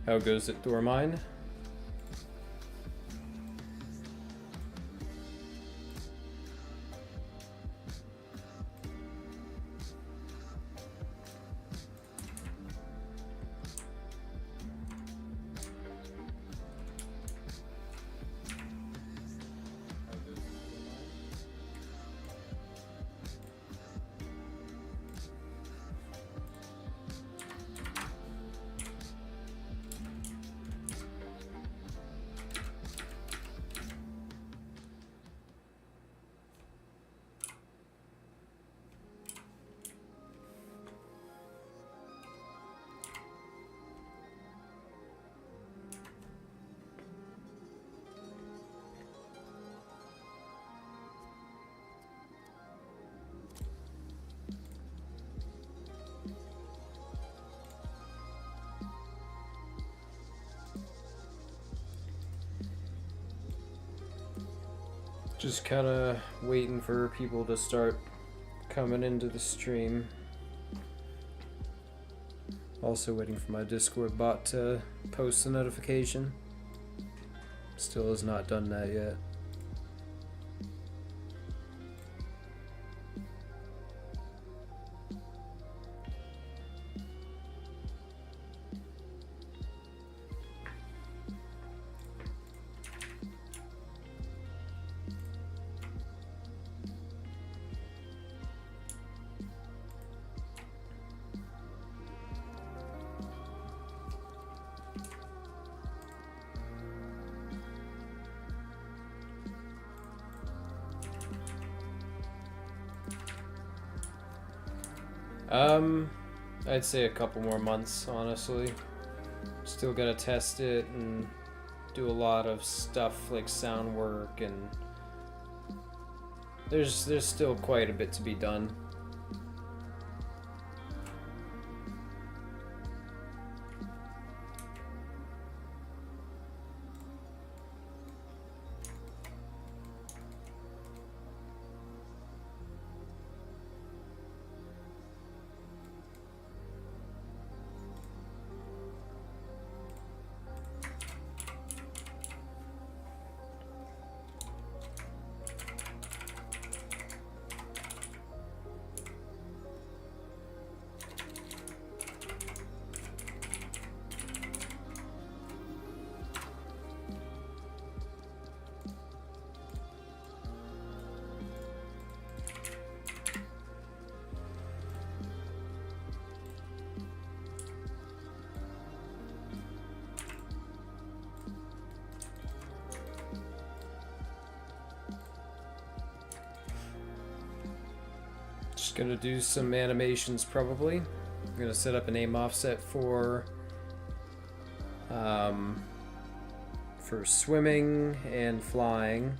How goes it, Dormine? Just kind of waiting for people to start coming into the stream. Also waiting for my Discord bot to post a notification. Still has not done that yet. I'd say a couple more months, honestly. Still gotta test it and do a lot of stuff like sound work, and there's still quite a bit to be done. Just gonna do some animations probably. I'm gonna set up an aim offset for swimming and flying.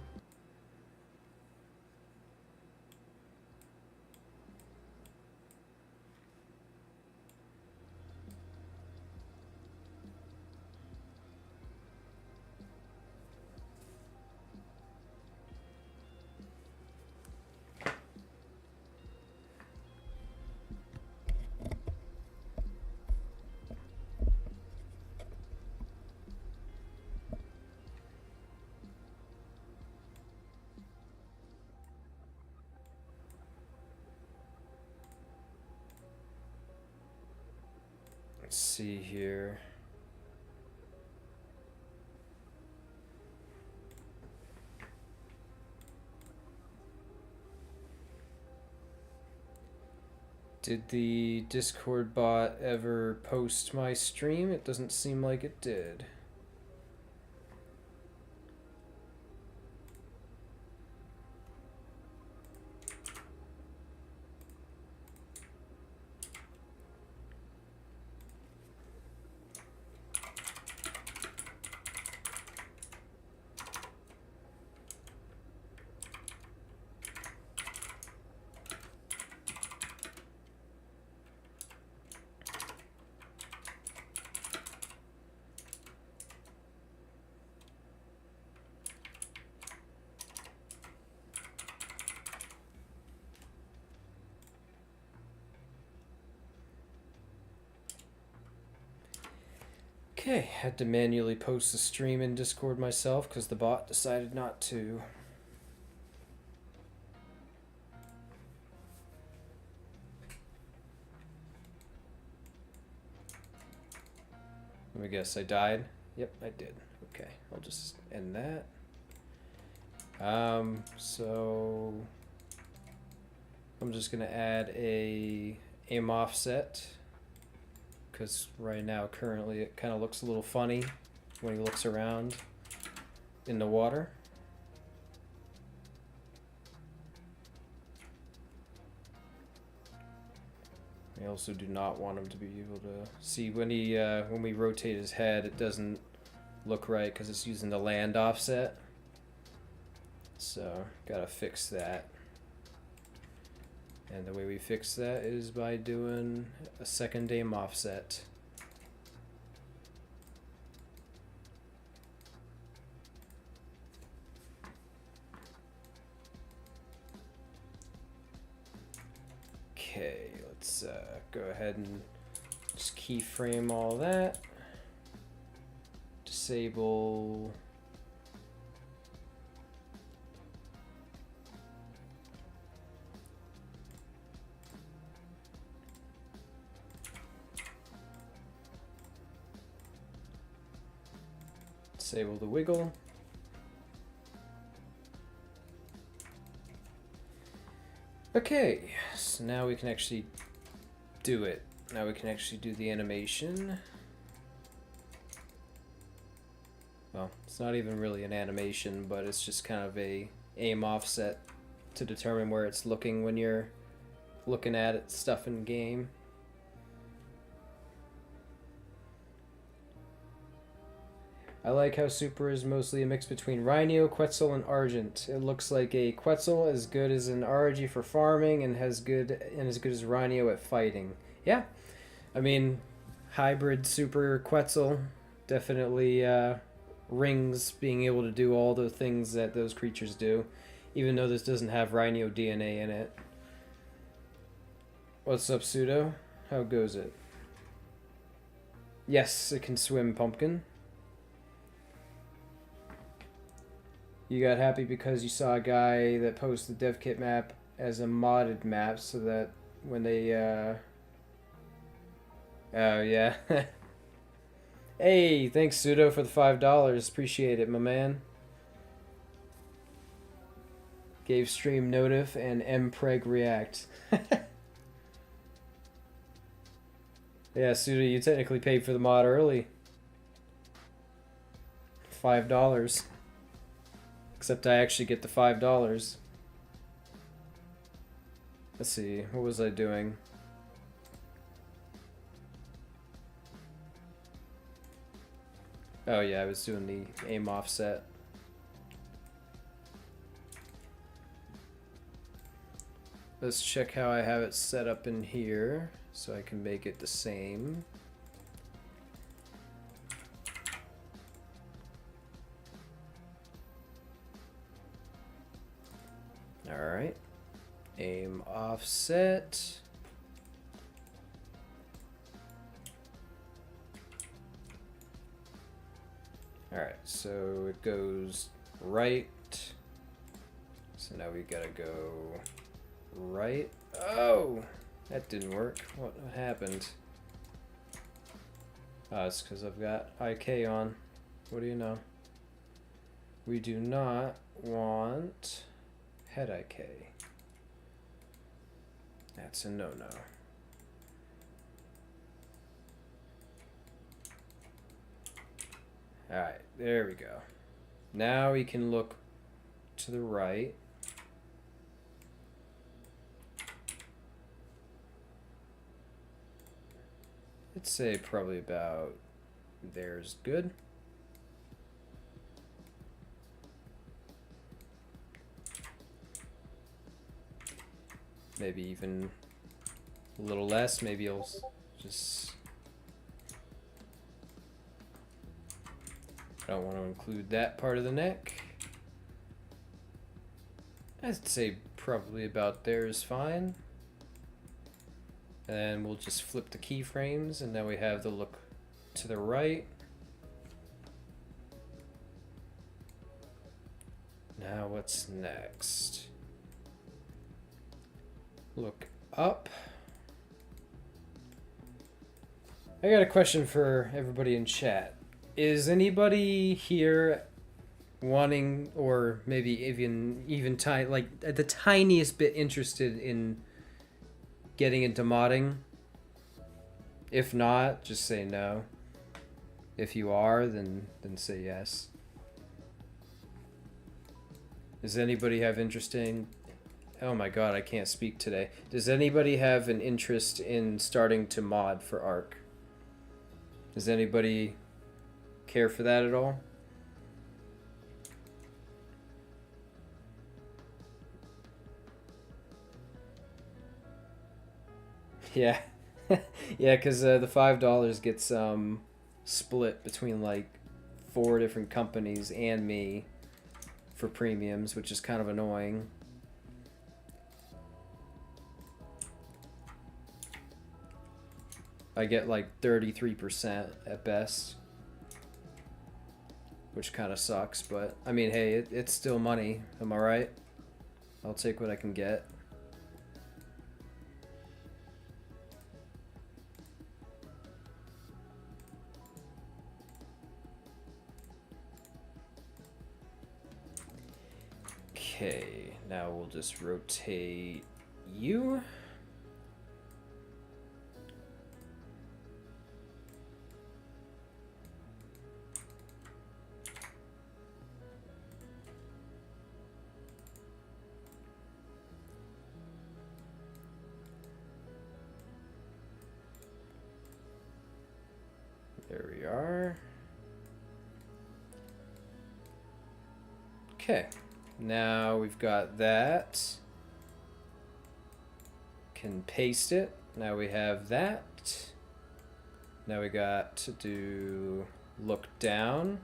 Let's see here. Did the Discord bot ever post my stream? It doesn't seem like it did. Okay, had to manually post the stream in Discord myself because the bot decided not to. Let me guess, I died? Yep, I did. Okay, I'll just end that. So I'm just gonna add a aim offset because right now currently it kind of looks a little funny when he looks around in the water. I also do not want him to be able to see when he when we rotate his head, it doesn't look right because it's using the land offset. So gotta fix that. And the way we fix that is by doing a second aim offset. Okay, let's go ahead and just keyframe all that. Disable the wiggle. Okay, so now we can actually do it. Now we can actually do the animation. Well, it's not even really an animation, but it's just kind of a aim offset to determine where it's looking when you're looking at it, stuff in game. I like how Super is mostly a mix between Rhino, Quetzal, and Argent. It looks like a Quetzal as good as an RG for farming and as good as Rhino at fighting. Yeah, I mean, hybrid Super Quetzal definitely rings being able to do all the things that those creatures do, even though this doesn't have Rhino DNA in it. What's up, Pseudo? How goes it? Yes, it can swim, Pumpkin. You got happy because you saw a guy that posted the Devkit map as a modded map so that when they, Oh, yeah. Hey, thanks, Pseudo, for the $5. Appreciate it, my man. Gave stream notif and mpreg react. Yeah, Pseudo, you technically paid for the mod early. $5. Except I actually get the $5. Let's see, what was I doing? Oh yeah, I was doing the aim offset. Let's check how I have it set up in here so I can make it the same. Alright, aim offset. Alright, so it goes right. So now we gotta go right. Oh! That didn't work. What happened? Oh, it's because I've got IK on. What do you know? We do not want head IK. That's a no-no. Alright, there we go. Now we can look to the right. I'd say probably about there's good. Maybe even a little less. Maybe I'll just... I don't want to include that part of the neck. I'd say probably about there is fine. And we'll just flip the keyframes, and now we have the look to the right. Now what's next? Look up. I got a question for everybody in chat. Is anybody here wanting, or maybe even like the tiniest bit interested in getting into modding? If not, just say no. If you are, then say yes. Does anybody have interest in... Oh my god, I can't speak today. Does anybody have an interest in starting to mod for Ark? Does anybody care for that at all? Yeah. Yeah, because the $5 gets split between like 4 different companies and me for premiums, which is kind of annoying. I get like 33% at best, which kind of sucks, but I mean, hey, it's still money. Am I right? I'll take what I can get. Okay, now we'll just rotate you. There we are. Okay, now we've got that. Can paste it. Now we have that. Now we got to do look down.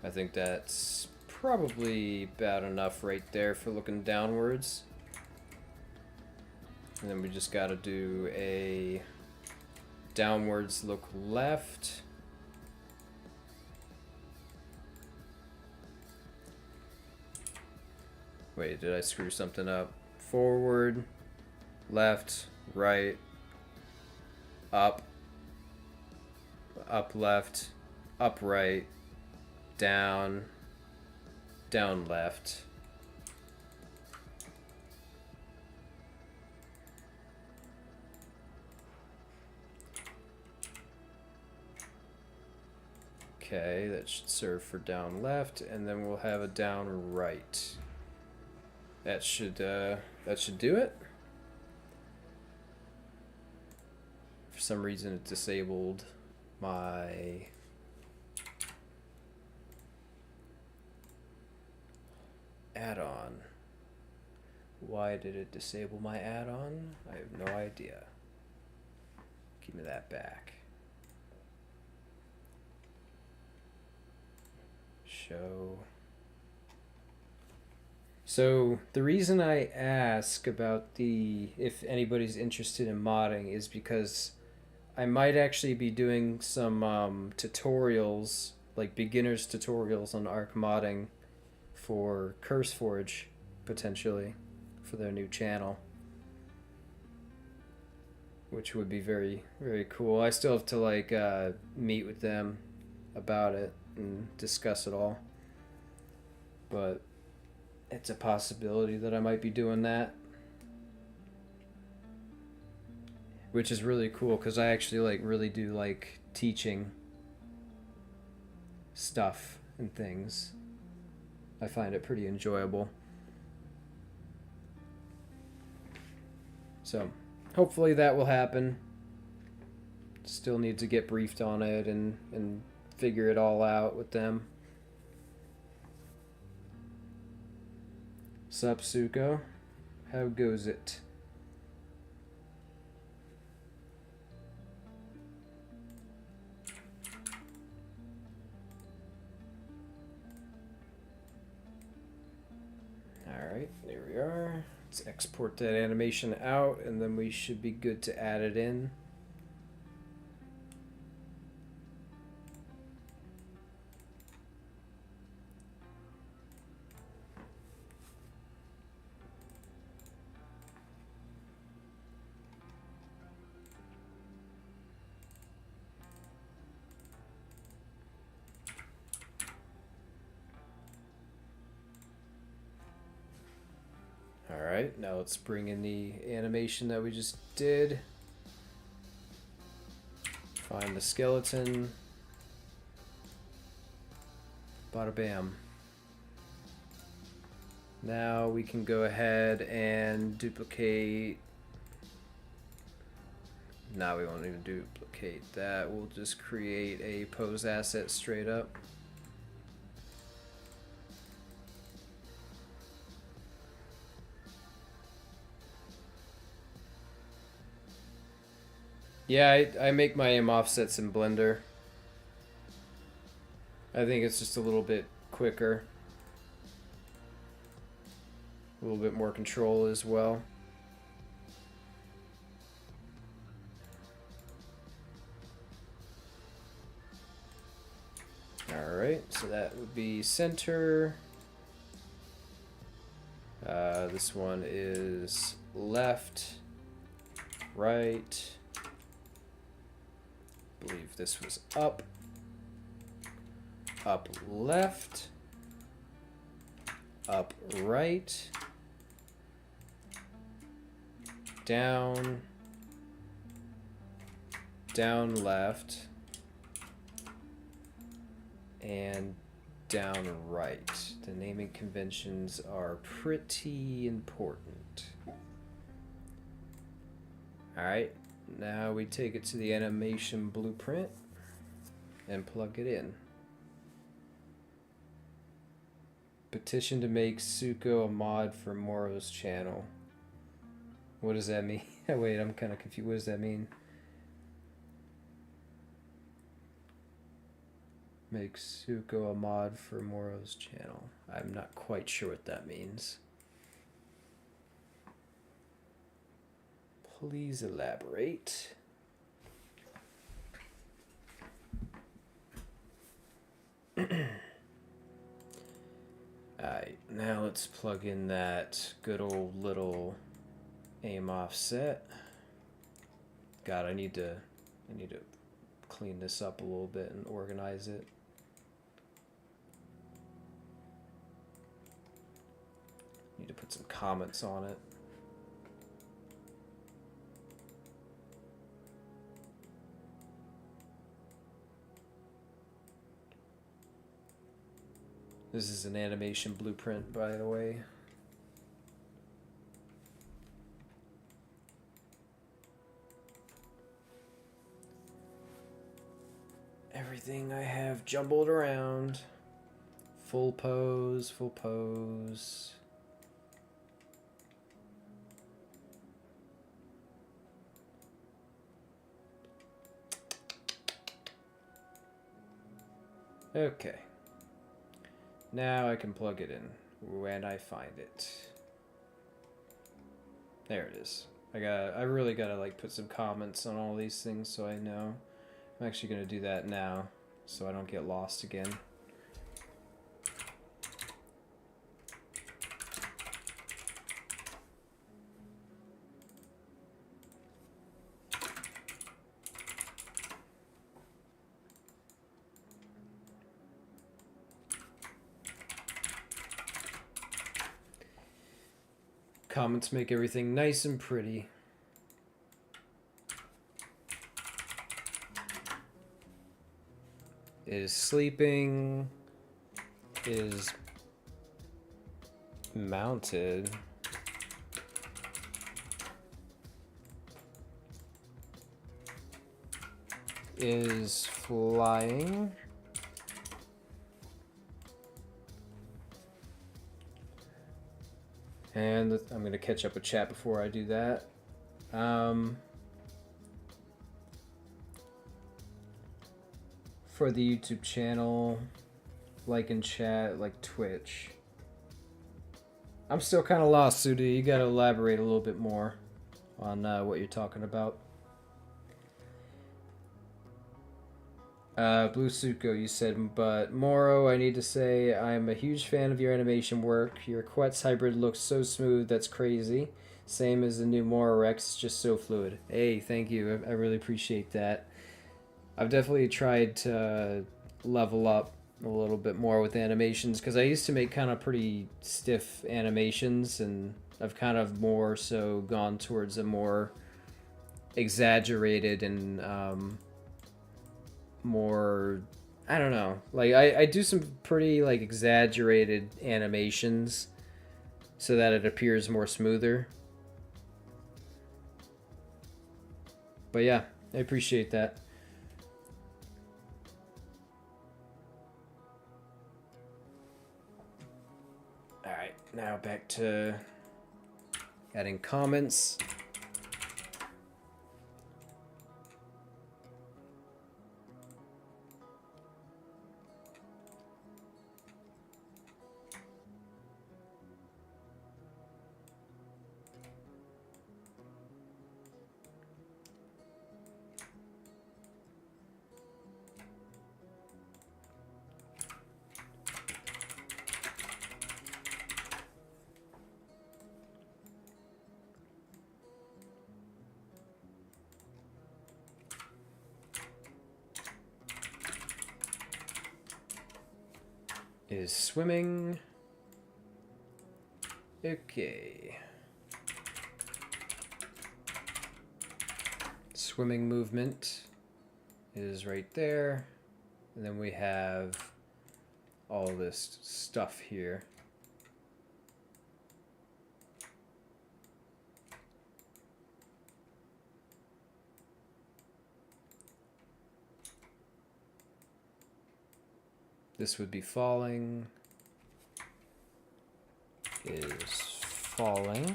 I think that's probably about enough right there for looking downwards. And then we just got to do a downwards look left. Wait, did I screw something up? Forward, left, right, up, up left, up right, down, down left. Okay, that should serve for down left, and then we'll have a down right. That should do it. For some reason it disabled my add-on. Why did it disable my add-on? I have no idea. Give me that back. Show. So the reason I ask about if anybody's interested in modding is because I might actually be doing some tutorials, like beginners tutorials on Ark modding for CurseForge, potentially, for their new channel, which would be very, very cool. I still have to like meet with them about it and discuss it all, but it's a possibility that I might be doing that, which is really cool because I actually like really do like teaching stuff and things. I find it pretty enjoyable. So hopefully that will happen. Still need to get briefed on it and figure it all out with them. Sup, Suko? How goes it? Alright, there we are. Let's export that animation out, and then we should be good to add it in. Alright, now let's bring in the animation that we just did. Find the skeleton. Bada bam. Now we can go ahead and duplicate. Now we won't even duplicate that. We'll just create a pose asset straight up. Yeah, I make my aim offsets in Blender. I think it's just a little bit quicker. A little bit more control as well. Alright, so that would be center. This one is left, right. I believe this was up, left, up, right, down, left, and down right. The naming conventions are pretty important. Alright, now we take it to the animation blueprint and plug it in. Petition to make Suko a mod for Moro's channel. What does that mean? Wait, I'm kind of confused. What does that mean? Make Suko a mod for Moro's channel. I'm not quite sure what that means. Please elaborate. Alright, now let's plug in that good old little aim offset. God, I need to clean this up a little bit and organize it. Need to put some comments on it. This is an animation blueprint, by the way. Everything I have jumbled around. Full pose, full pose. Okay. Now I can plug it in when I find it. There it is. I really gotta like put some comments on all these things so I know. I'm actually gonna do that now so I don't get lost again. Comments make everything nice and pretty. Is sleeping. Is mounted. Is flying. And I'm going to catch up with chat before I do that. For the YouTube channel, like in chat, like Twitch. I'm still kind of lost, Sudi. You gotta elaborate a little bit more on what you're talking about. Blue Suko, you said, but Moro, I need to say I'm a huge fan of your animation work. Your Quetz hybrid looks so smooth, that's crazy. Same as the new Moro Rex, just so fluid. Hey, thank you. I really appreciate that. I've definitely tried to level up a little bit more with animations because I used to make kind of pretty stiff animations, and I've kind of more so gone towards a more exaggerated and more, I don't know, like I do some pretty like exaggerated animations so that it appears more smoother. But yeah, I appreciate that. Alright, now back to adding comments. Is swimming. Okay. Swimming movement is right there. And then we have all this stuff here. This would be falling. Is falling.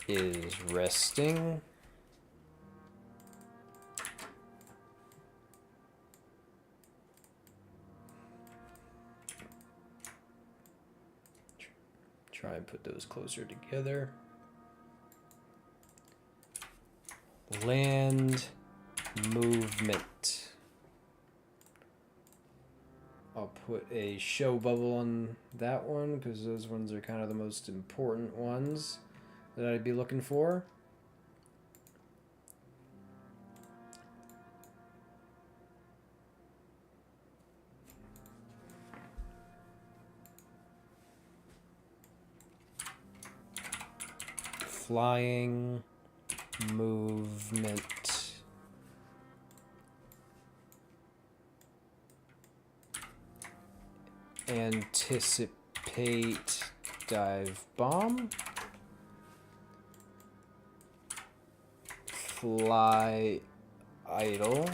Is resting. Try and put those closer together. Land movement. I'll put a show bubble on that one because those ones are kind of the most important ones that I'd be looking for. Flying movement. Anticipate dive bomb. Fly idle.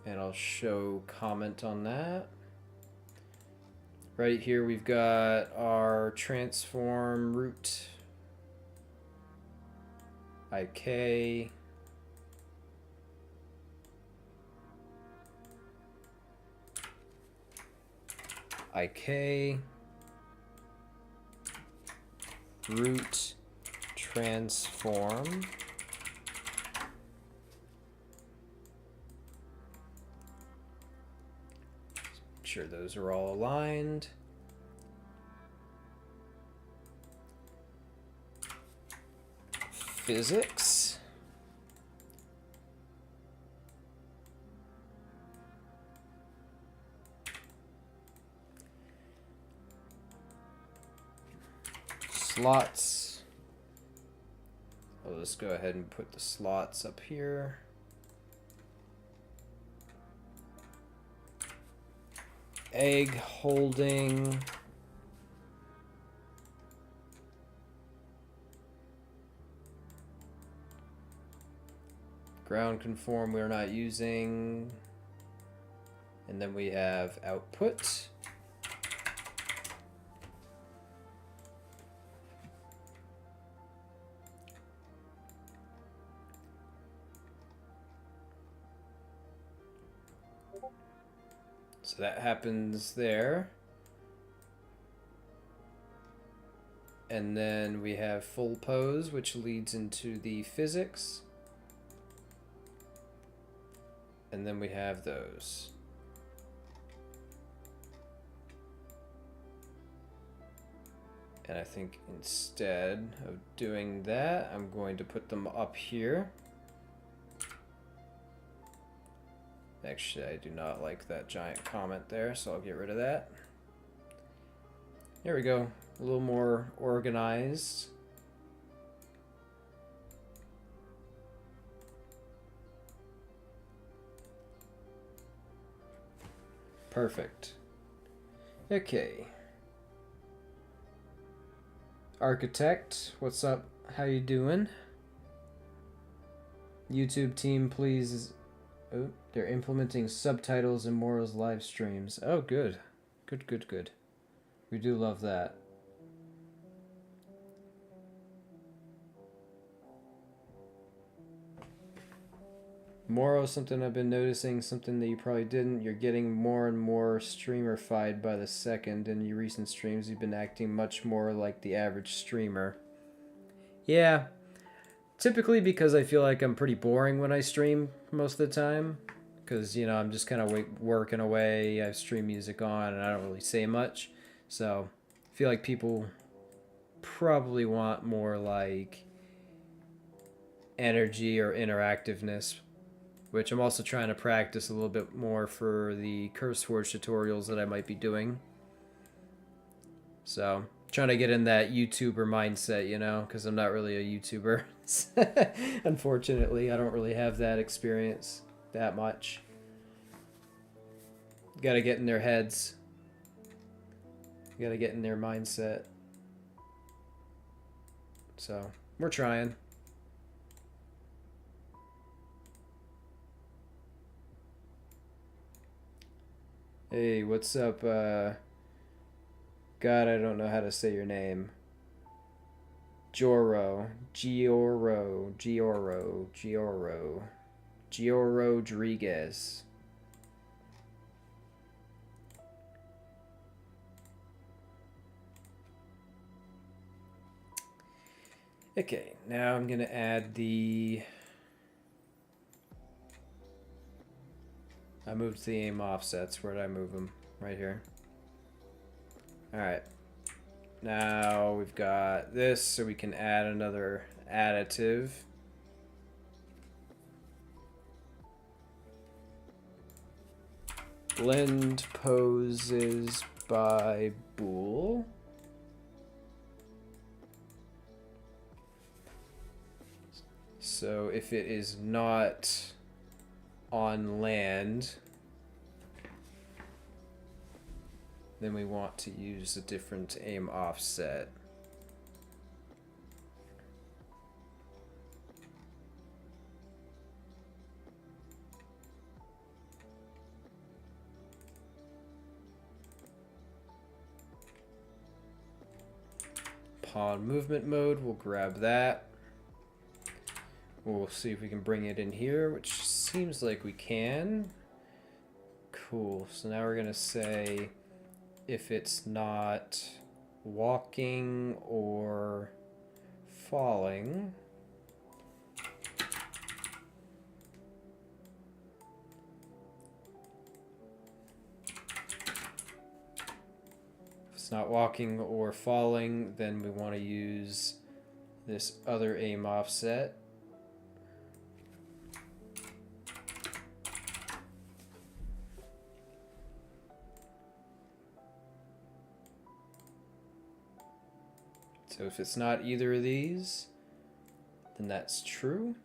And I'll show comment on that. Right here we've got our transform root. IK. IK. Root transform. Make sure those are all aligned. Physics. Slots. I'll just go ahead and put the slots up here. Egg holding. Ground conform we're not using. And then we have output. So that happens there. And then we have full pose, which leads into the physics. And then we have those. And I think instead of doing that, I'm going to put them up here. Actually, I do not like that giant comment there, so I'll get rid of that. There we go. A little more organized. Perfect. Okay. Architect, what's up? How you doing? YouTube team, please. Oh, they're implementing subtitles in Moro's live streams. Oh, good. Good, good, good. We do love that. Moro, something I've been noticing, something that you probably didn't. You're getting more and more streamer-fied by the second. In your recent streams, you've been acting much more like the average streamer. Yeah. Typically because I feel like I'm pretty boring when I stream most of the time. Because, you know, I'm just kind of working away. I have stream music on and I don't really say much. So I feel like people probably want more like energy or interactiveness, which I'm also trying to practice a little bit more for the CurseForge tutorials that I might be doing. So trying to get in that YouTuber mindset, you know, because I'm not really a YouTuber. Unfortunately, I don't really have that experience that much. Gotta get in their heads. Gotta get in their mindset. So we're trying. Hey, what's up? God, I don't know how to say your name. Gioro Rodriguez. Okay, now I'm gonna add the... I moved the aim offsets. Where did I move them? Right here. Alright. Now we've got this, so we can add another additive. Blend poses by bool. So if it is not on land, then we want to use a different aim offset. Pawn movement mode, we'll grab that. We'll see if we can bring it in here, which seems like we can. Cool, so now we're gonna say if it's not walking or falling. If it's not walking or falling, then we want to use this other aim offset. So if it's not either of these, then that's true.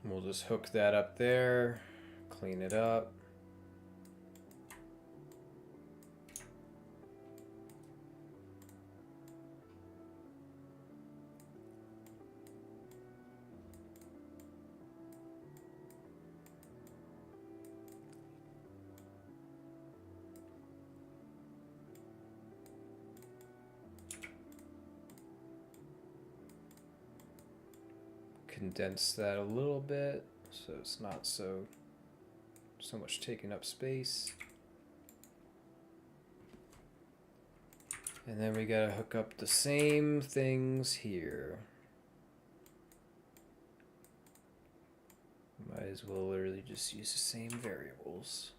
We'll just hook that up there, clean it up. condense that a little bit so it's not so much taking up space. And then we gotta hook up the same things here. Might as well literally just use the same variables.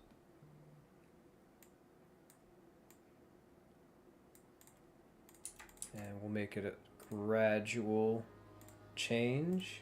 And we'll make it a gradual change.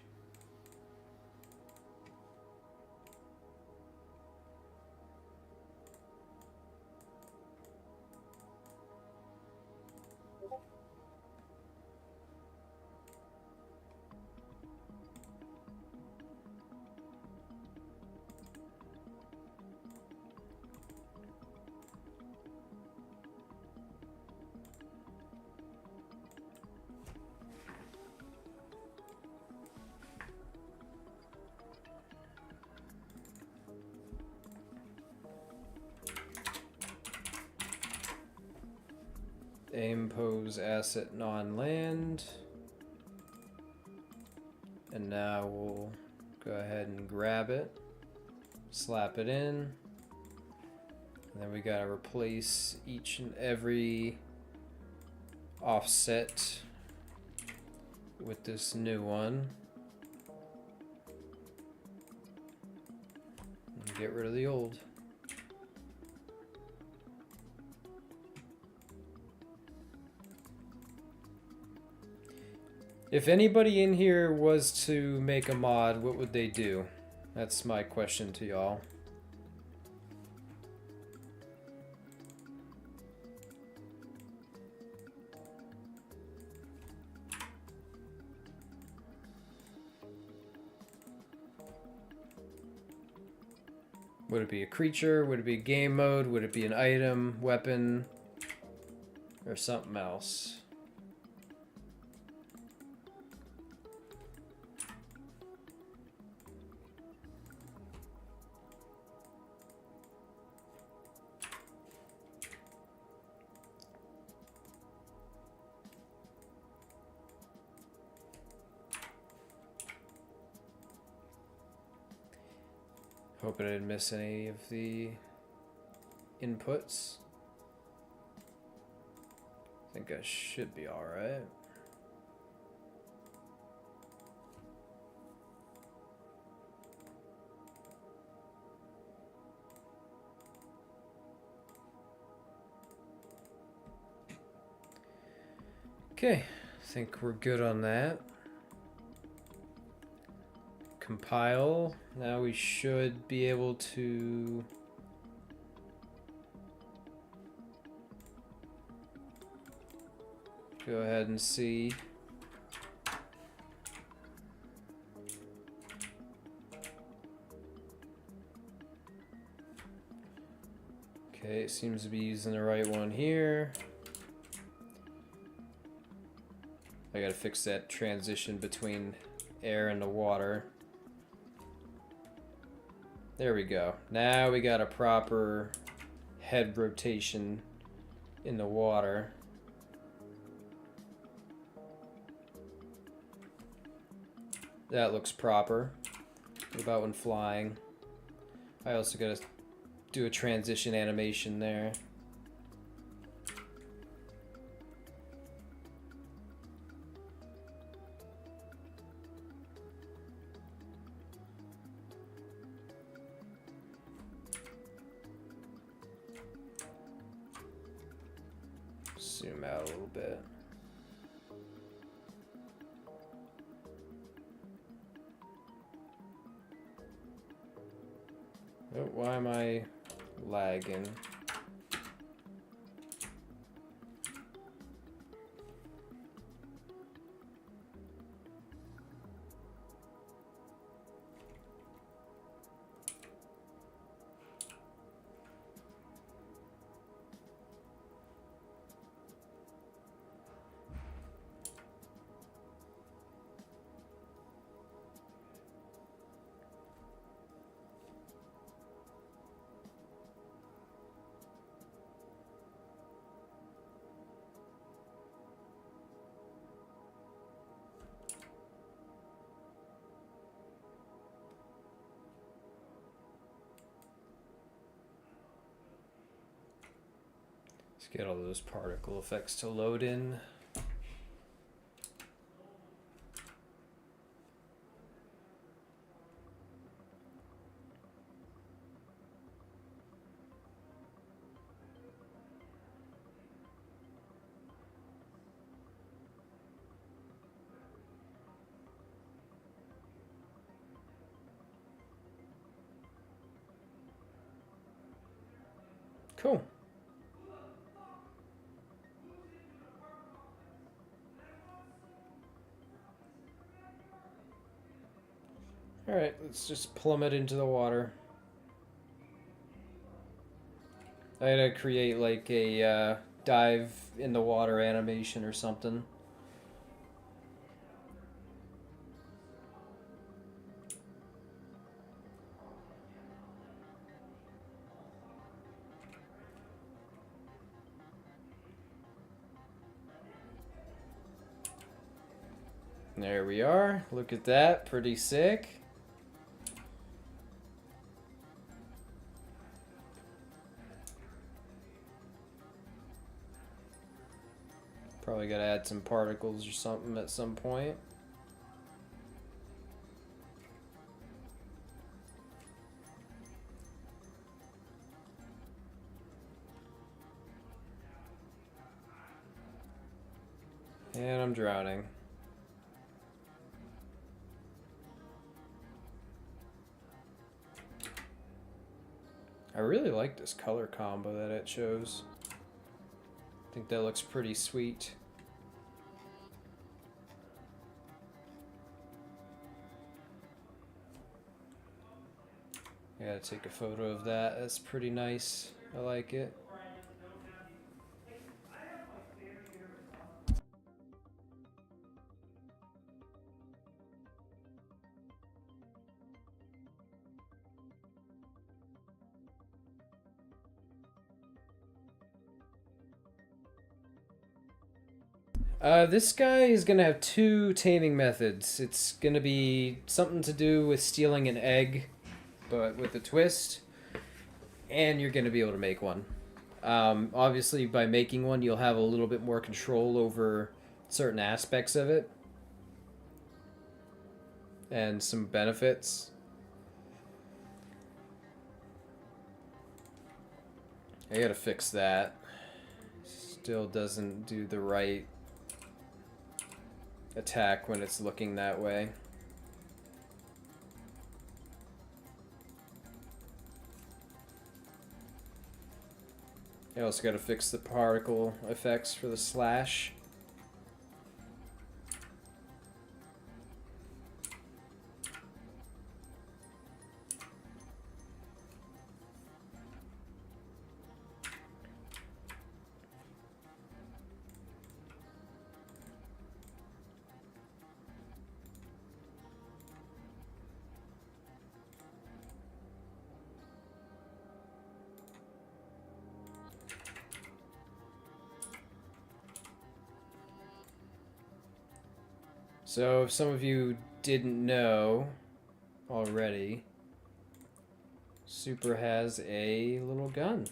Impose asset non-land. And now we'll go ahead and grab it, slap it in, and then we gotta replace each and every offset with this new one. And get rid of the old. If anybody in here was to make a mod, what would they do? That's my question to y'all. Would it be a creature? Would it be a game mode? Would it be an item, weapon, or something else? Hope I didn't miss any of the inputs. I think I should be alright. Okay, I think we're good on that. Compile. Now we should be able to go ahead and see. Okay, it seems to be using the right one here. I gotta fix that transition between air and the water. There we go. Now we got a proper head rotation in the water. That looks proper. What about when flying? I also gotta do a transition animation there. Zoom out a little bit. Oh, why am I lagging? Let's get all those particle effects to load in. Cool. Alright, let's just plummet into the water. I gotta create like a dive in the water animation or something. There we are. Look at that. Pretty sick. Probably gotta add some particles or something at some point. And I'm drowning. I really like this color combo that it shows. I think that looks pretty sweet. I gotta take a photo of that. That's pretty nice. I like it. This guy is going to have two taming methods. It's going to be something to do with stealing an egg, but with a twist, and you're going to be able to make one. Obviously, by making one, you'll have a little bit more control over certain aspects of it, and some benefits. I gotta fix that. Still doesn't do the right attack when it's looking that way. I also got to fix the particle effects for the slash. So if some of you didn't know already, Super has a little gun.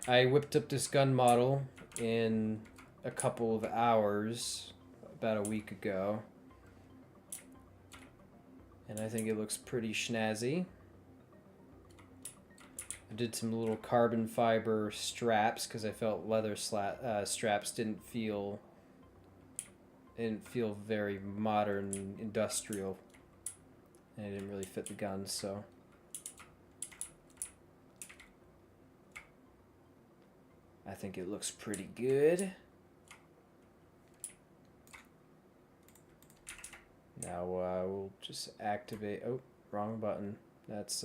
I whipped up this gun model in a couple of hours, about a week ago. And I think it looks pretty snazzy. I did some little carbon fiber straps because I felt leather straps didn't feel very modern, industrial, and it didn't really fit the gun. So I think it looks pretty good. Now we'll just activate. Oh, wrong button. That's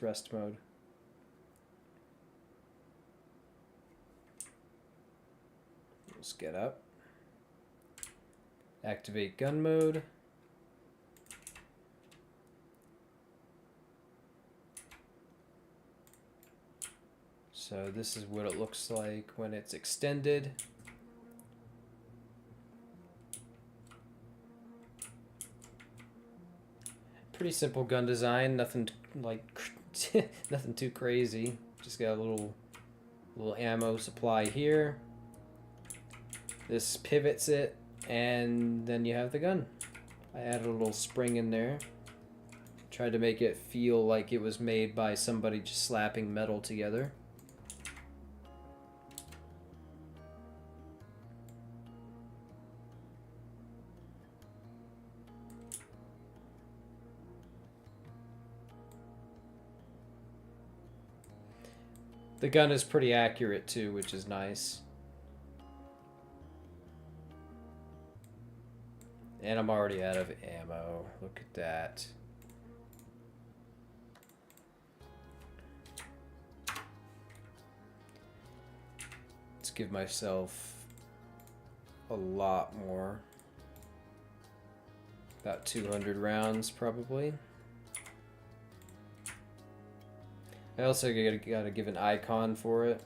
rest mode. Let's get up. Activate gun mode. So this is what it looks like when it's extended. Pretty simple gun design, nothing like Nothing too crazy. Just got a little ammo supply here. This pivots it, and then you have the gun. I added a little spring in there. Tried to make it feel like it was made by somebody just slapping metal together. The gun is pretty accurate too, which is nice. And I'm already out of ammo. Look at that. Let's give myself a lot more. About 200 rounds, probably. I also gotta give an icon for it.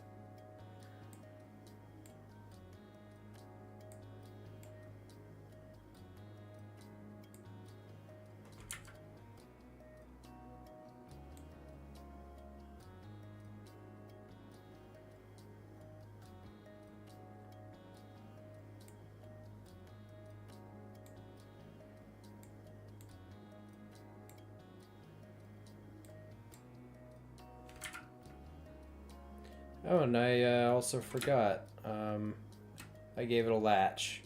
Oh, and I also forgot. I gave it a latch,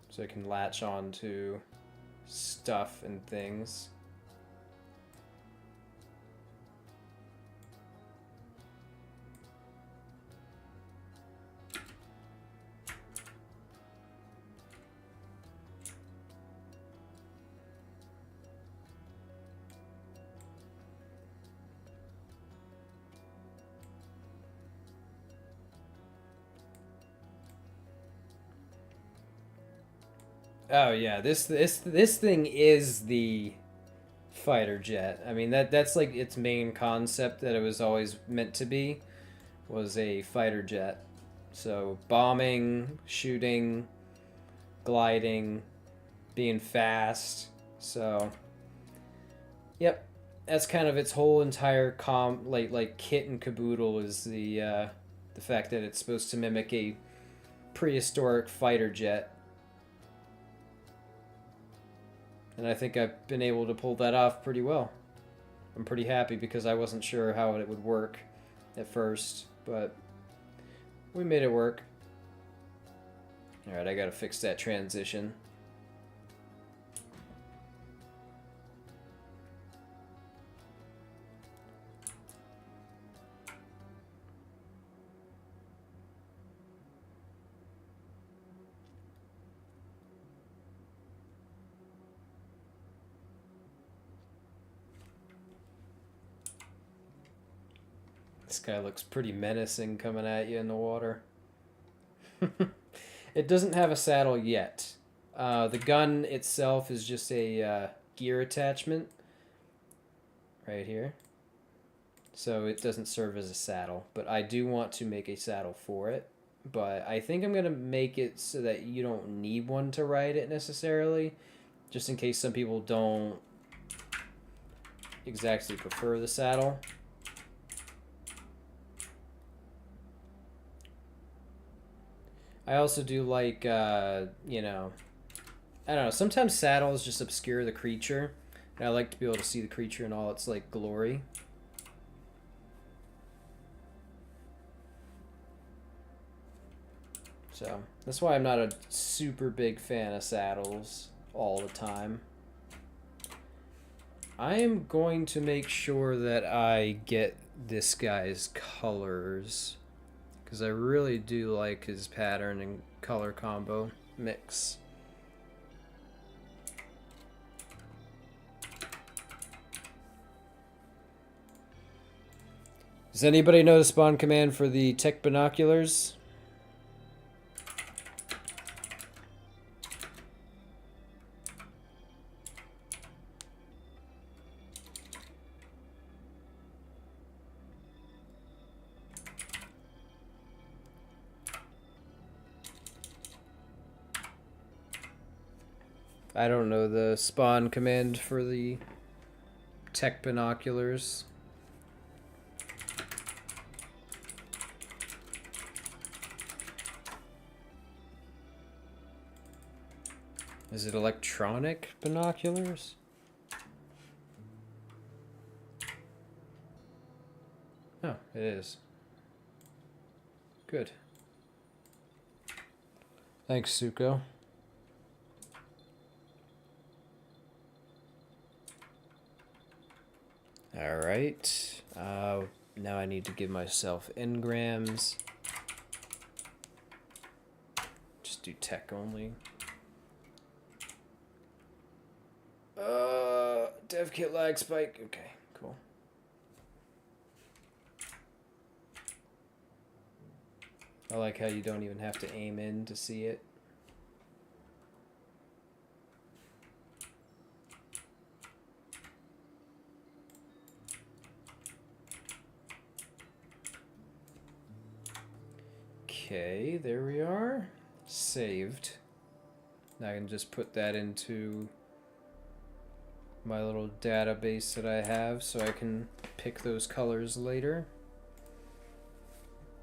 so it can latch on to stuff and things. Oh yeah, this thing is the fighter jet. I mean that's like its main concept that it was always meant to be, was a fighter jet. So bombing, shooting, gliding, being fast. So yep, that's kind of its whole entire like kit and caboodle, is the fact that it's supposed to mimic a prehistoric fighter jet. And I think I've been able to pull that off pretty well. I'm pretty happy because I wasn't sure how it would work at first, but we made it work. Alright, I gotta fix that transition. This guy looks pretty menacing coming at you in the water. It doesn't have a saddle yet. The gun itself is just a gear attachment right here. So it doesn't serve as a saddle, but I do want to make a saddle for it. But I think I'm going to make it so that you don't need one to ride it necessarily, just in case some people don't exactly prefer the saddle. I also do like, you know, I don't know, sometimes saddles just obscure the creature, and I like to be able to see the creature in all its, like, glory. So, that's why I'm not a super big fan of saddles all the time. I am going to make sure that I get this guy's colors, because I really do like his pattern and color combo mix. Does anybody know the spawn command for the tech binoculars? I don't know the spawn command for the tech binoculars. Is it electronic binoculars? Oh, it is. Good. Thanks, Suko. Alright. Now I need to give myself engrams. Just do tech only. Devkit lag spike. Okay, cool. I like how you don't even have to aim in to see it. Okay, there we are. Saved. Now I can just put that into my little database that I have so I can pick those colors later.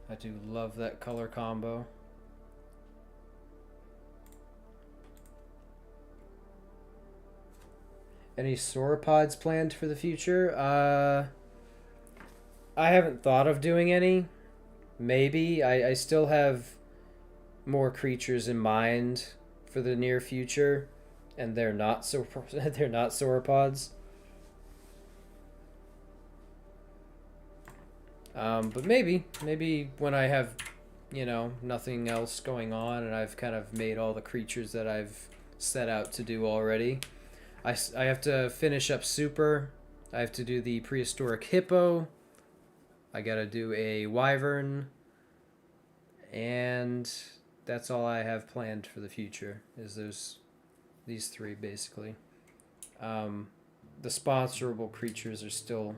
I do love that color combo. Any sauropods planned for the future? I haven't thought of doing any. Maybe. I still have more creatures in mind for the near future, and they're not they're not sauropods. But maybe when I have, you know, nothing else going on and I've kind of made all the creatures that I've set out to do already. I have to finish up Super. I have to do the prehistoric hippo. I gotta do a wyvern. And that's all I have planned for the future, is these three basically. The sponsorable creatures are still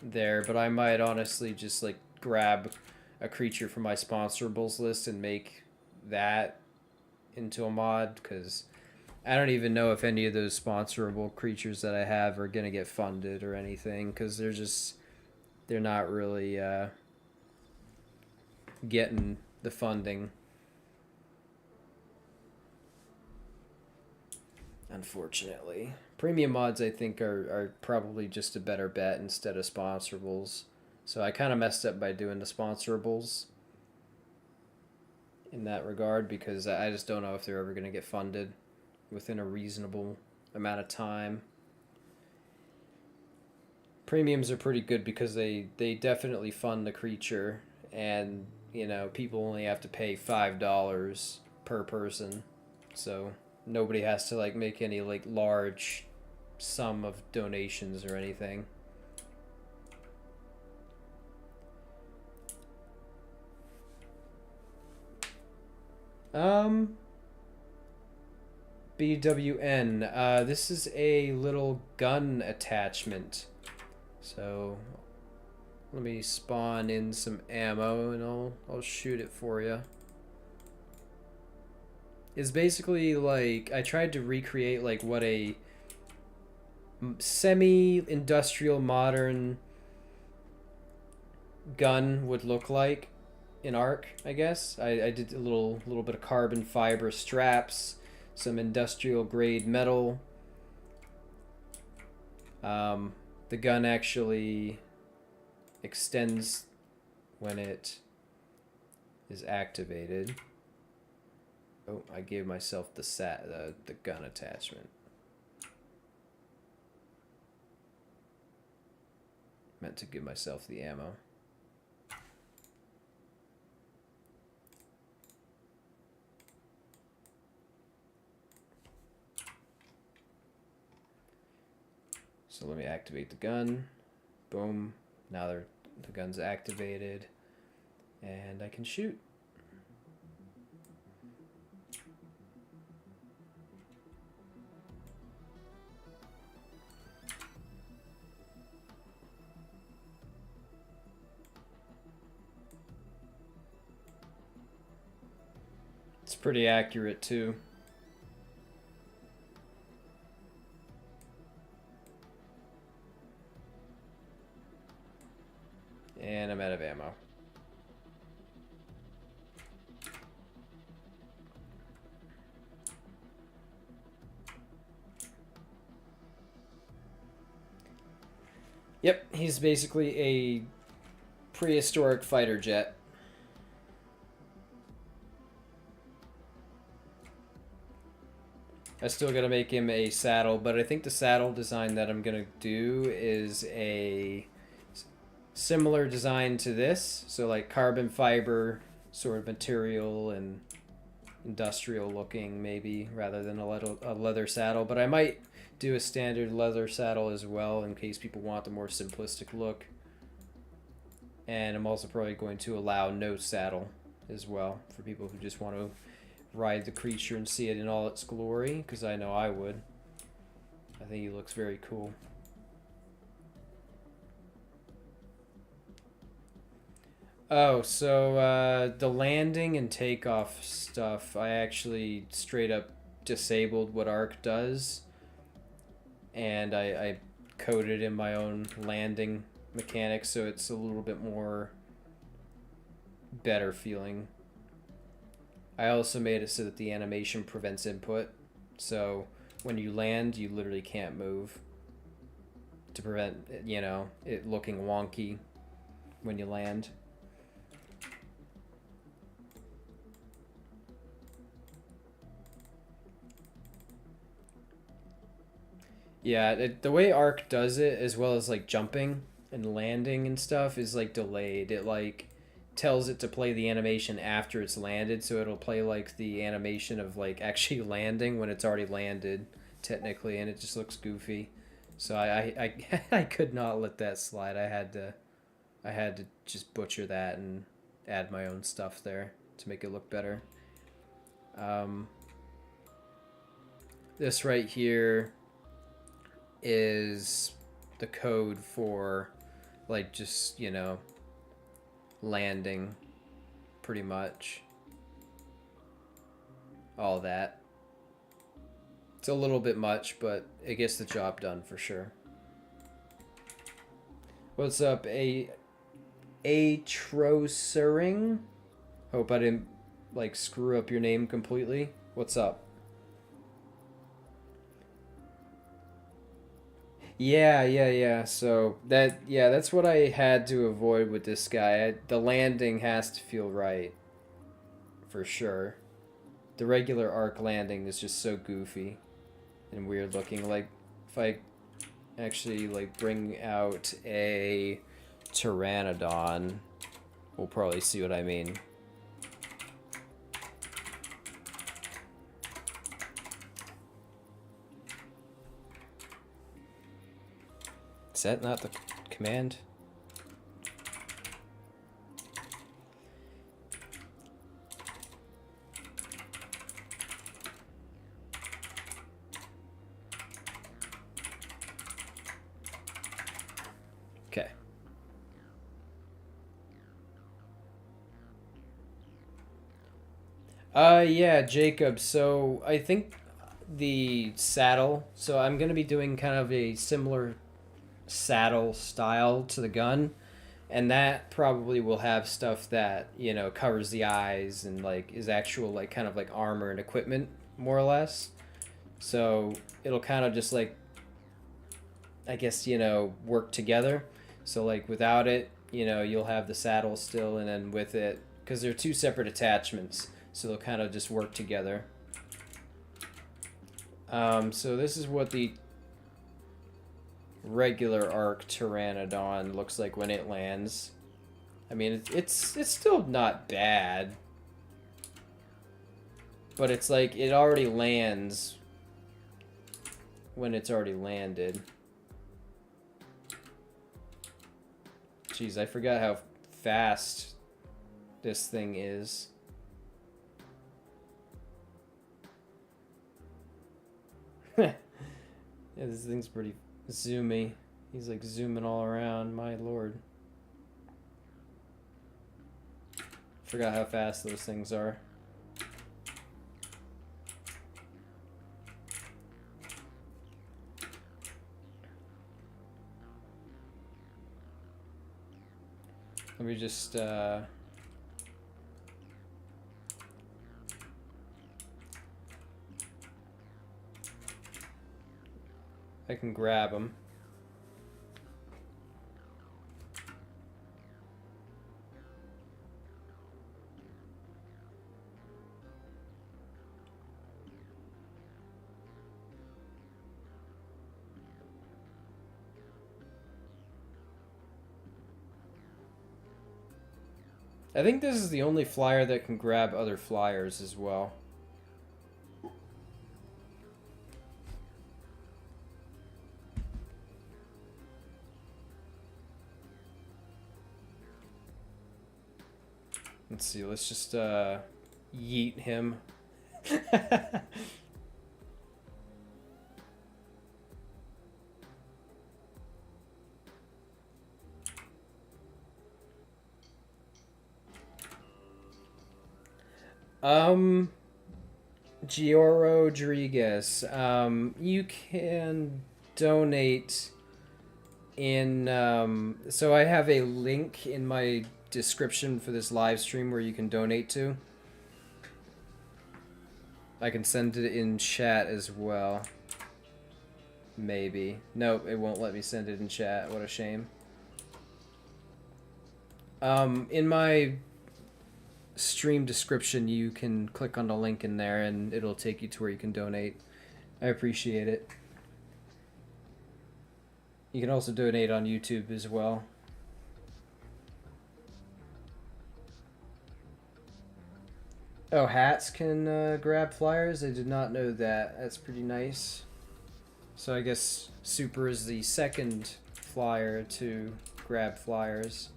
there, but I might honestly just like grab a creature from my sponsораbles list and make that into a mod, because I don't even know if any of those sponsorable creatures that I have are gonna get funded or anything, because they're not really getting the funding, unfortunately. Premium mods, I think, are probably just a better bet instead of sponsораbles. So I kind of messed up by doing the sponsораbles in that regard, because I just don't know if they're ever going to get funded within a reasonable amount of time. Premiums are pretty good because they definitely fund the creature, and you know, people only have to pay $5 per person, so nobody has to like make any like large sum of donations or anything. BWN. This is a little gun attachment. So let me spawn in some ammo and I'll shoot it for you. It's basically like, I tried to recreate like what a semi-industrial modern gun would look like in Ark, I guess. I did a little bit of carbon fiber straps, some industrial grade metal. The gun actually extends when it is activated. Oh, I gave myself the gun attachment. Meant to give myself the ammo. So let me activate the gun. Boom. Now the gun's activated. And I can shoot. It's pretty accurate too. And I'm out of ammo. Yep, he's basically a prehistoric fighter jet. I still gotta make him a saddle, but I think the saddle design that I'm gonna do is a similar design to this. So like carbon fiber sort of material and industrial looking maybe rather than a leather saddle. But I might do a standard leather saddle as well in case people want the more simplistic look. And I'm also probably going to allow no saddle as well for people who just want to ride the creature and see it in all its glory, because I know I would. I think he looks very cool. Oh, so the landing and takeoff stuff, I actually straight up disabled what Arc does, and I coded in my own landing mechanics, so it's a little bit more better feeling. I also made it so that the animation prevents input, so when you land, you literally can't move to prevent, you know, it looking wonky when you land. Yeah, the way Arc does it, as well as like jumping and landing and stuff, is like delayed. It like tells it to play the animation after it's landed, so it'll play like the animation of like actually landing when it's already landed, technically, and it just looks goofy. So I could not let that slide. I had to just butcher that and add my own stuff there to make it look better. This right here is the code for like just, you know, landing, pretty much. All that. It's a little bit much, but it gets the job done for sure. What's up, Atrosering? Hope I didn't like screw up your name completely. What's up? Yeah. So that's what I had to avoid with this guy. The landing has to feel right, for sure. The regular arc landing is just so goofy and weird looking. Like, if I actually like bring out a Pteranodon, we'll probably see what I mean. Is that not the command? Okay. Yeah, Jacob. So I think the saddle. So I'm gonna be doing kind of a similar saddle style to the gun, and that probably will have stuff that, you know, covers the eyes and like is actual like kind of like armor and equipment, more or less. So it'll kind of just like, I guess, you know, work together. So like without it, you know, you'll have the saddle still, and then with it, because they're two separate attachments, so they'll kind of just work together. So this is what the regular arc Pteranodon looks like when it lands. I mean, it's still not bad, but it's like it already lands when it's already landed. Jeez, I forgot how fast this thing is. Yeah, this thing's pretty zoomy. He's like zooming all around, my lord. Forgot how fast those things are. Let me just I can grab him. I think this is the only flyer that can grab other flyers as well. Let's see, let's just yeet him. Gio Rodriguez, you can donate in, so I have a link in my description for this live stream where you can donate to. I can send it in chat as well. Maybe. Nope, it won't let me send it in chat. What a shame. In my stream description, you can click on the link in there and it'll take you to where you can donate. I appreciate it. You can also donate on YouTube as well. Oh, hats can grab flyers? I did not know that. That's pretty nice. So I guess Super is the second flyer to grab flyers.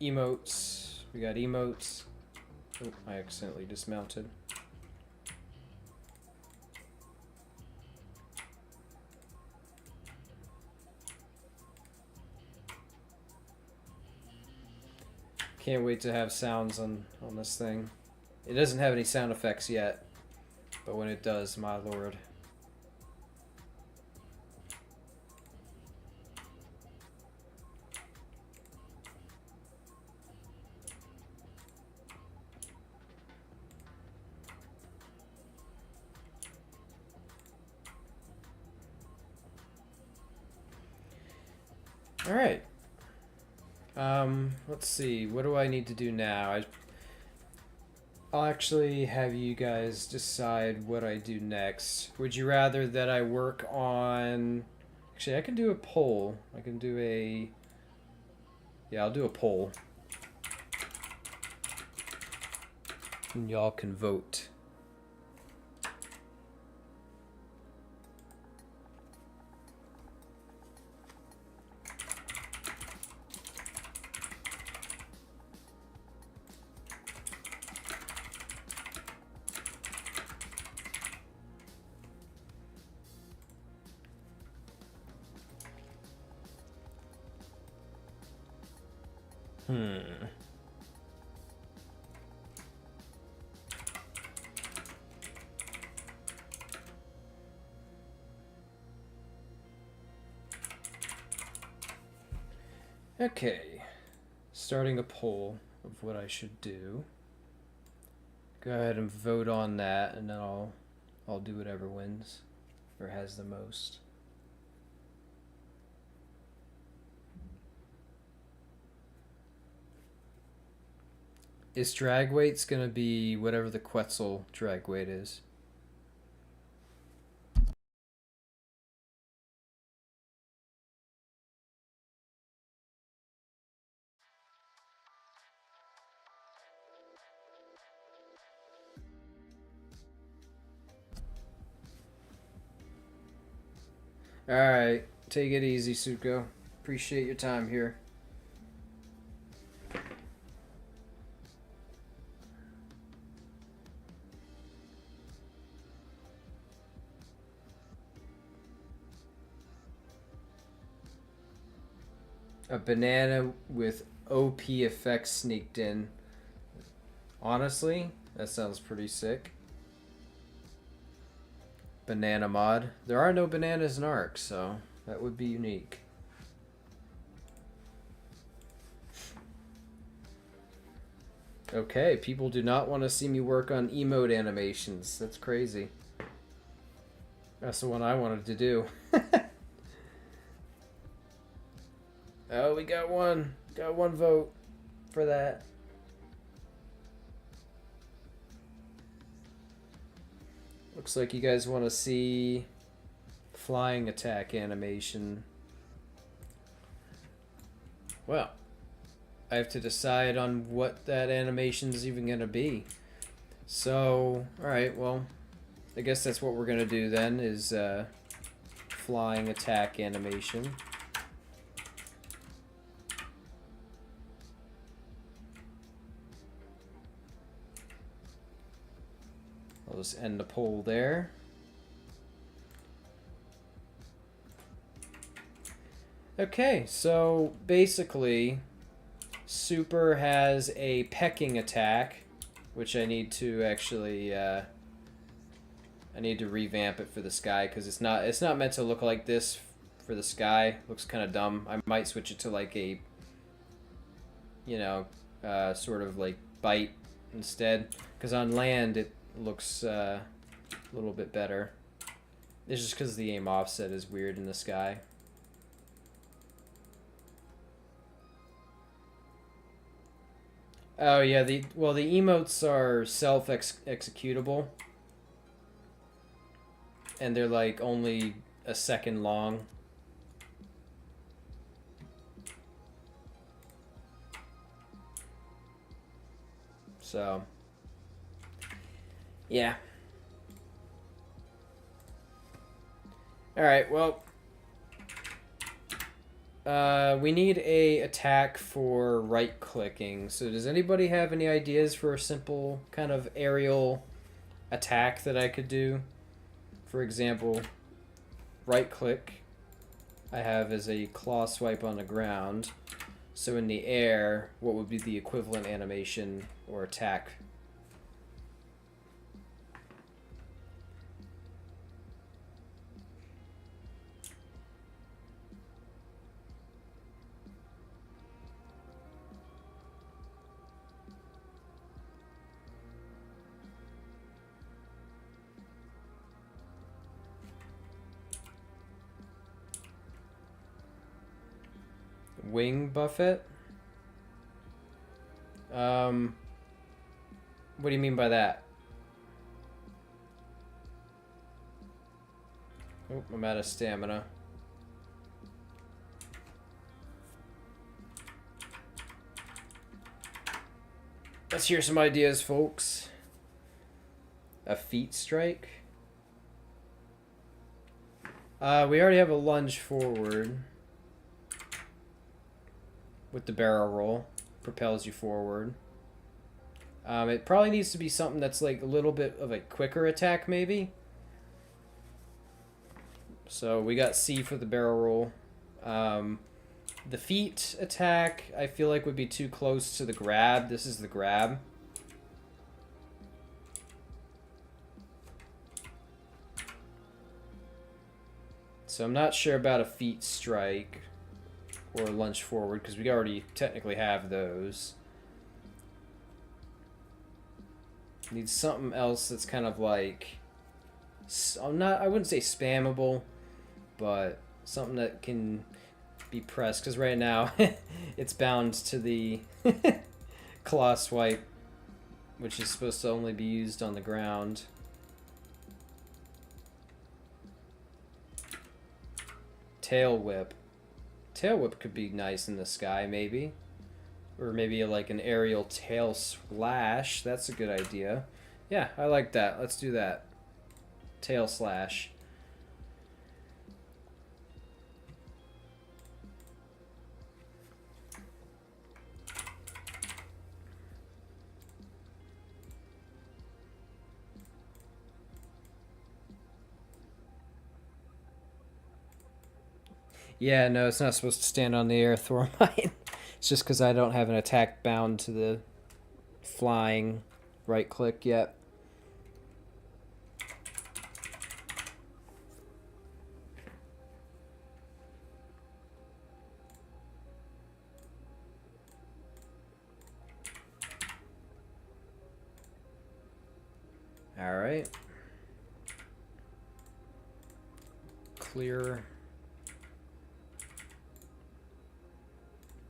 Emotes. We got emotes. Oh, I accidentally dismounted. Can't wait to have sounds on this thing. It doesn't have any sound effects yet, but when it does, my lord. All right. Let's see. What do I need to do now? I'll actually have you guys decide what I do next. Would you rather that I work on... Actually, I can do a poll. I can do a... Yeah, I'll do a poll. And y'all can vote. Okay, starting a poll of what I should do. Go ahead and vote on that, and then I'll do whatever wins or has the most. Is drag weight's gonna be whatever the Quetzal drag weight is? Alright, take it easy, Suko. Appreciate your time here. A banana with OP effects sneaked in. Honestly, that sounds pretty sick. Banana mod. There are no bananas in Ark, so that would be unique. Okay, people do not want to see me work on emote animations. That's crazy. That's the one I wanted to do. Oh, we got one. Got one vote for that. Looks like you guys want to see flying attack animation. Well, I have to decide on what that animation is even going to be. So, alright, well, I guess that's what we're going to do then, is flying attack animation. I'll just end the poll there. Okay, so basically, Super has a pecking attack, which I need to actually, I need to revamp it for the sky, because it's not meant to look like this for the sky. Looks kind of dumb. I might switch it to like a, you know, sort of like bite instead, because on land it looks a little bit better. It's just because the aim offset is weird in the sky. Oh yeah, the emotes are self-executable, and they're like only a second long. So, yeah. Alright, well, we need a attack for right-clicking. So does anybody have any ideas for a simple kind of aerial attack that I could do? For example, right-click I have as a claw swipe on the ground. So in the air, what would be the equivalent animation or attack? Wing buffet? What do you mean by that? Oh, I'm out of stamina. Let's hear some ideas, folks. A feet strike? We already have a lunge forward. With the barrel roll. Propels you forward. It probably needs to be something that's like a little bit of a quicker attack, maybe. So we got C for the barrel roll. The feet attack, I feel like would be too close to the grab. This is the grab. So I'm not sure about a feet strike or a lunge forward, because we already technically have those. Need something else that's kind of like, I wouldn't say spammable, but something that can be pressed, because right now it's bound to the claw swipe, which is supposed to only be used on the ground. Tail whip. Tail whip could be nice in the sky, maybe. Or maybe like an aerial tail slash. That's a good idea. Yeah, I like that. Let's do that. Tail slash. Yeah, no, it's not supposed to stand on the air, Thormine. It's just because I don't have an attack bound to the flying right click yet. Alright. Clear.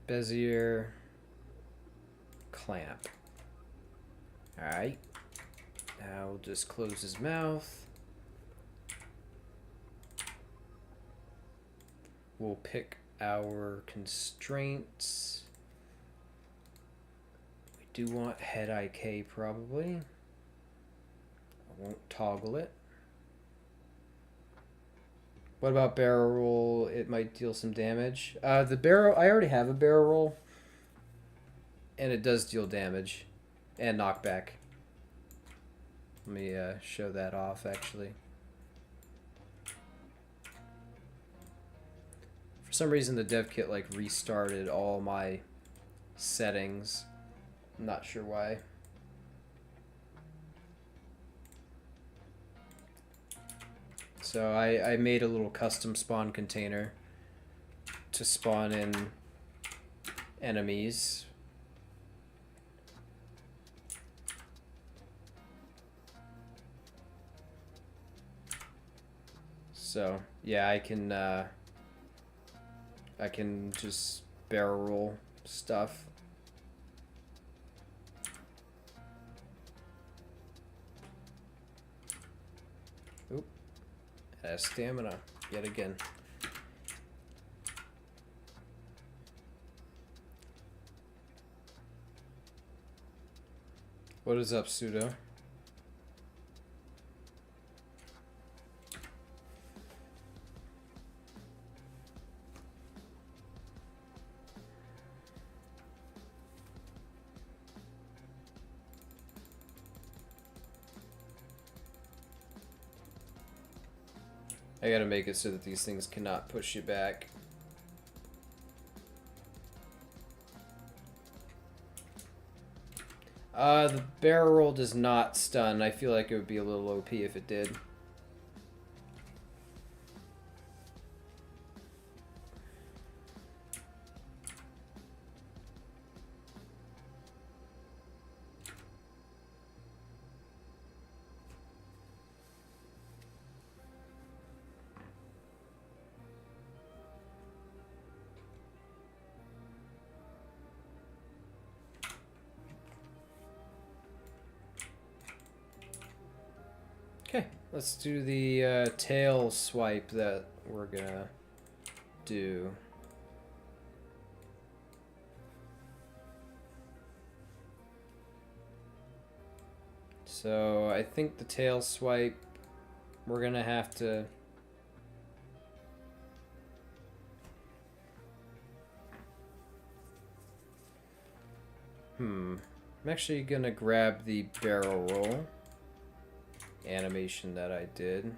Bezier clamp. Alright. Now we'll just close his mouth. We'll pick our constraints. We do want head IK probably. I won't toggle it. What about barrel roll? It might deal some damage. The barrel, I already have a barrel roll. And it does deal damage. And knockback. Let me show that off actually. For some reason the Devkit like restarted all my settings. I'm not sure why. So I made a little custom spawn container to spawn in enemies. So yeah, I can just barrel roll stuff. Oop. Has stamina yet again. What is up, Pseudo? I gotta make it so that these things cannot push you back. The barrel roll does not stun. I feel like it would be a little OP if it did. Okay, let's do the tail swipe that we're gonna do. So I think the tail swipe, we're gonna have to I'm actually gonna grab the barrel roll animation that I did.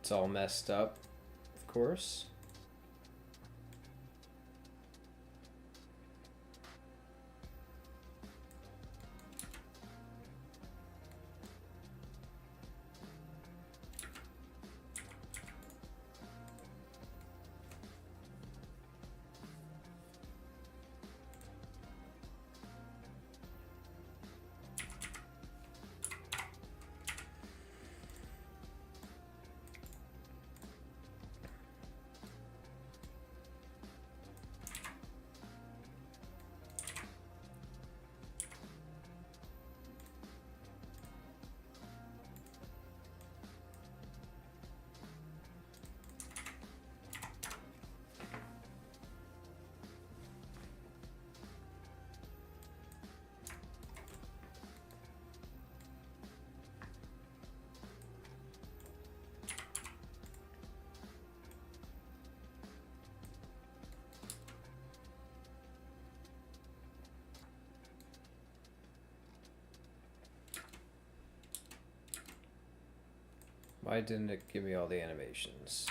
It's all messed up, of course. Why didn't it give me all the animations?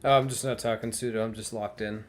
Oh, I'm just not talking pseudo. I'm just locked in.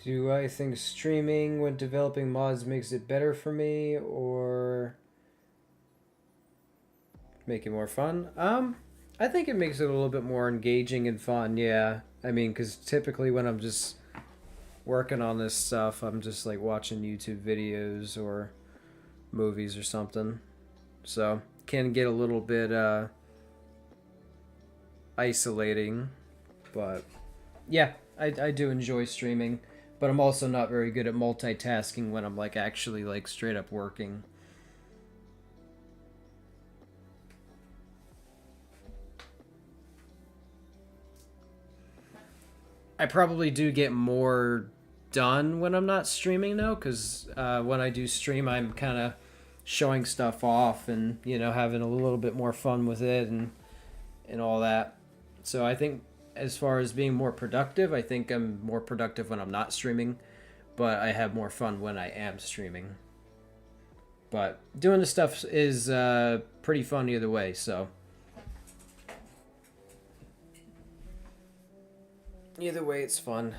Do I think streaming when developing mods makes it better for me or make it more fun? I think it makes it a little bit more engaging and fun. Yeah. I mean, because typically when I'm just working on this stuff, I'm just like watching YouTube videos or movies or something. So can get a little bit isolating, but yeah, I do enjoy streaming, but I'm also not very good at multitasking when I'm like actually like straight up working. I probably do get more done when I'm not streaming though, because when I do stream, I'm kind of showing stuff off and having a little bit more fun with it and all that. So I think as far as being more productive, I think I'm more productive when I'm not streaming, but I have more fun when I am streaming. But doing the stuff is pretty fun either way. So either way, it's fun.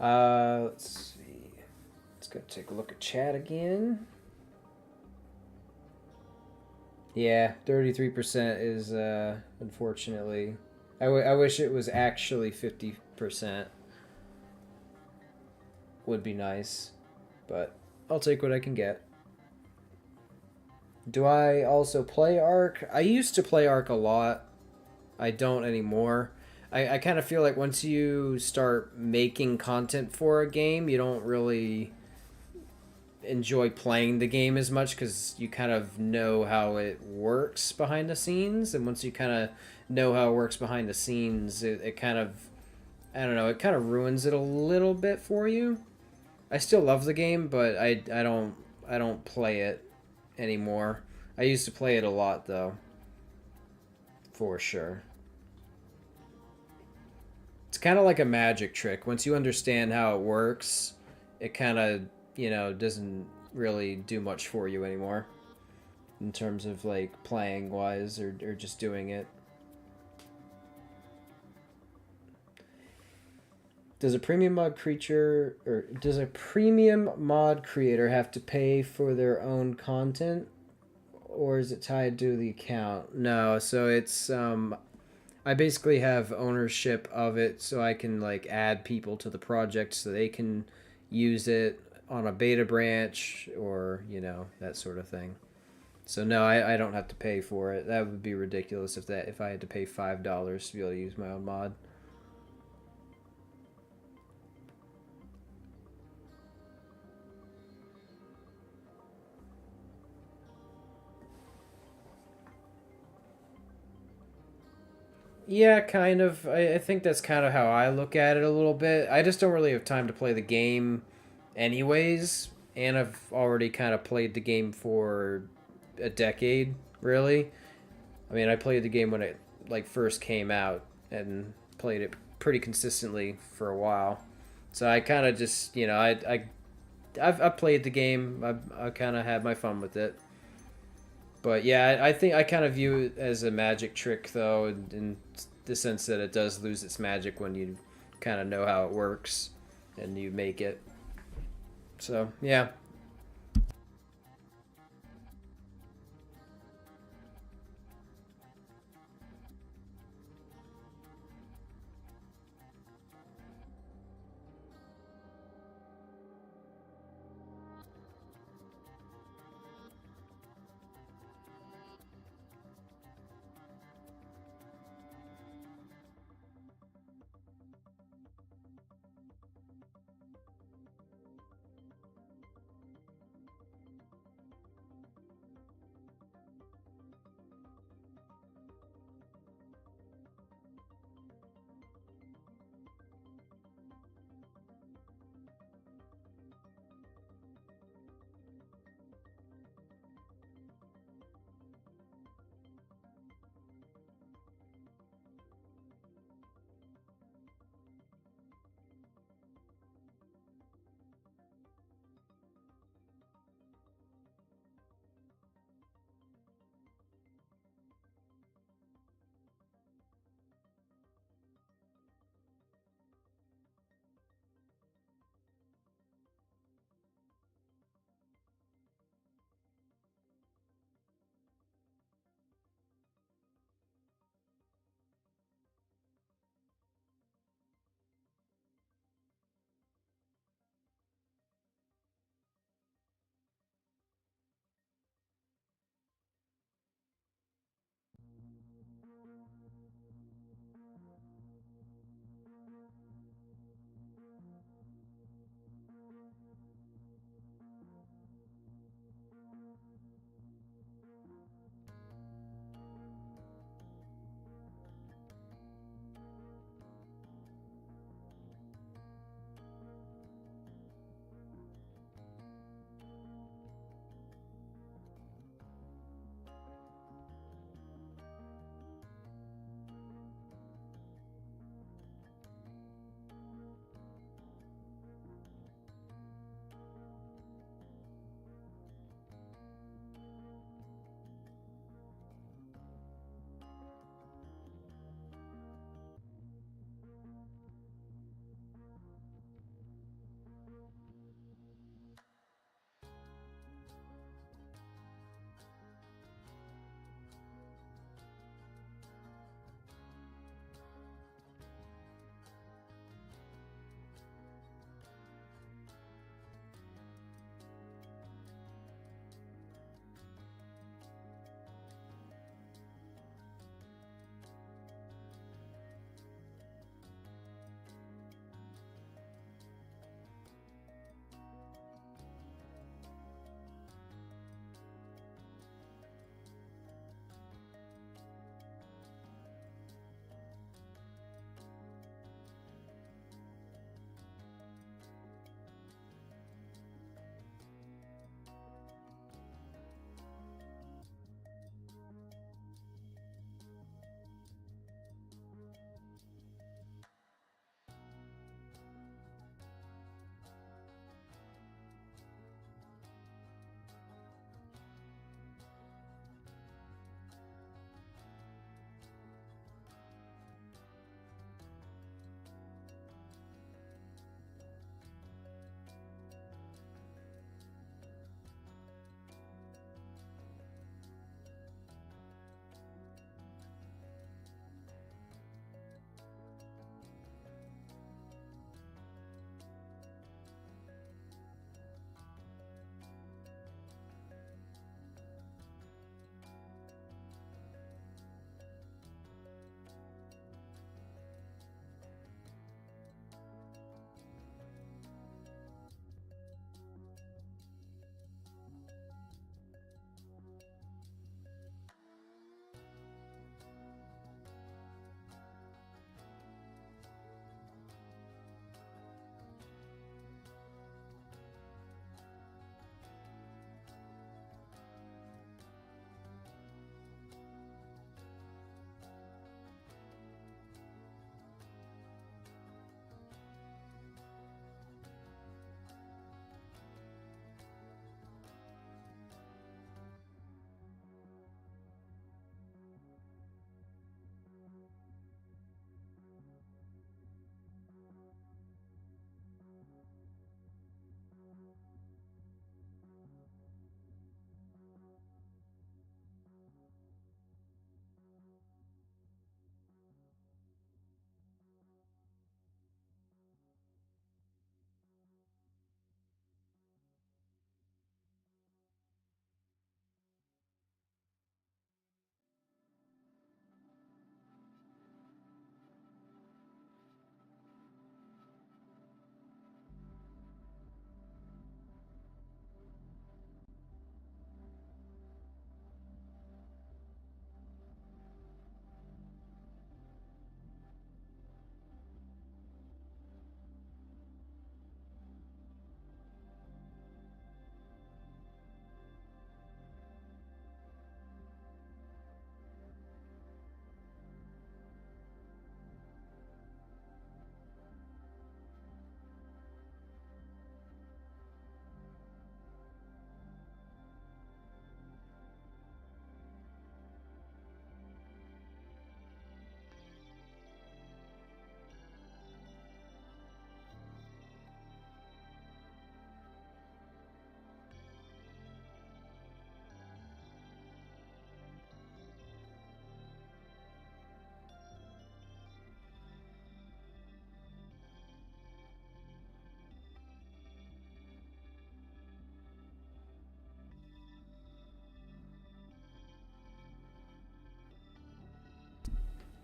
Let's see. Let's go take a look at chat again. Yeah, 33% is unfortunately. I wish it was actually 50%. Would be nice, but I'll take what I can get. Do I also play Ark? I used to play Ark a lot. I don't anymore. I kind of feel like once you start making content for a game, you don't really enjoy playing the game as much because you kind of know how it works behind the scenes. And once you kind of know how it works behind the scenes, it kind of, I don't know, it kind of ruins it a little bit for you. I still love the game, but I don't play it anymore. I used to play it a lot though, for sure. It's kind of like a magic trick. Once you understand how it works, it kind of, doesn't really do much for you anymore in terms of like playing wise or just doing it. Does a premium mod creator have to pay for their own content, or is it tied to the account? No, so it's I basically have ownership of it, so I can like add people to the project so they can use it on a beta branch or that sort of thing. So no, I don't have to pay for it. That would be ridiculous if I had to pay $5 to be able to use my own mod. Yeah, kind of. I think that's kind of how I look at it a little bit. I just don't really have time to play the game anyways, and I've already kind of played the game for a decade, really. I mean, I played the game when it like first came out and played it pretty consistently for a while. So I kind of just, I've played the game. I kind of had my fun with it. But yeah, I think I kind of view it as a magic trick, though, in the sense that it does lose its magic when you kind of know how it works and you make it. So yeah.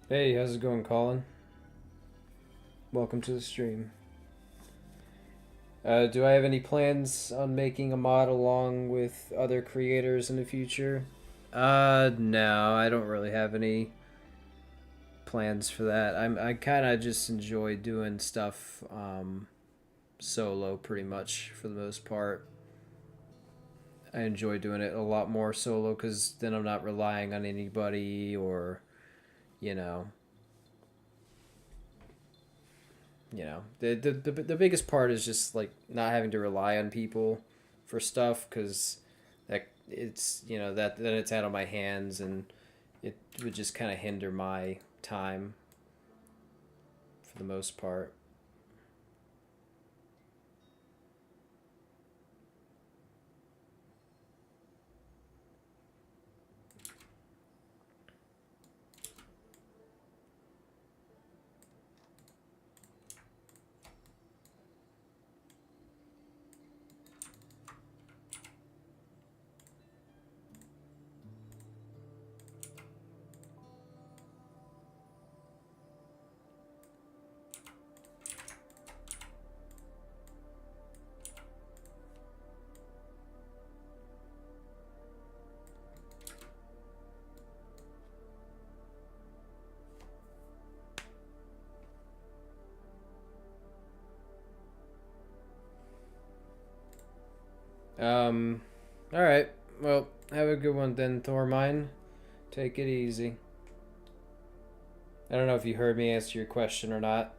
Hey, how's it going, Colin? Welcome to the stream. Do I have any plans on making a mod along with other creators in the future? No, I don't really have any plans for that. I kind of just enjoy doing stuff solo pretty much for the most part. I enjoy doing it a lot more solo because then I'm not relying on anybody or, you know, the biggest part is just like not having to rely on people for stuff because that it's that then it's out of my hands and it would just kind of hinder my time for the most part. um all right, well, have a good one then, Thormine. Take it easy. I don't know if you heard me answer your question or not.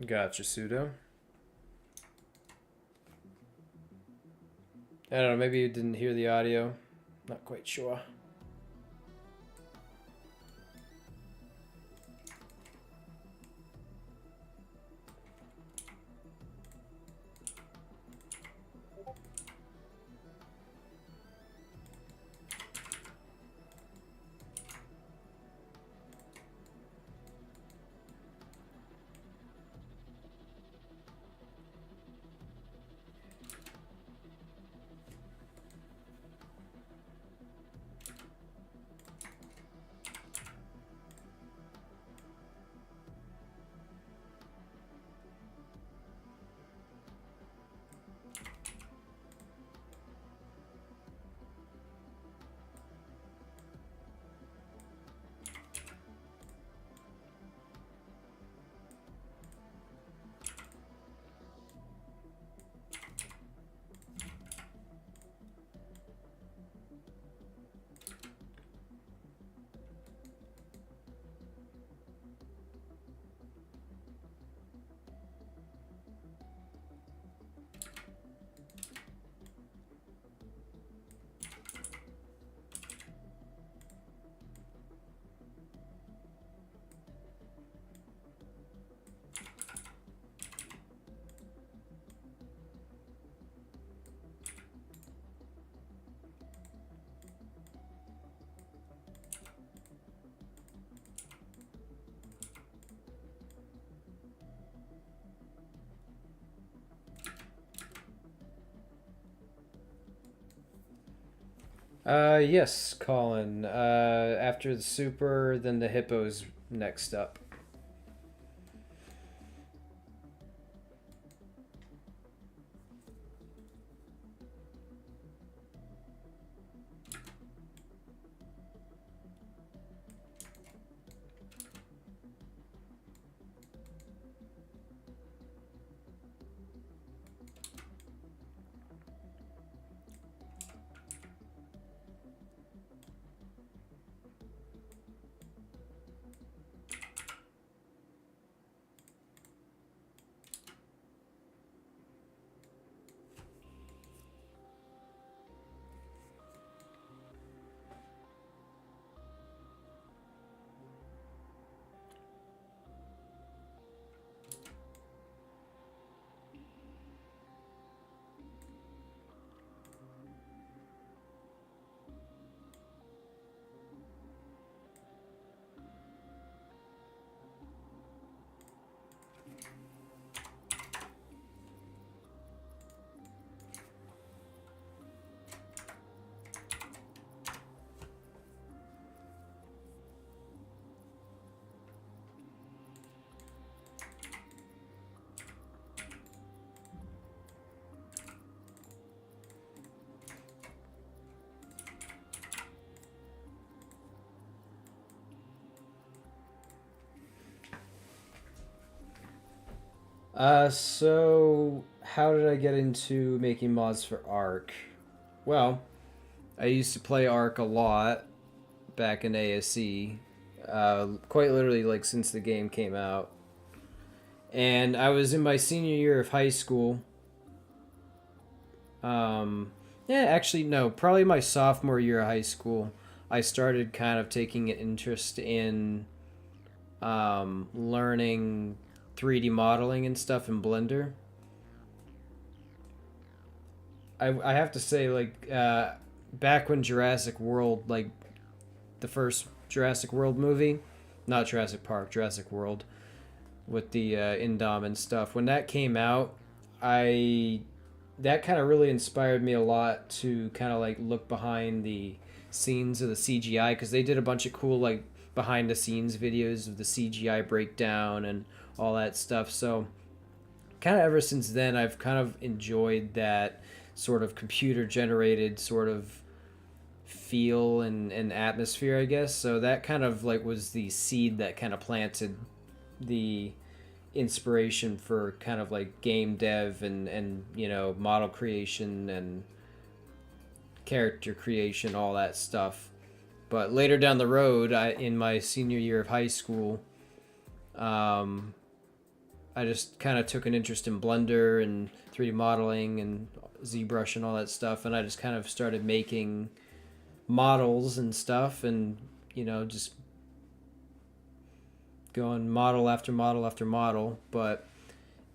Gotcha, Pseudo. I don't know, maybe you didn't hear the audio. Not quite sure. Yes, Colin. After the super, then the hippos next up. So how did I get into making mods for Ark? Well, I used to play Ark a lot back in ASE, quite literally like since the game came out. And I was in my senior year of high school. Yeah, actually, no, probably my sophomore year of high school. I started kind of taking an interest in learning 3D modeling and stuff in Blender. I have to say, like, back when Jurassic World, like, the first Jurassic World movie, not Jurassic Park, Jurassic World, with the Indom and stuff, when that came out, I that kind of really inspired me a lot to kind of like look behind the scenes of the CGI because they did a bunch of cool like behind the scenes videos of the CGI breakdown and all that stuff. So kind of ever since then, I've kind of enjoyed that sort of computer generated sort of feel and atmosphere, I guess. So that kind of like was the seed that kind of planted the inspiration for kind of like game dev and model creation and character creation, all that stuff. But later down the road, in my senior year of high school, um, I just kind of took an interest in Blender and 3D modeling and ZBrush and all that stuff, and I just kind of started making models and stuff, and just going model after model after model. But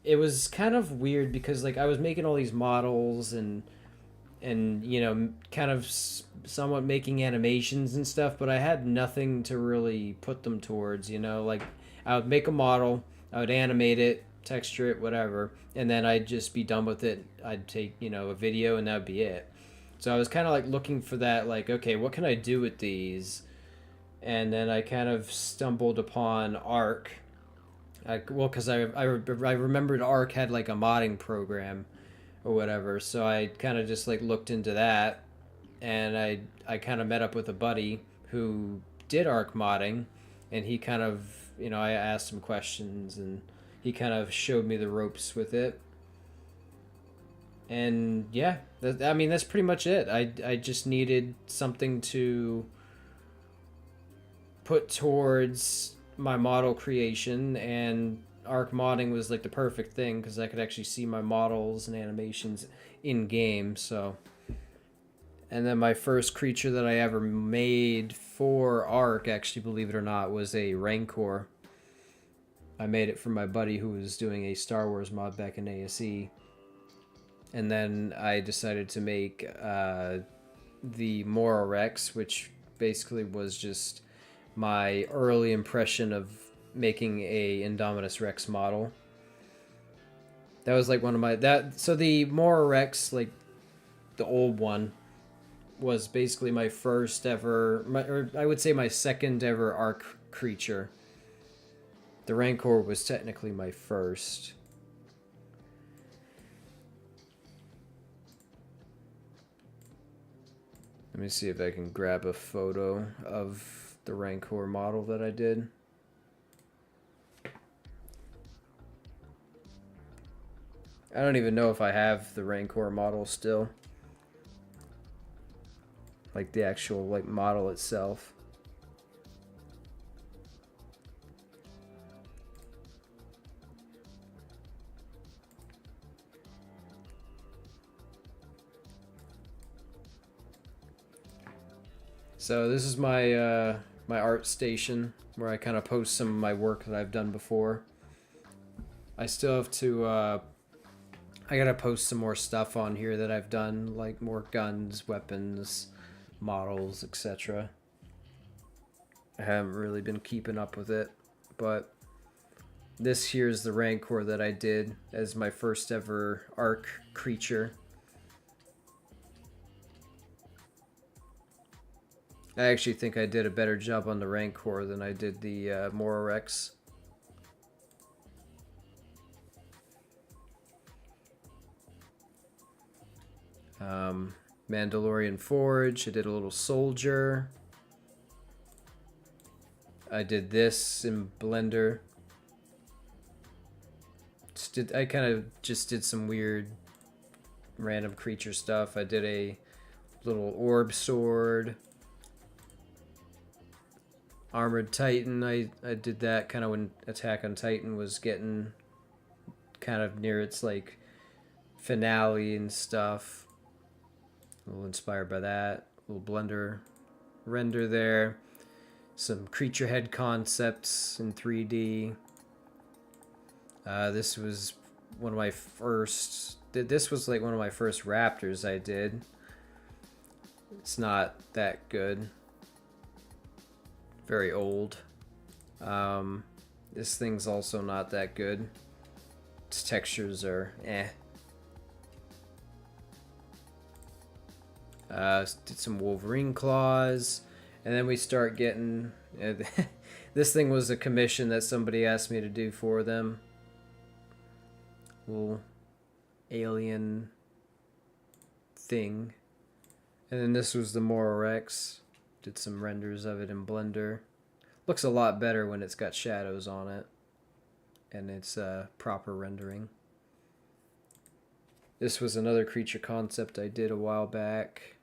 it was kind of weird because like I was making all these models and kind of somewhat making animations and stuff, but I had nothing to really put them towards. Like I would make a model, I would animate it, texture it, whatever, and then I'd just be done with it. I'd take a video, and that'd be it. So I was kind of like looking for that, like, okay, what can I do with these? And then I kind of stumbled upon Arc. Well, because I remembered Arc had like a modding program or whatever, so I kind of just like looked into that, and I kind of met up with a buddy who did Arc modding, and he kind of I asked him questions, and he kind of showed me the ropes with it. And yeah, I mean that's pretty much it. I just needed something to put towards my model creation, and Arc modding was like the perfect thing because I could actually see my models and animations in game. So, and then my first creature that I ever made for Arc, actually, believe it or not, was a Rancor. I made it for my buddy who was doing a Star Wars mod back in ASE. And then I decided to make the MoroRex, which basically was just my early impression of making a Indominus Rex model. That was like one of my so the MoroRex, like the old one, was basically my first ever, or I would say my second ever arc creature. The Rancor was technically my first. Let me see if I can grab a photo of the Rancor model that I did. I don't even know if I have the Rancor model still. Like the actual like model itself. So this is my my art station where I kind of post some of my work that I've done before. I still have to I gotta post some more stuff on here that I've done, like more guns, weapons, models, etc. I haven't really been keeping up with it, but this here's the Rancor that I did as my first ever arc creature. I actually think I did a better job on the Rancor than I did the MoroRex. Mandalorian Forge, I did a little soldier. I did this in Blender. I kind of just did some weird random creature stuff. I did a little orb sword. Armored Titan, I did that kind of when Attack on Titan was getting kind of near its like finale and stuff. A little inspired by that. A little Blender render there. Some creature head concepts in 3D. This was one of my first... This was like one of my first raptors I did. It's not that good. Very old. This thing's also not that good. Its textures are eh. Did some Wolverine claws, and then we start getting this thing was a commission that somebody asked me to do for them. Little alien thing. And then this was the MoroRex. Did some renders of it in Blender. Looks a lot better when it's got shadows on it and it's proper rendering. This was another creature concept I did a while back.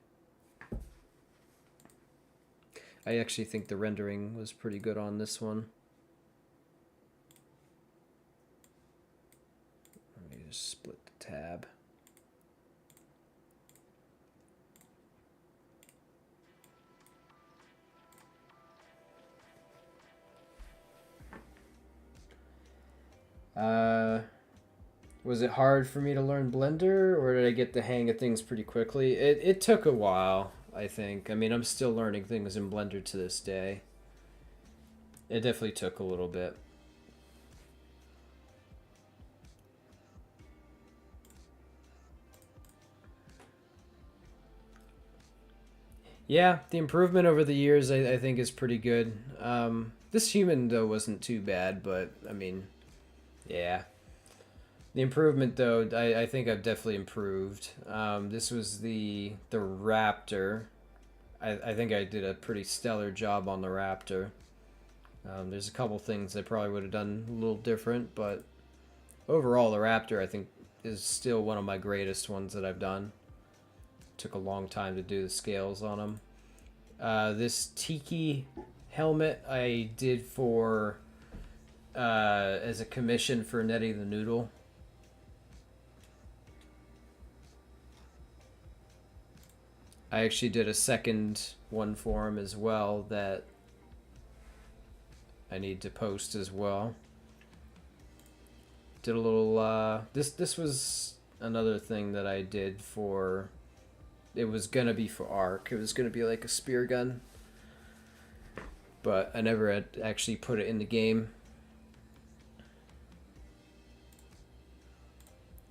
I actually think the rendering was pretty good on this one. Let me just split the tab. Was it hard for me to learn Blender, or did I get the hang of things pretty quickly? It took a while, I think. I mean, I'm still learning things in Blender to this day. It definitely took a little bit. Yeah, the improvement over the years I think is pretty good. This human, though, wasn't too bad, but, I mean, yeah. The improvement, though, I think I've definitely improved. This was the Raptor. I think I did a pretty stellar job on the Raptor. There's a couple things I probably would have done a little different, but overall, the Raptor, I think, is still one of my greatest ones that I've done. Took a long time to do the scales on them. This Tiki helmet I did for as a commission for Nettie the Noodle. I actually did a second one for him as well that I need to post as well. Did a little this was another thing that I did for, it was gonna be for Arc. It was gonna be like a spear gun, but I never had actually put it in the game.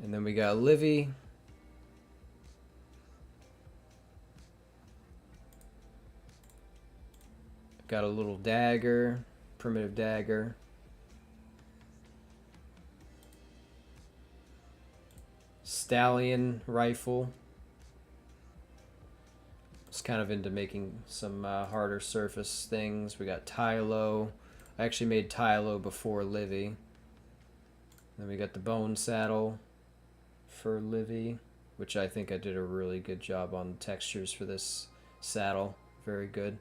And then we got Livy. Got a little dagger, primitive dagger. Stallion rifle. It's kind of into making some harder surface things. We got Tylo. I actually made Tylo before Livy. Then we got the bone saddle for Livy, which I think I did a really good job on the textures for this saddle. Very good.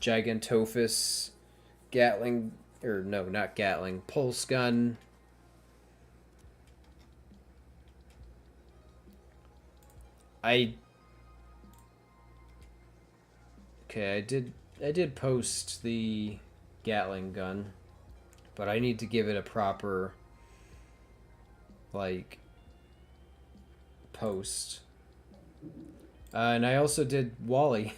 Gigantophus, Gatling, or no, not Gatling, pulse gun. I did post the Gatling gun, but I need to give it a proper like post. And I also did Wally.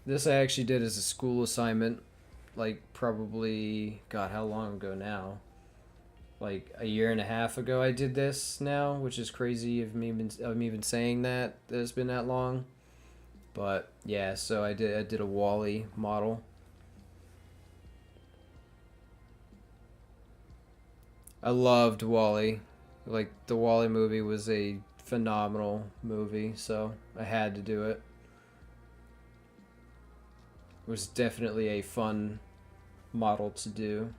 This I actually did as a school assignment, like probably, God, how long ago now? Like a year and a half ago I did this now, which is crazy of me even saying that it's been that long. But yeah, so I did a Wally model. I loved Wally. Like the Wally movie was a phenomenal movie, so I had to do it. It was definitely a fun model to do.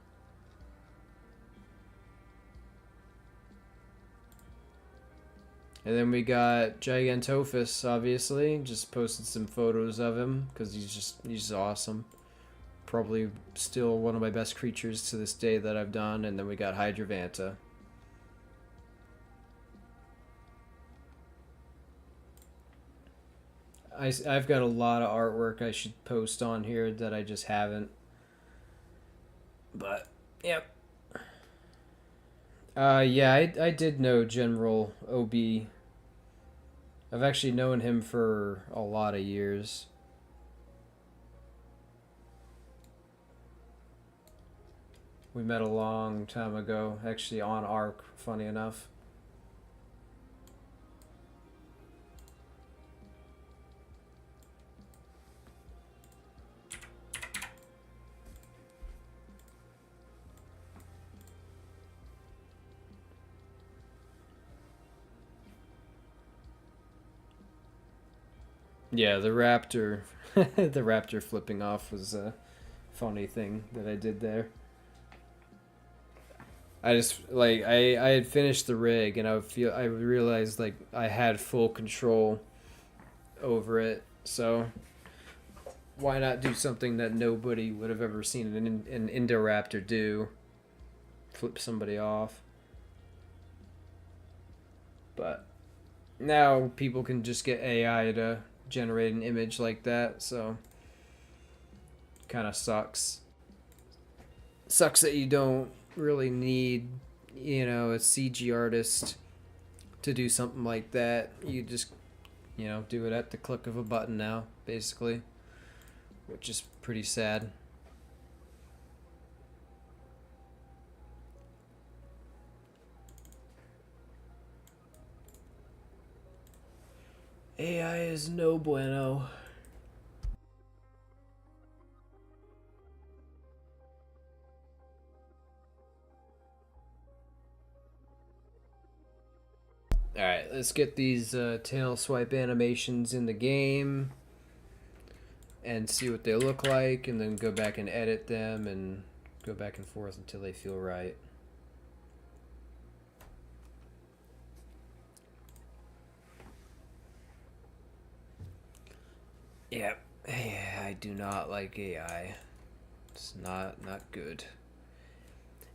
And then we got Gigantophus, obviously. Just posted some photos of him because he's awesome. Probably still one of my best creatures to this day that I've done. And then we got Hydravanta. I've got a lot of artwork I should post on here that I just haven't. But, yep. Yeah, I did know General OB. I've actually known him for a lot of years. We met a long time ago, actually on Arc, funny enough. Yeah, the raptor, the raptor flipping off was a funny thing that I did there. I just like I had finished the rig and I realized like I had full control over it, so why not do something that nobody would have ever seen an Indoraptor do? Flip somebody off. But now people can just get AI to generate an image like that, so kind of sucks. Sucks that you don't really need, a CG artist to do something like that. You just, do it at the click of a button now, basically, which is pretty sad. AI is no bueno. Alright, let's get these tail swipe animations in the game and see what they look like, and then go back and edit them and go back and forth until they feel right. Yeah, I do not like AI. It's not good.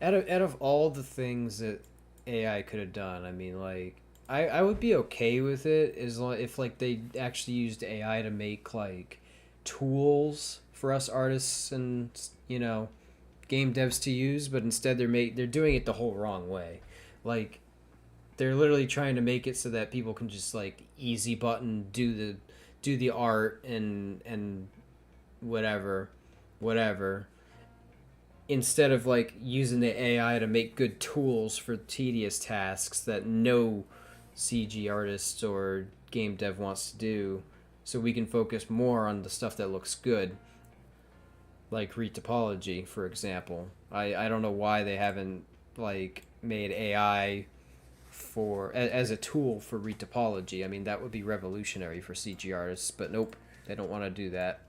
Out of all the things that AI could have done, I mean, like, I would be okay with it as long if like they actually used AI to make like tools for us artists and game devs to use, but instead they're doing it the whole wrong way. Like they're literally trying to make it so that people can just like easy button do the art and whatever instead of like using the AI to make good tools for tedious tasks that no CG artist or game dev wants to do, so we can focus more on the stuff that looks good, like retopology, for example. I don't know why they haven't like made AI for as a tool for retopology. I mean, that would be revolutionary for CG artists, but nope, they don't want to do that.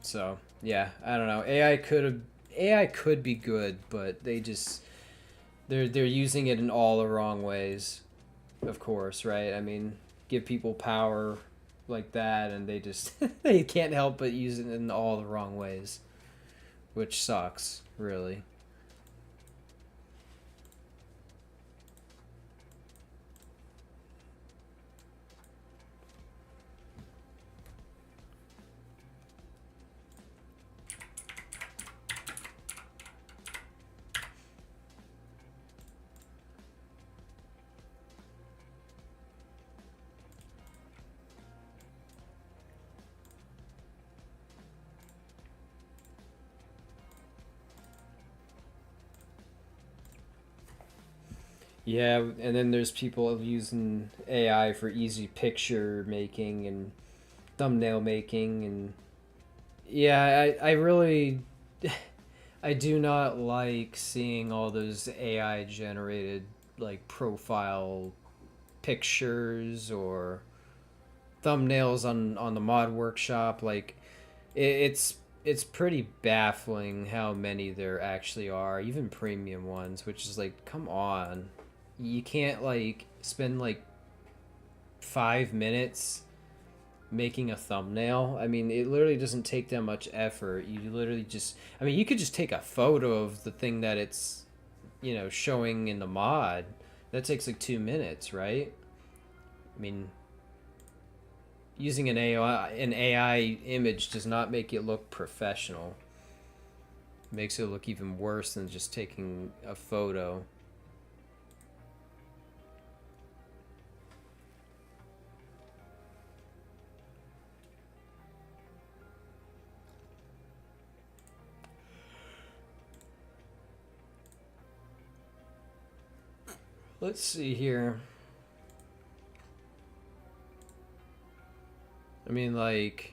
So yeah, I don't know. AI could be good, but they're using it in all the wrong ways. Of course, right? I mean, give people power like that, and they just they can't help but use it in all the wrong ways, which sucks, really. Yeah, and then there's people using AI for easy picture making and thumbnail making, and yeah, I really I do not like seeing all those AI generated like profile pictures or thumbnails on the mod workshop. Like it's pretty baffling how many there actually are, even premium ones, which is like, come on. You can't like spend like 5 minutes making a thumbnail. I mean, it literally doesn't take that much effort. You literally just, I mean, you could just take a photo of the thing that it's, showing in the mod. That takes like 2 minutes, right? I mean, using an AI image does not make it look professional. It makes it look even worse than just taking a photo. Let's see here. I mean, like,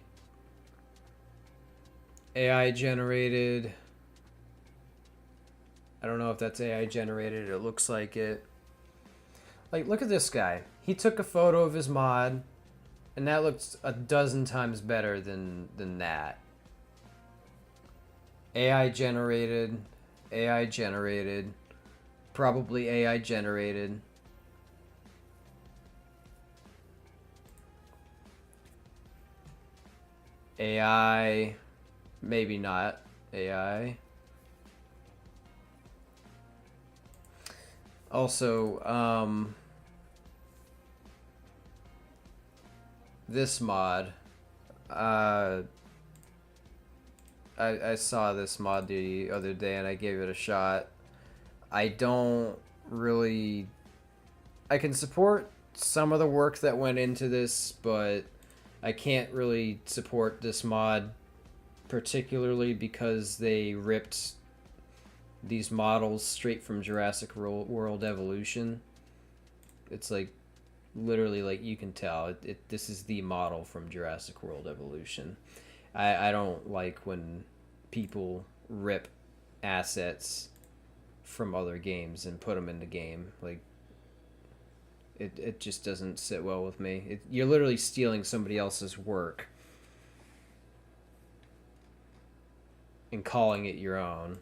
AI generated. I don't know if that's AI generated. It looks like it. Like, look at this guy. He took a photo of his mod, and that looks a dozen times better than that. AI generated. AI generated. Probably AI generated. AI, maybe not AI. Also, this mod, I saw this mod the other day and I gave it a shot. I don't really, I can support some of the work that went into this, but I can't really support this mod particularly because they ripped these models straight from Jurassic World Evolution. It's like literally, like, you can tell this is the model from Jurassic World Evolution. I don't like when people rip assets from other games and put them in the game. Like, it just doesn't sit well with me. You're literally stealing somebody else's work and calling it your own.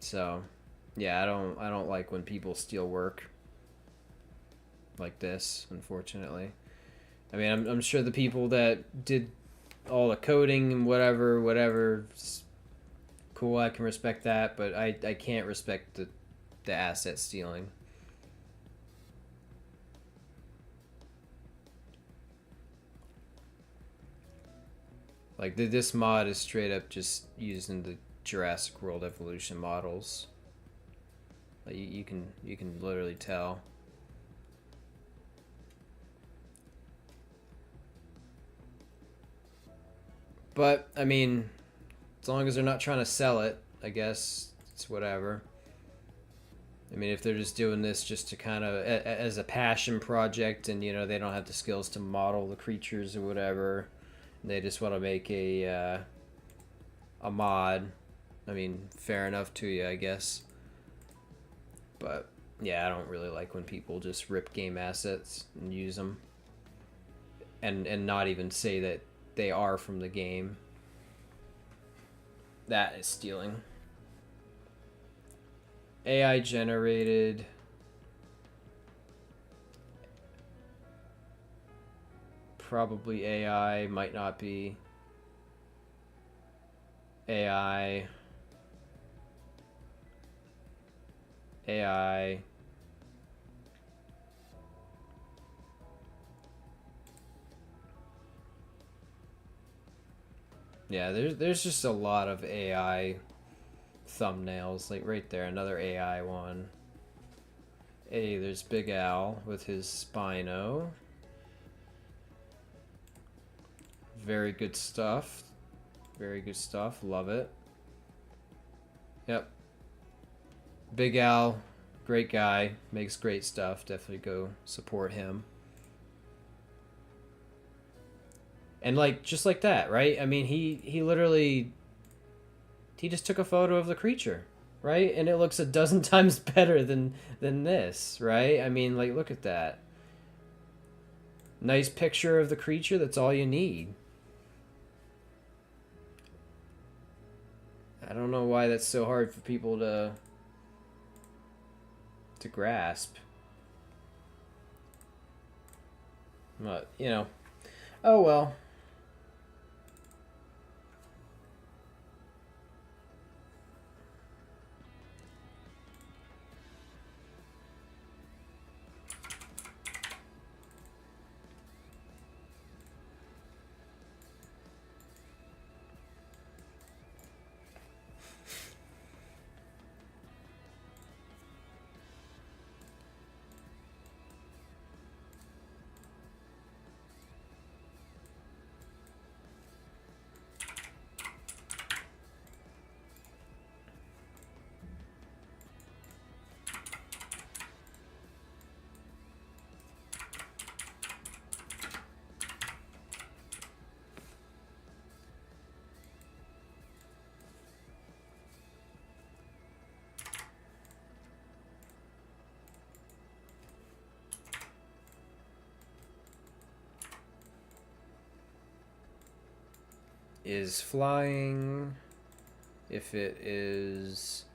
So, yeah, I don't like when people steal work like this, unfortunately. I mean, I'm sure the people that did all the coding and whatever, cool, I can respect that, but I can't respect the asset stealing. Like, this mod is straight up just using the Jurassic World Evolution models. Like, you can literally tell. But I mean, as long as they're not trying to sell it, I guess it's whatever. I mean, if they're just doing this just to kind of as a passion project, and you know they don't have the skills to model the creatures or whatever, and they just want to make a mod. I mean, fair enough to you, I guess. But yeah, I don't really like when people just rip game assets and use them, and not even say that they are from the game. That is stealing. AI generated. Probably AI, might not be. AI. AI. Yeah, there's just a lot of AI thumbnails, like right there, another AI one. Hey, there's Big Al with his Spino. Very good stuff. Very good stuff. Love it. Yep. Big Al, great guy, makes great stuff. Definitely go support him. And like just like that, right? I mean, he literally he just took a photo of the creature, right? And it looks a dozen times better than this, right? I mean, like look at that. Nice picture of the creature, that's all you need. I don't know why that's so hard for people to grasp. But, you know. Oh well. Is flying. If it is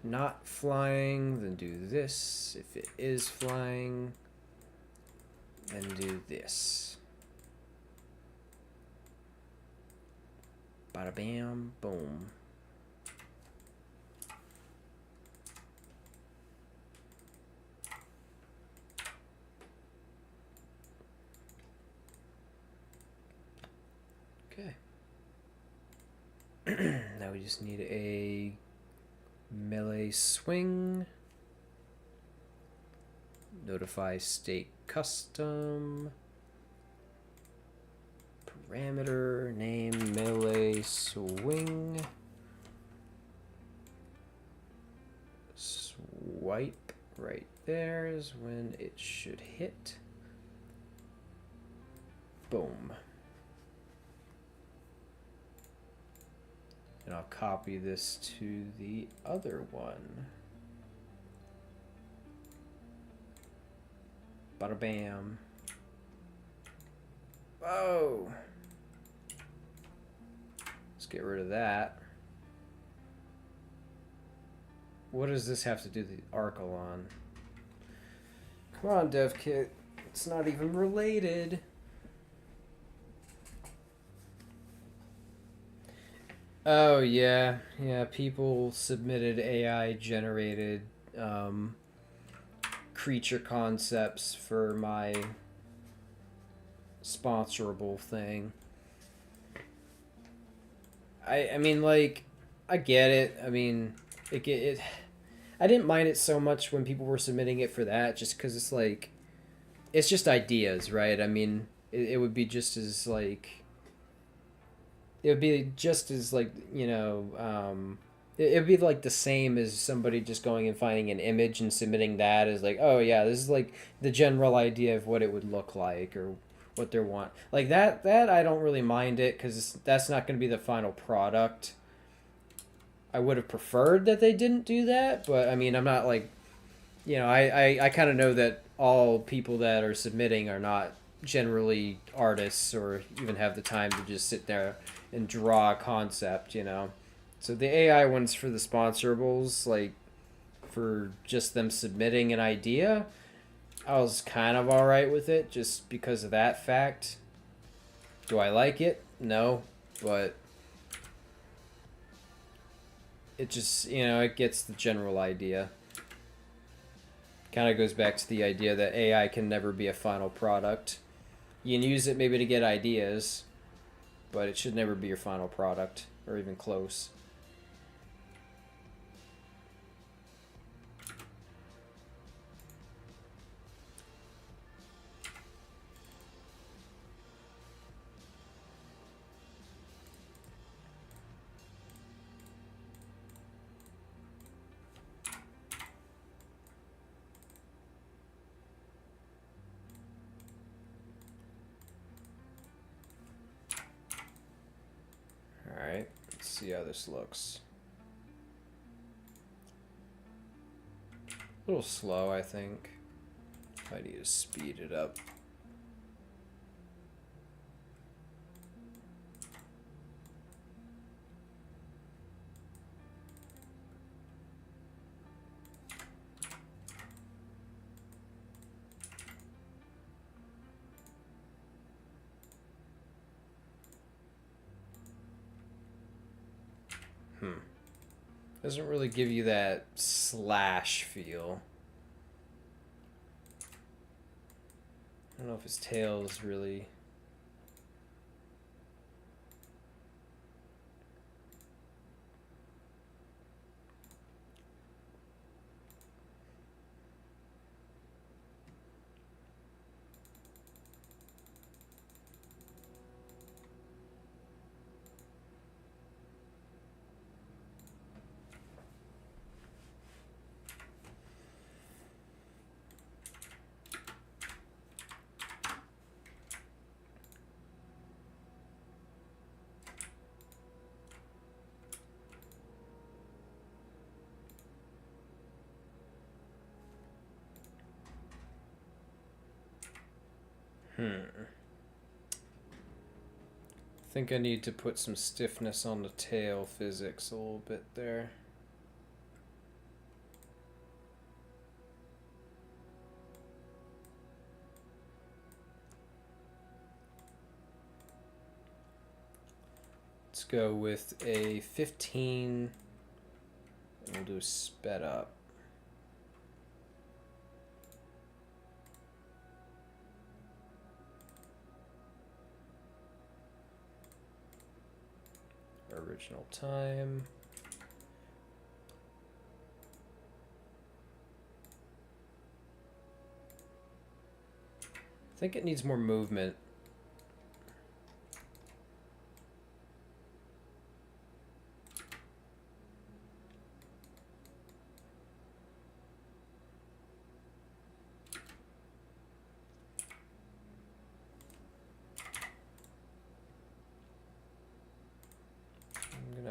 not flying, then do this. If it is flying, then do this. Bada bam, boom. Okay. Now we just need a melee swing. Notify state custom. Parameter name melee swing. Swipe right there is when it should hit. Boom. And I'll copy this to the other one. Bada bam. Whoa. Let's get rid of that. What does this have to do with the Archelon? Come on, Devkit. It's not even related. Oh, yeah. Yeah, people submitted AI-generated creature concepts for my sponsorable thing. I mean, like, I get it. I mean, it I didn't mind it so much when people were submitting it for that, just because it's like, it's just ideas, right? I mean, it would be just as, like, it would be just as like, you know, it would be like the same as somebody just going and finding an image and submitting that as like, oh yeah, this is like the general idea of what it would look like or what they want. Like that I don't really mind it because that's not going to be the final product. I would have preferred that they didn't do that, but I mean, I'm not like, you know, I kind of know that all people that are submitting are not generally artists or even have the time to just sit there and draw a concept, you know. So the AI ones for the sponsораbles, like for just them submitting an idea, I was kind of all right with it just because of that fact. Do I like it? No, but it just, you know, it gets the general idea. Kind of goes back to the idea that AI can never be a final product. You can use it maybe to get ideas, but it should never be your final product or even close. Alright, let's see how this looks. A little slow, I think. I need to speed it up. Doesn't really give you that slash feel. I don't know if his tail is really... I think I need to put some stiffness on the tail physics a little bit there. Let's go with a 15, and we'll do sped up. Original time. I think it needs more movement.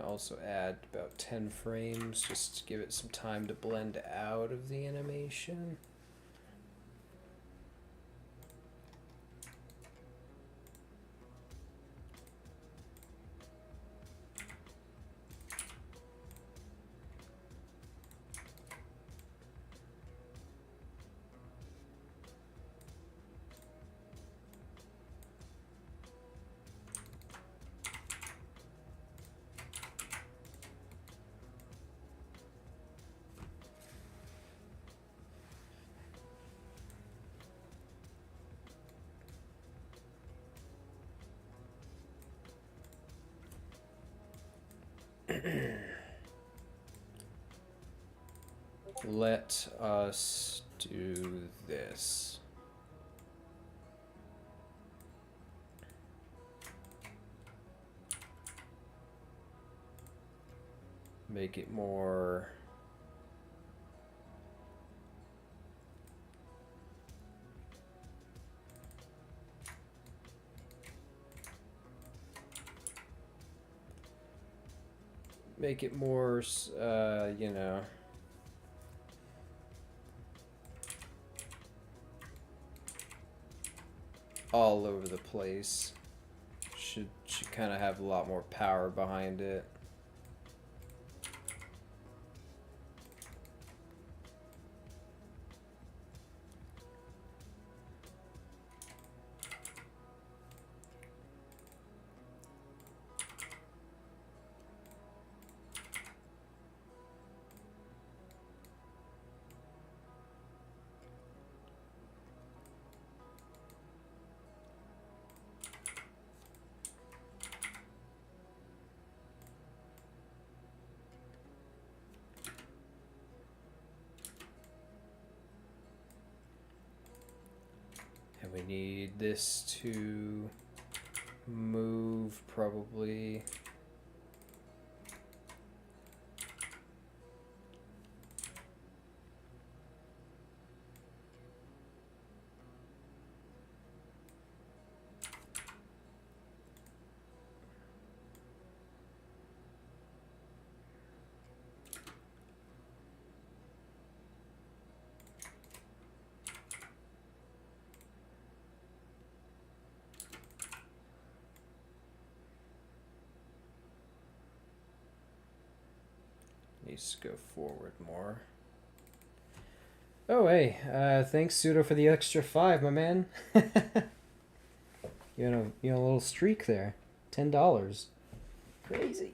Also add about 10 frames just to give it some time to blend out of the animation. Let us do this. make it more... Make it more, you know... all over the place. Should kind of have a lot more power behind it. And we need this to move probably. Needs to go forward more. Oh, hey, thanks, Pseudo, for the extra 5, my man. You know, a little streak there. $10. Crazy.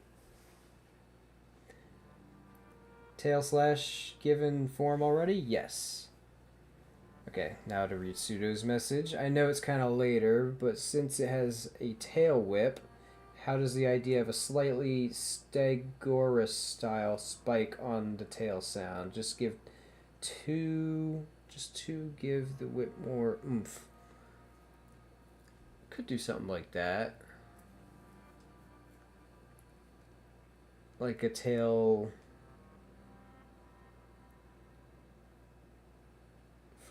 Tail slash given form already? Yes. Okay, now to read Pseudo's message. I know it's kind of later, but since it has a tail whip, how does the idea of a slightly Stegosaurus-style spike on the tail sound? Just to give the whip more oomph. Could do something like that. Like a tail...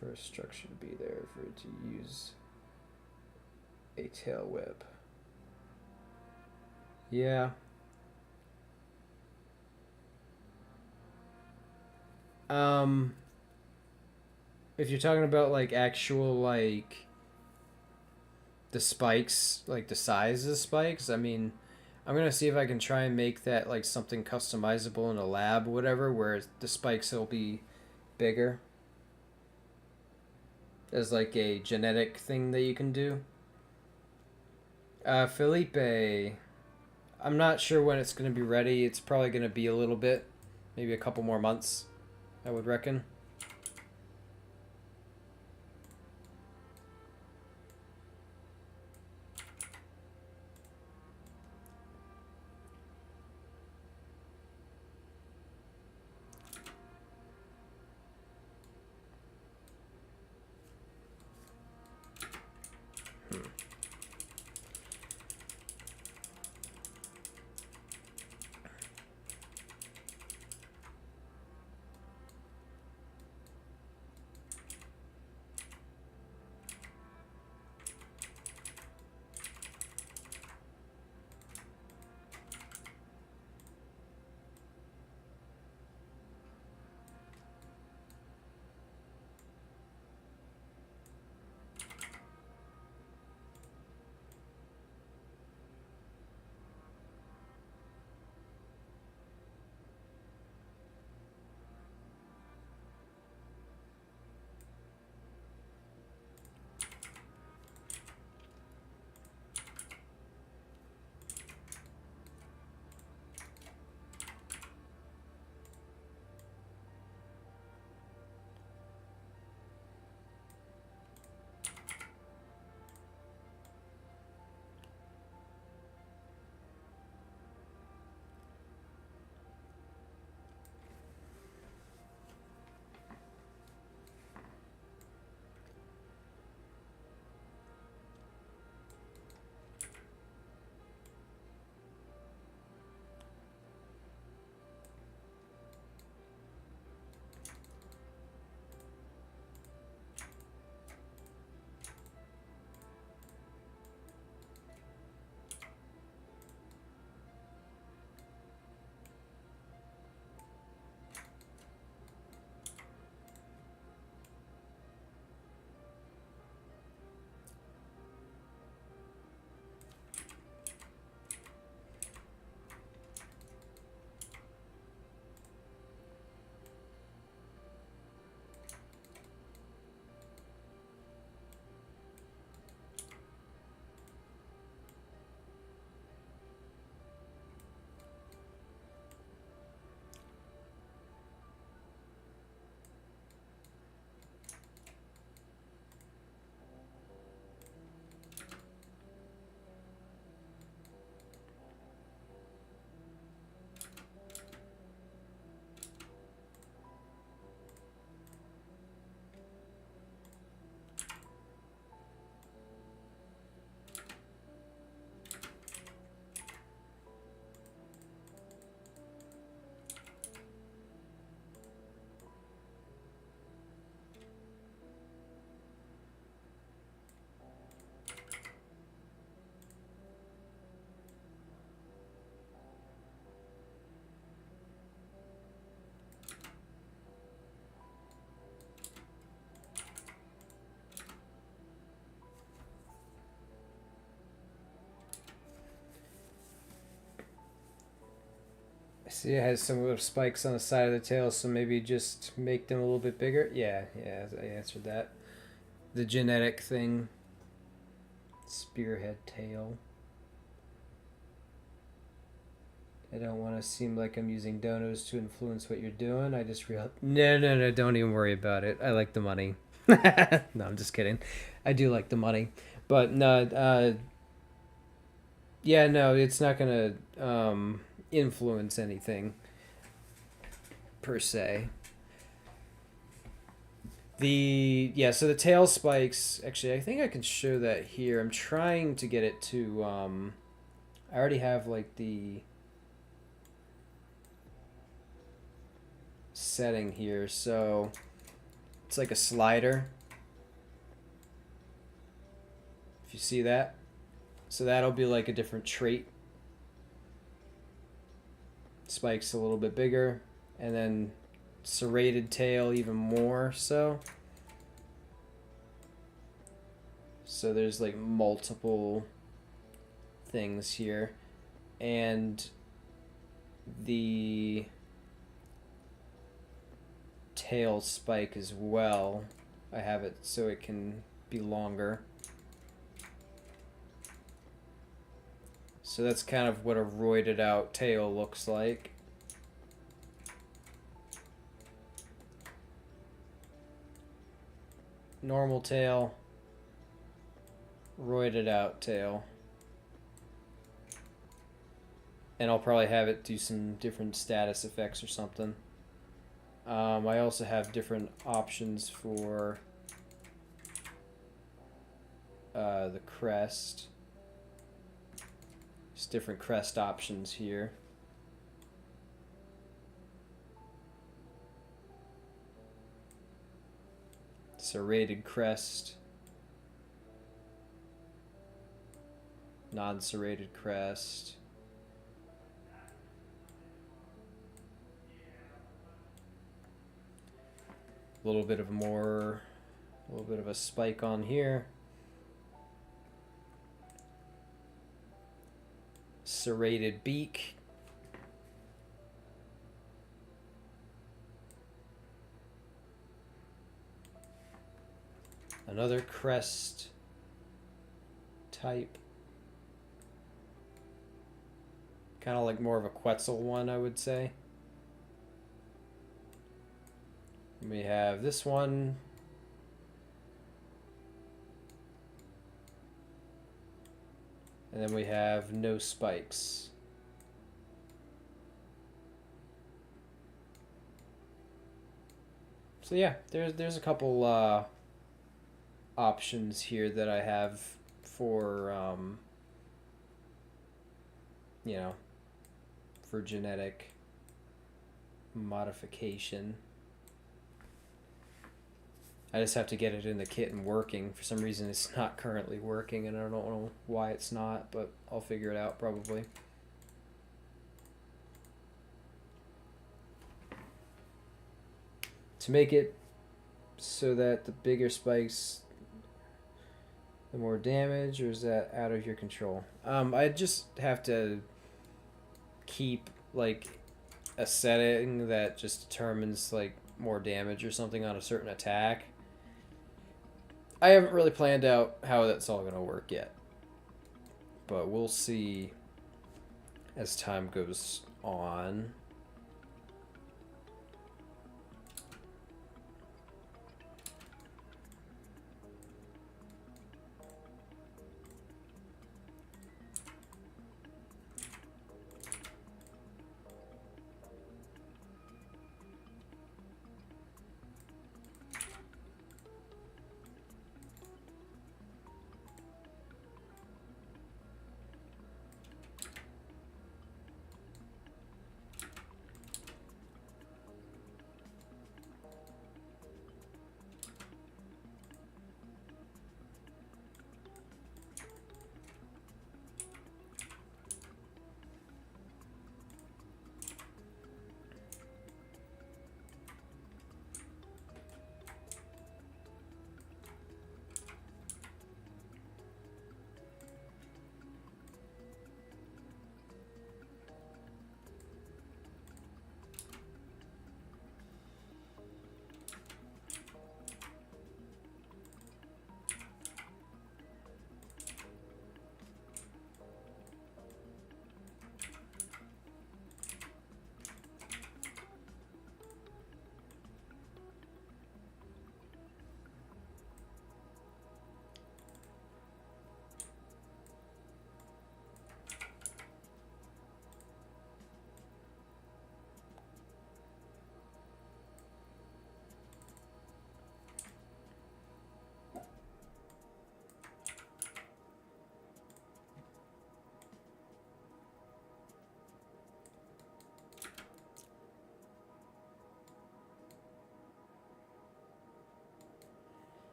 for a structure to be there, for it to use a tail whip. Yeah. If you're talking about like actual like the spikes, like the size of the spikes, I mean, I'm gonna see if I can try and make that like something customizable in a lab or whatever, where the spikes will be bigger. As like a genetic thing that you can do. Felipe, I'm not sure when it's going to be ready. It's probably going to be a little bit, maybe a couple more months, I would reckon. See, it has some little spikes on the side of the tail, so maybe just make them a little bit bigger. Yeah, yeah, I answered that. The genetic thing. Spearhead tail. I don't want to seem like I'm using donos to influence what you're doing. I just realized... No, don't even worry about it. I like the money. No, I'm just kidding. I do like the money. But no, yeah, no, it's not going to influence anything per se. So the tail spikes, actually, I think I can show that here. I'm trying to get it to, I already have like the setting here, so it's like a slider. If you see that. So that'll be like a different trait. Spikes a little bit bigger, and then serrated tail even more so. So there's like multiple things here. And the tail spike as well, I have it so it can be longer. So that's kind of what a roided out tail looks like. Normal tail, roided out tail. And I'll probably have it do some different status effects or something. I also have different options for the crest. There's different crest options here. Serrated crest. Non-serrated crest. A little bit of a spike on here. Serrated beak. Another crest type. Kind of like more of a Quetzal one, I would say. We have this one. And then we have no spikes. So yeah, there's a couple options here that I have for you know, for genetic modification. I just have to get it in the kit and working. For some reason it's not currently working, and I don't know why it's not, but I'll figure it out probably. To make it so that the bigger spikes, the more damage, or is that out of your control? I just have to keep like a setting that just determines like more damage or something on a certain attack. I haven't really planned out how that's all going to work yet, but we'll see as time goes on.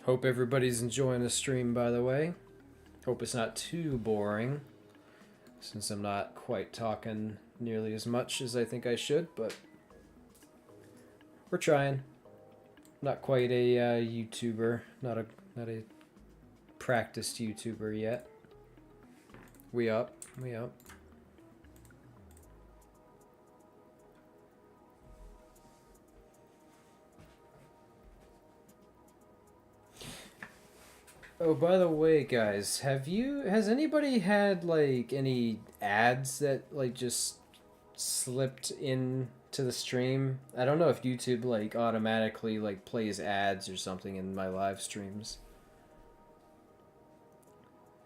Hope everybody's enjoying the stream, by the way. Hope it's not too boring, since I'm not quite talking nearly as much as I think I should, but we're trying. Not quite a YouTuber, not a practiced YouTuber yet. We up. Oh, by the way, guys, has anybody had like any ads that like just slipped in to the stream? I don't know if YouTube like automatically like plays ads or something in my live streams.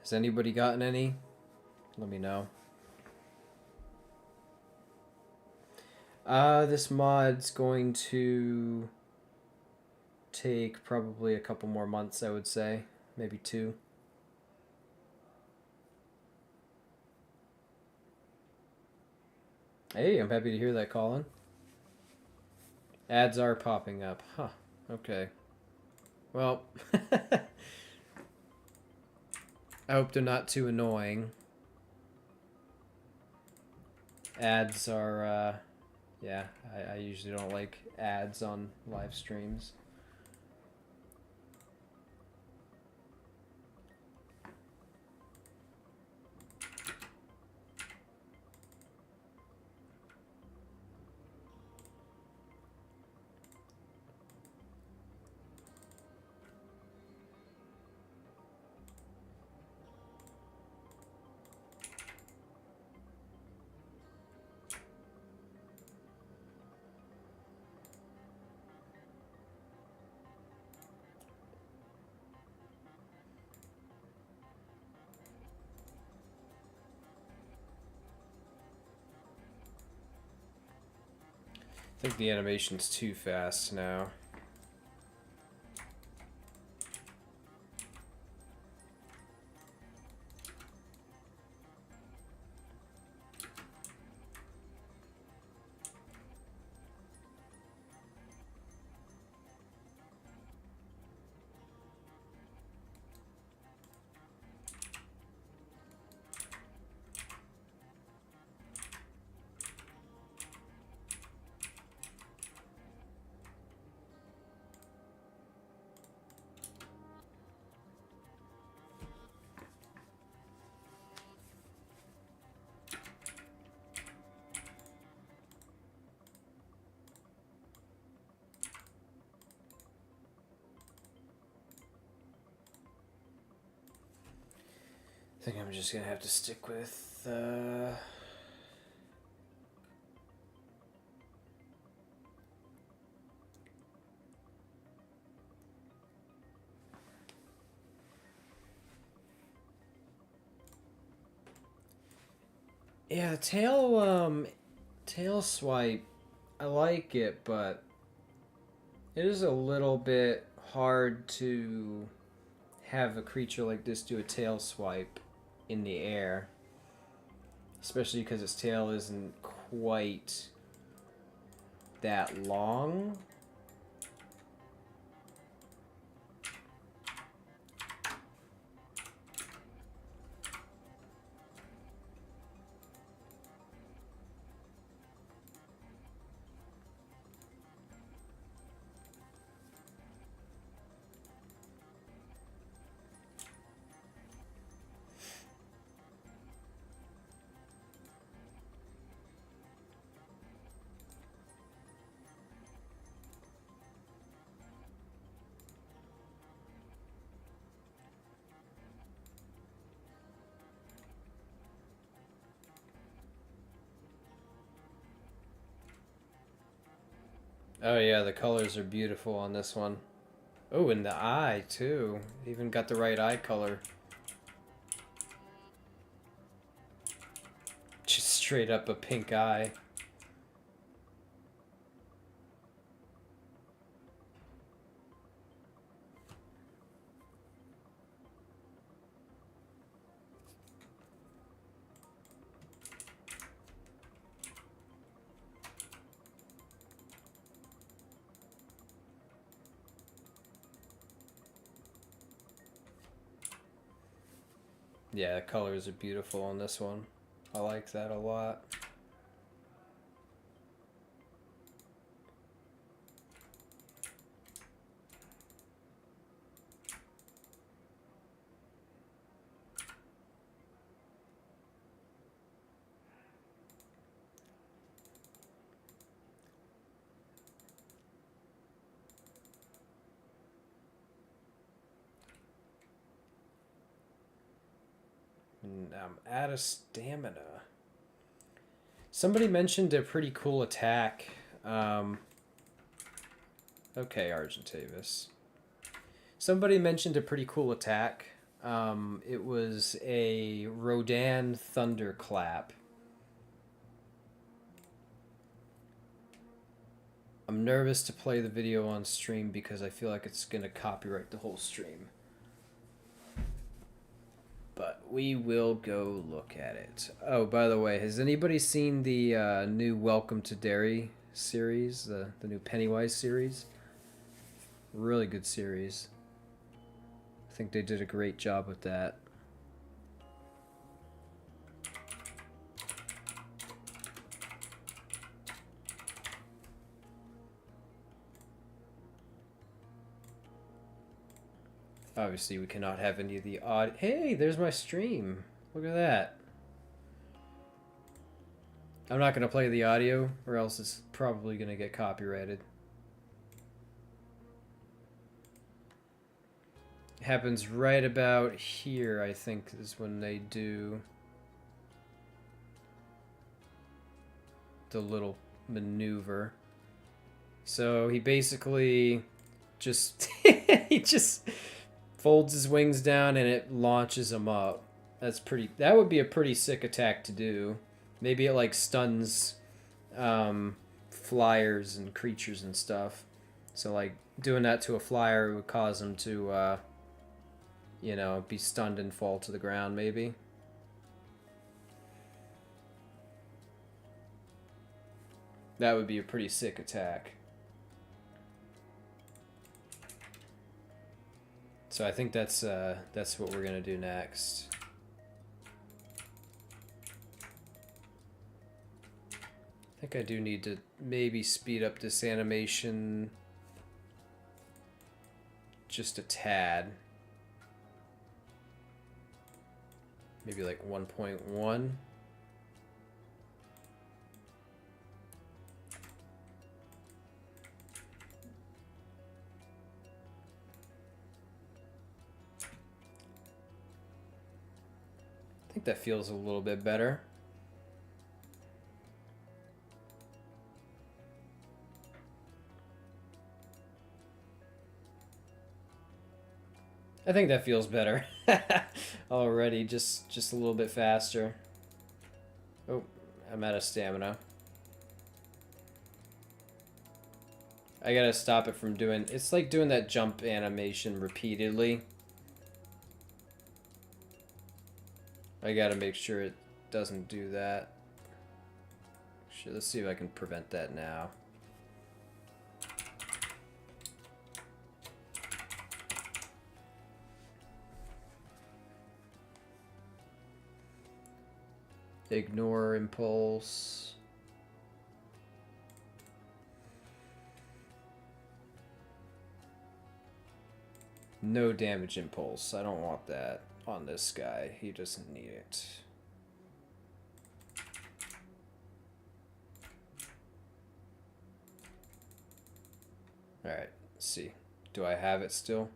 Has anybody gotten any? Let me know. This mod's going to take probably a couple more months, I would say. Maybe 2. Hey, I'm happy to hear that, Colin. Ads are popping up. Huh. Okay. Well, I hope they're not too annoying. Ads are, yeah, I usually don't like ads on live streams. I think the animation's too fast now. I think I'm just gonna have to stick with, yeah, the tail swipe, I like it, but it is a little bit hard to have a creature like this do a tail swipe in the air. Especially because its tail isn't quite that long. Oh yeah, the colors are beautiful on this one. Oh, and the eye too. Even got the right eye color. Just straight up a pink eye. Yeah, the colors are beautiful on this one. I like that a lot. And I'm out of stamina. Somebody mentioned a pretty cool attack. Okay, Argentavis. Somebody mentioned a pretty cool attack. It was a Rodan Thunderclap. I'm nervous to play the video on stream because I feel like it's going to copyright the whole stream. But we will go look at it. Oh, by the way, has anybody seen the new Welcome to Derry series? The new Pennywise series? Really good series. I think they did a great job with that. Obviously, we cannot have any of the odd... Hey, there's my stream. Look at that. I'm not going to play the audio, or else it's probably going to get copyrighted. It happens right about here, I think, is when they do the little maneuver. So he basically just... he just... folds his wings down and it launches him up. That's pretty... That would be a pretty sick attack to do. Maybe it like stuns flyers and creatures and stuff. So like doing that to a flyer would cause him to you know, be stunned and fall to the ground maybe. That would be a pretty sick attack. So I think that's what we're gonna do next. I think I do need to maybe speed up this animation just a tad. Maybe like 1.1. I think that feels a little bit better. I think that feels better already, just a little bit faster. Oh, I'm out of stamina. I gotta stop it from doing... It's like doing that jump animation repeatedly. I gotta make sure it doesn't do that. Shit, let's see if I can prevent that now. Ignore impulse. No damage impulse. I don't want that on this guy. He doesn't need it. Alright, let's see. Do I have it still?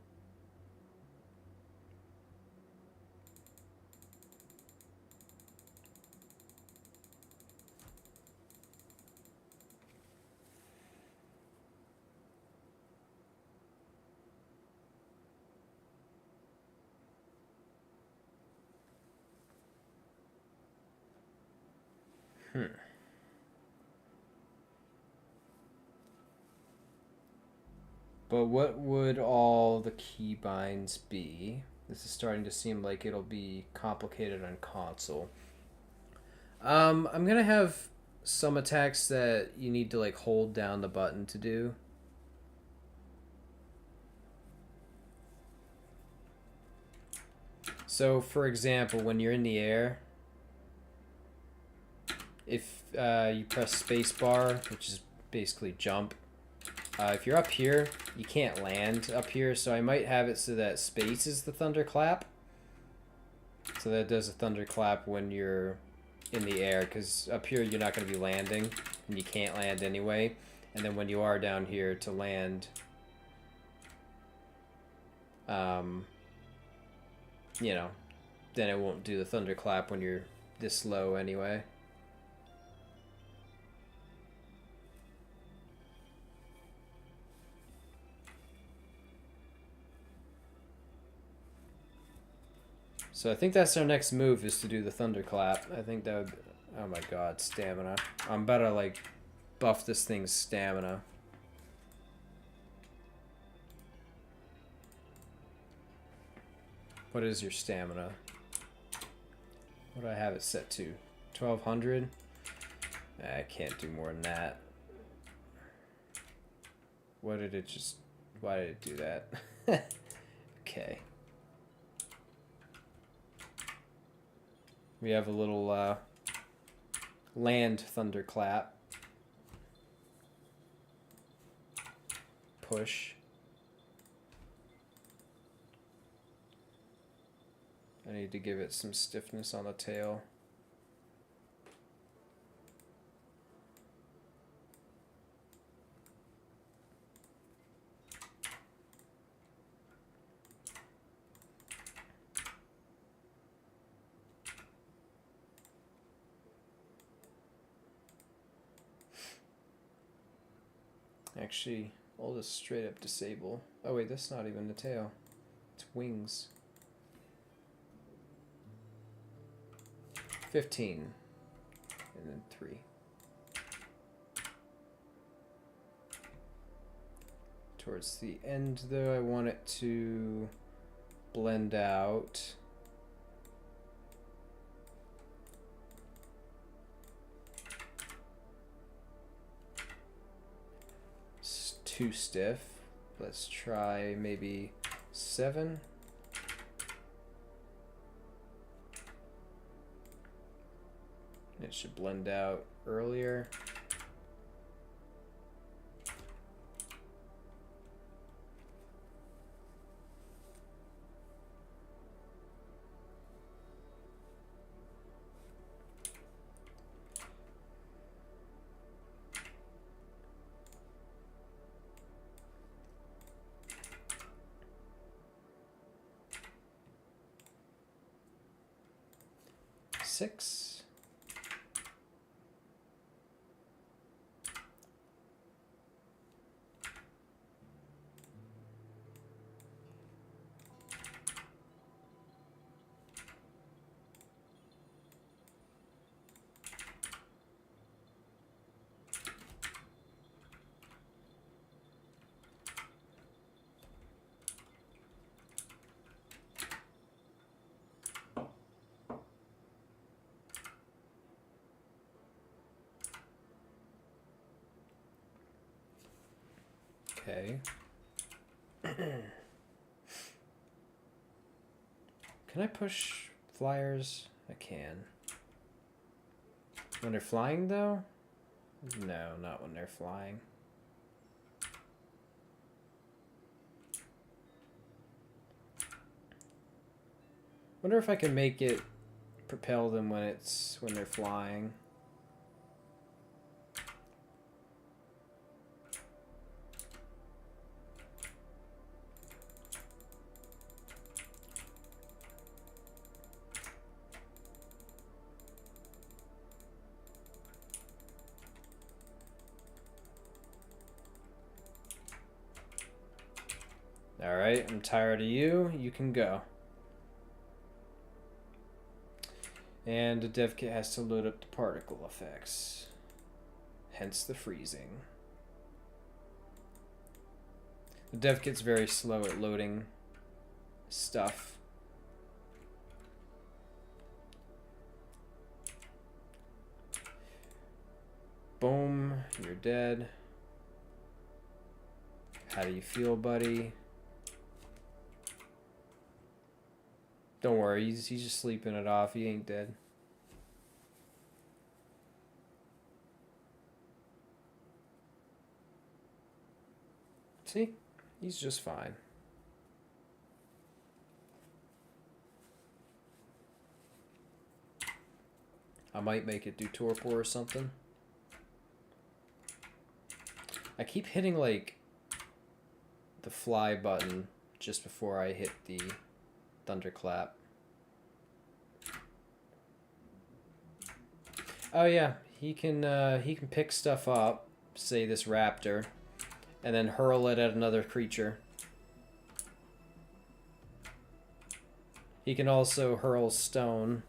But what would all the keybinds be? This is starting to seem like it'll be complicated on console. I'm gonna have some attacks that you need to like hold down the button to do. So, for example, when you're in the air, if you press spacebar, which is basically jump, if you're up here, you can't land up here, so I might have it so that space is the thunderclap. So that does a thunderclap when you're in the air, because up here you're not going to be landing, and you can't land anyway. And then when you are down here to land, you know, then it won't do the thunderclap when you're this low anyway. So I think that's our next move, is to do the thunderclap. I think that would... Oh my god, stamina. I'm about to, like, buff this thing's stamina. What is your stamina? What do I have it set to? 1200? I can't do more than that. What did it just... Why did it do that? Okay. We have a little land thunderclap. Push. I need to give it some stiffness on the tail. Actually, I'll just straight up disable. Oh wait, that's not even the tail. It's wings. 15. And then 3. Towards the end though, I want it to blend out. It's too stiff. Let's try maybe 7. It should blend out earlier. Six. Okay. Can I push flyers? I can. When they're flying, though? No, not when they're flying. Wonder if I can make it propel them when they're flying. Alright, I'm tired of you. You can go. And the Devkit has to load up the particle effects. Hence the freezing. The Devkit's very slow at loading stuff. Boom, you're dead. How do you feel, buddy? Don't worry, he's just sleeping it off. He ain't dead. See? He's just fine. I might make it do torpor or something. I keep hitting, like, the fly button just before I hit the thunderclap. Oh yeah, he can pick stuff up, say this raptor, and then hurl it at another creature. He can also hurl stone.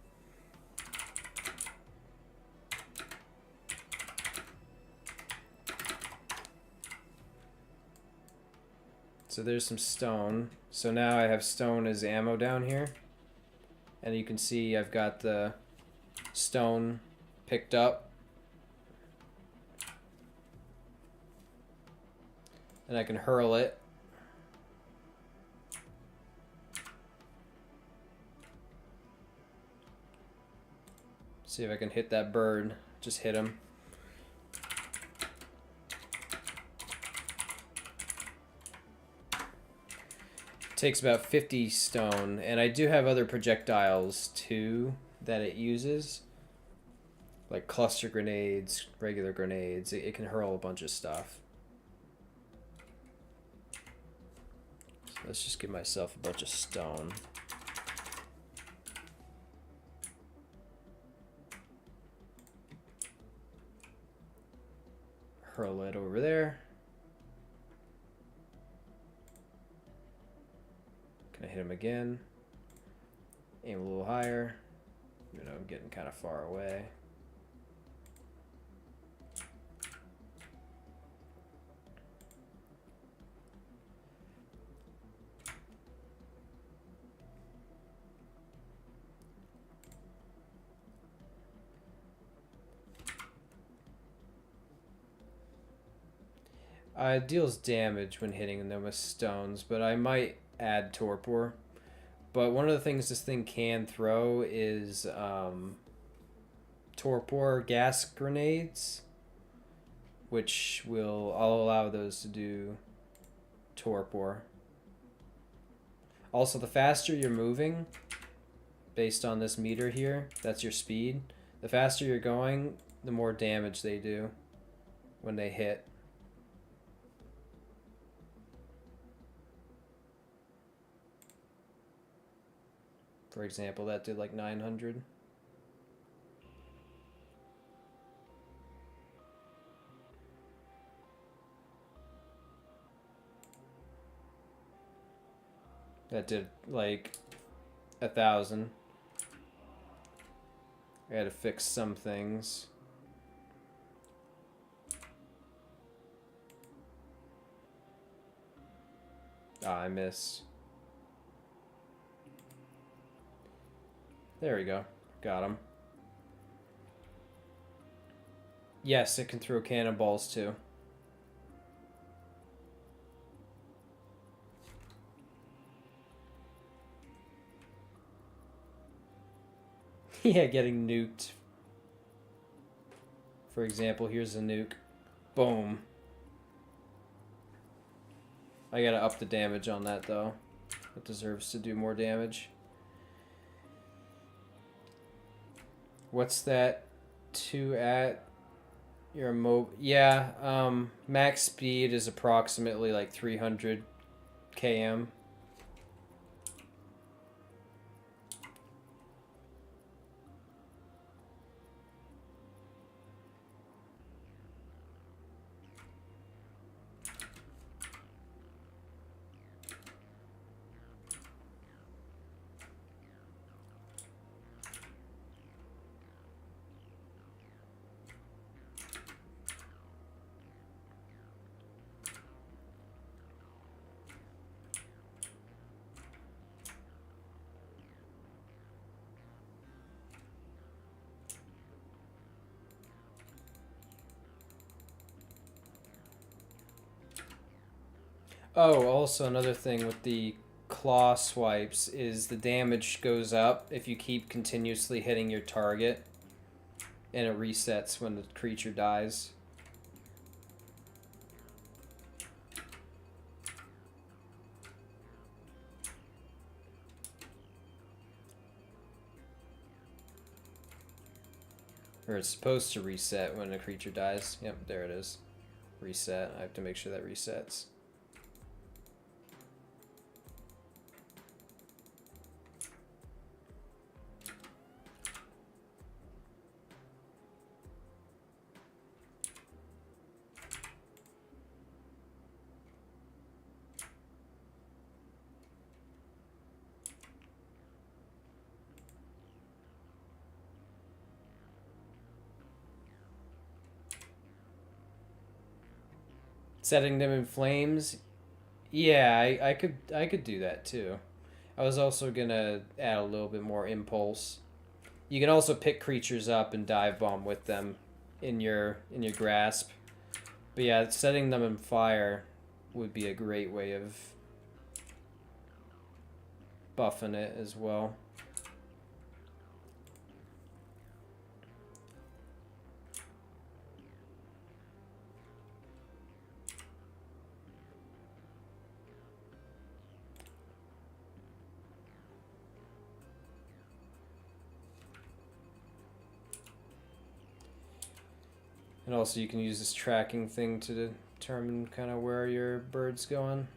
So there's some stone. So now I have stone as ammo down here. And you can see I've got the stone picked up. And I can hurl it. See if I can hit that bird. Just hit him. Takes about 50 stone, and I do have other projectiles too that it uses, like cluster grenades, regular grenades. It can hurl a bunch of stuff. So let's just give myself a bunch of stone. Hurl it over there. Can I hit him again? Aim a little higher. You know, I'm getting kind of far away. It deals damage when hitting them with stones, but I might add torpor. But one of the things this thing can throw is torpor gas grenades, which I'll allow those to do torpor. Also, the faster you're moving, based on this meter here, that's your speed. The faster you're going, the more damage they do when they hit. For example, that did like 900. That did like 1,000. I had to fix some things. Ah, I missed. There we go. Got him. Yes, it can throw cannonballs too. Yeah, getting nuked. For example, here's a nuke. Boom. I gotta up the damage on that though. It deserves to do more damage. What's that? 2 at your max speed is approximately like 300 km. Oh, also another thing with the claw swipes is the damage goes up if you keep continuously hitting your target, and it resets when the creature dies. Or it's supposed to reset when a creature dies. Yep, there it is. Reset. I have to make sure that resets. Setting them in flames. Yeah, I could do that too. I was also gonna add a little bit more impulse. You can also pick creatures up and dive bomb with them in your grasp. But yeah, setting them in fire would be a great way of buffing it as well. And also you can use this tracking thing to determine kind of where your bird's going.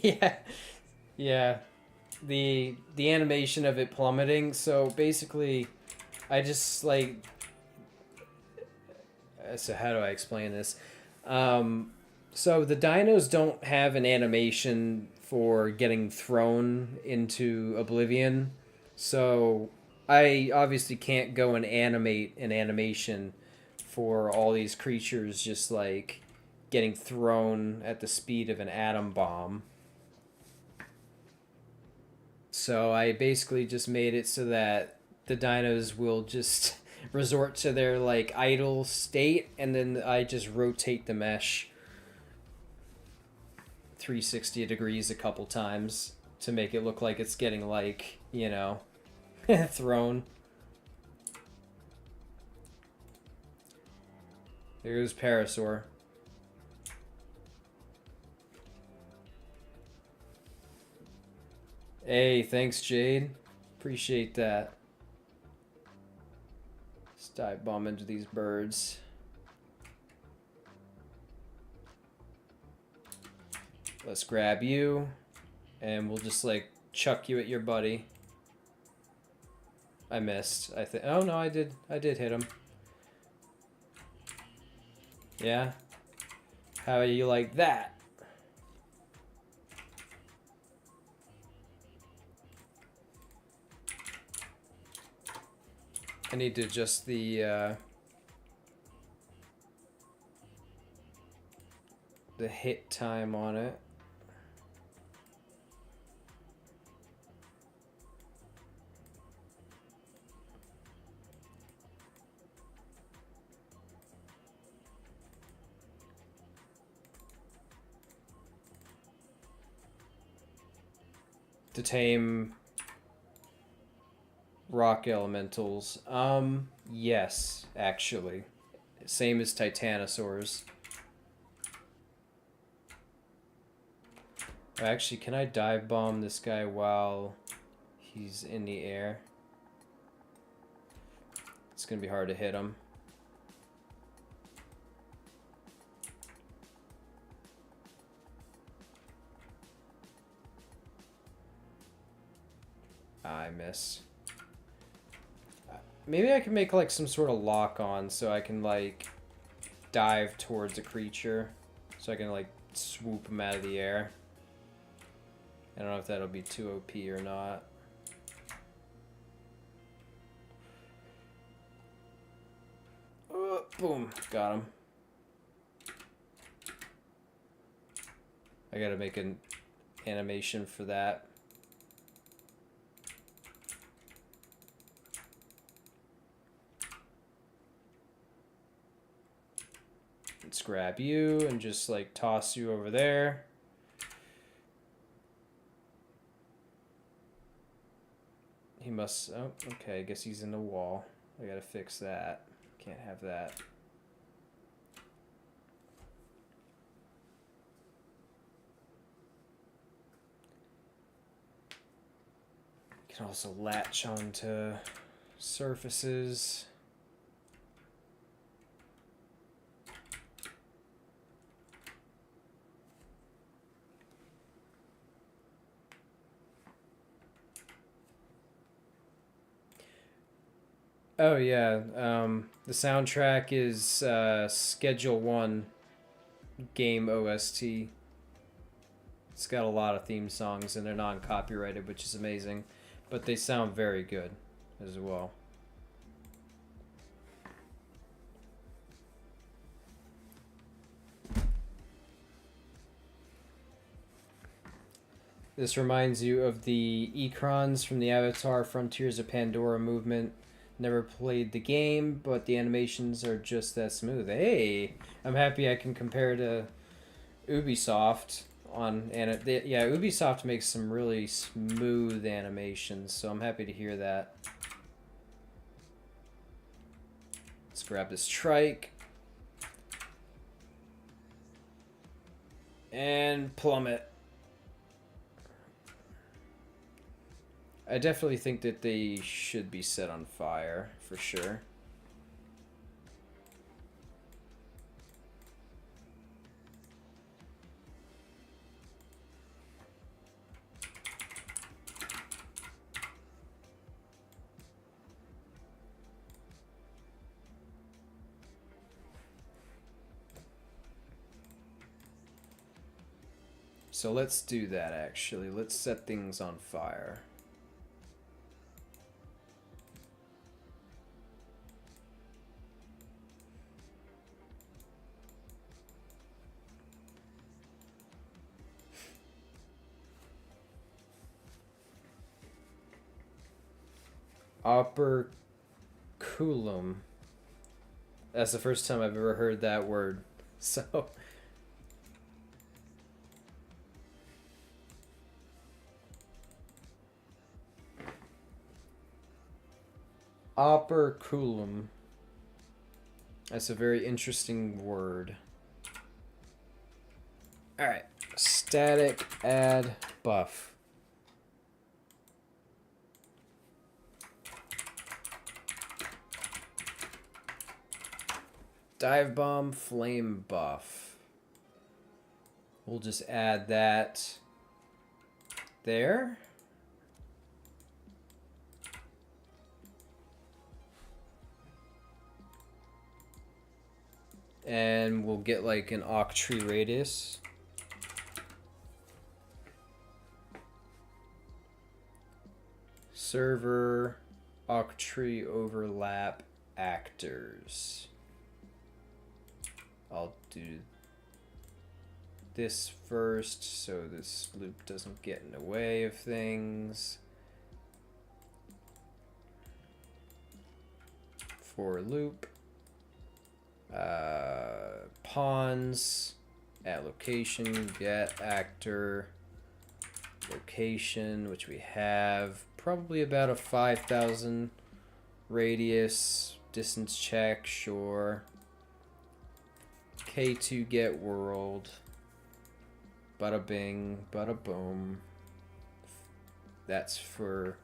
Yeah. Yeah. The animation of it plummeting. So basically I just like, so how do I explain this? So the dinos don't have an animation for getting thrown into oblivion. So I obviously can't go and animate an animation for all these creatures just like getting thrown at the speed of an atom bomb. So I basically just made it so that the dinos will just resort to their like idle state, and then I just rotate the mesh 360 degrees a couple times to make it look like it's getting like, you know, thrown. There goes Parasaur. Hey, thanks, Jade. Appreciate that. Let's dive bomb into these birds. Let's grab you, and we'll just like chuck you at your buddy. I missed. I think. Oh no, I did hit him. Yeah. How you like that? I need to adjust the hit time on it. To tame rock elementals. Yes, actually. Same as titanosaurs. Actually, can I dive bomb this guy while he's in the air? It's gonna be hard to hit him. I miss. Maybe I can make like some sort of lock on so I can like dive towards a creature. So I can like swoop him out of the air. I don't know if that'll be too OP or not. Boom, got him. I gotta make an animation for that. Let's grab you and just like toss you over there. He must, oh, okay, I guess he's in the wall. I gotta fix that. Can't have that. You can also latch onto surfaces. Oh yeah, the soundtrack is Schedule 1 game OST. It's got a lot of theme songs and they're non-copyrighted, which is amazing, but they sound very good as well. This reminds you of the Ekrons from the Avatar Frontiers of Pandora movement. Never played the game, but the animations are just that smooth. Hey, I'm happy I can compare to Ubisoft on yeah, Ubisoft makes some really smooth animations, so I'm happy to hear that. Let's grab this trike and plummet. I definitely think that they should be set on fire, for sure. So let's do that, actually. Let's set things on fire. Operculum. That's the first time I've ever heard that word. So... Operculum. That's a very interesting word. Alright. Static add buff. Dive bomb flame buff. We'll just add that there. And we'll get like an octree radius. Server octree overlap actors. I'll do this first so this loop doesn't get in the way of things. For loop. Pawns at location, get actor location, which we have probably about a 5,000 radius, distance check, sure. K2 get world, bada bing, bada boom. That's for,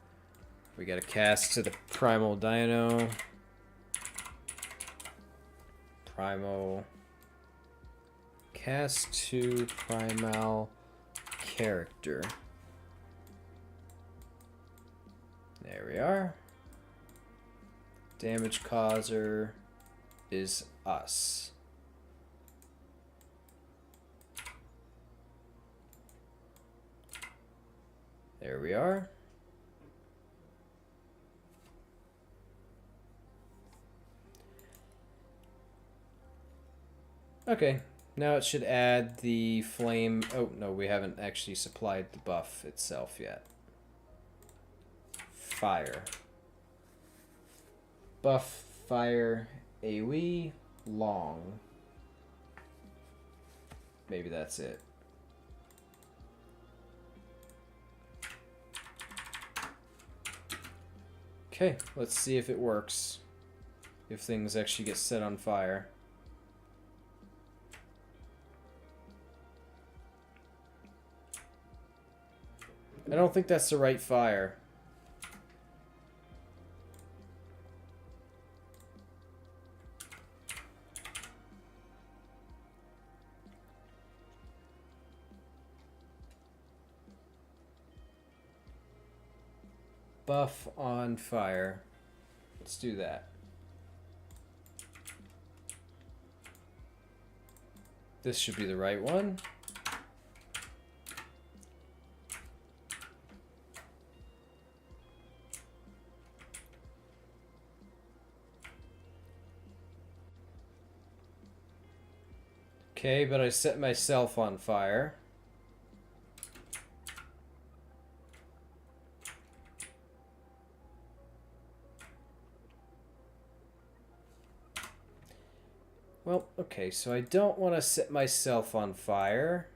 we gotta cast to the primal dino. Primal cast to primal character. There we are. Damage causer is us. There we are. Okay, now it should add the flame. Oh, no, we haven't actually supplied the buff itself yet. Fire. Buff, fire, AoE, long. Maybe that's it. Okay, let's see if it works. If things actually get set on fire. I don't think that's the right fire. Buff on fire. Let's do that. This should be the right one. Okay, but I set myself on fire. Well, okay, so I don't want to set myself on fire.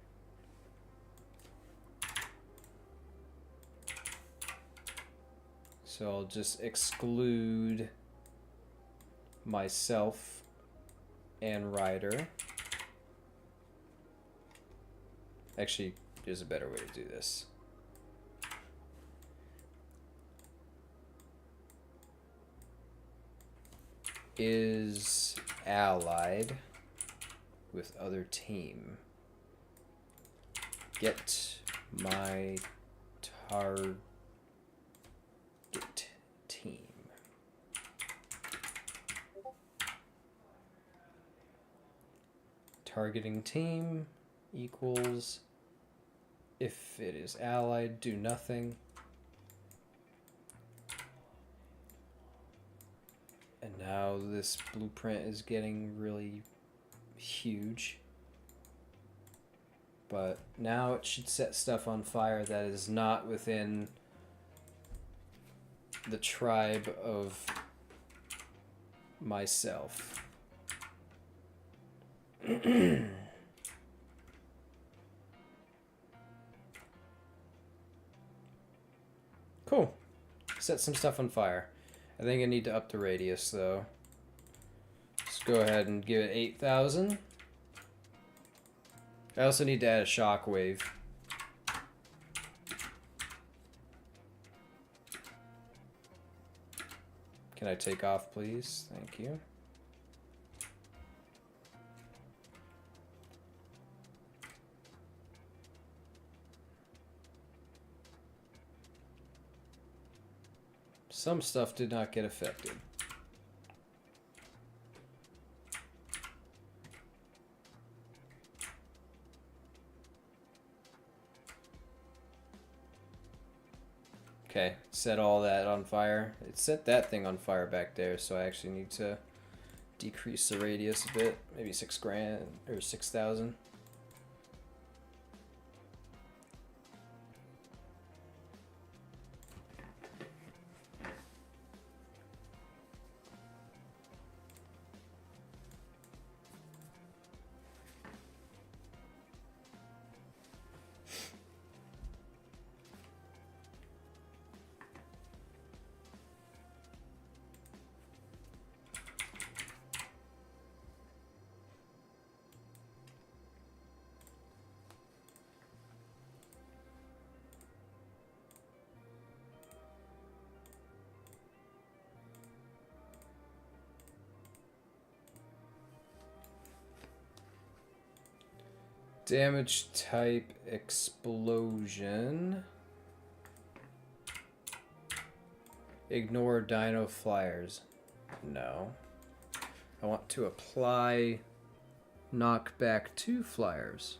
So I'll just exclude myself and rider. Actually, there's a better way to do this. Is allied with other team. Get my target team. Targeting team equals, if it is allied, do nothing. And now this blueprint is getting really huge. But now it should set stuff on fire that is not within the tribe of myself. Cool. Set some stuff on fire. I think I need to up the radius, though. Let's go ahead and give it 8,000. I also need to add a shockwave. Can I take off, please? Thank you. Some stuff did not get affected. Okay, set all that on fire. It set that thing on fire back there, so I actually need to decrease the radius a bit. Maybe 6 grand or 6,000. Damage type explosion. Ignore dino flyers. No. I want to apply knockback to flyers.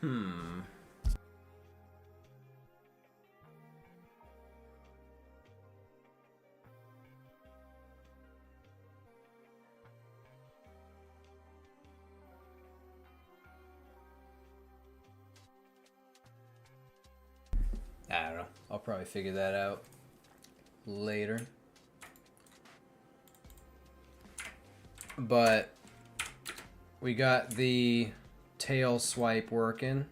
I don't know. I'll probably figure that out later. But we got the tail swipe working.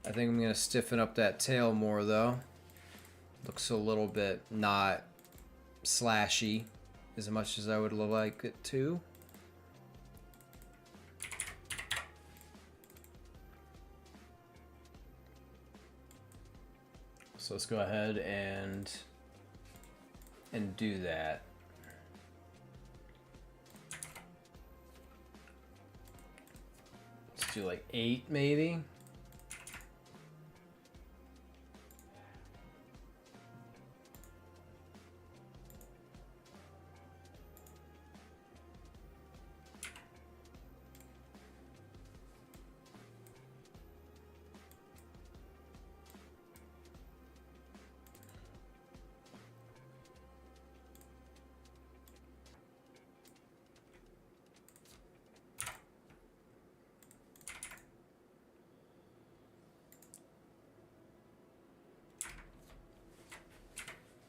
I think I'm going to stiffen up that tail more though. Looks a little bit not slashy as much as I would like it to. So let's go ahead and do that. Let's do like 8 maybe.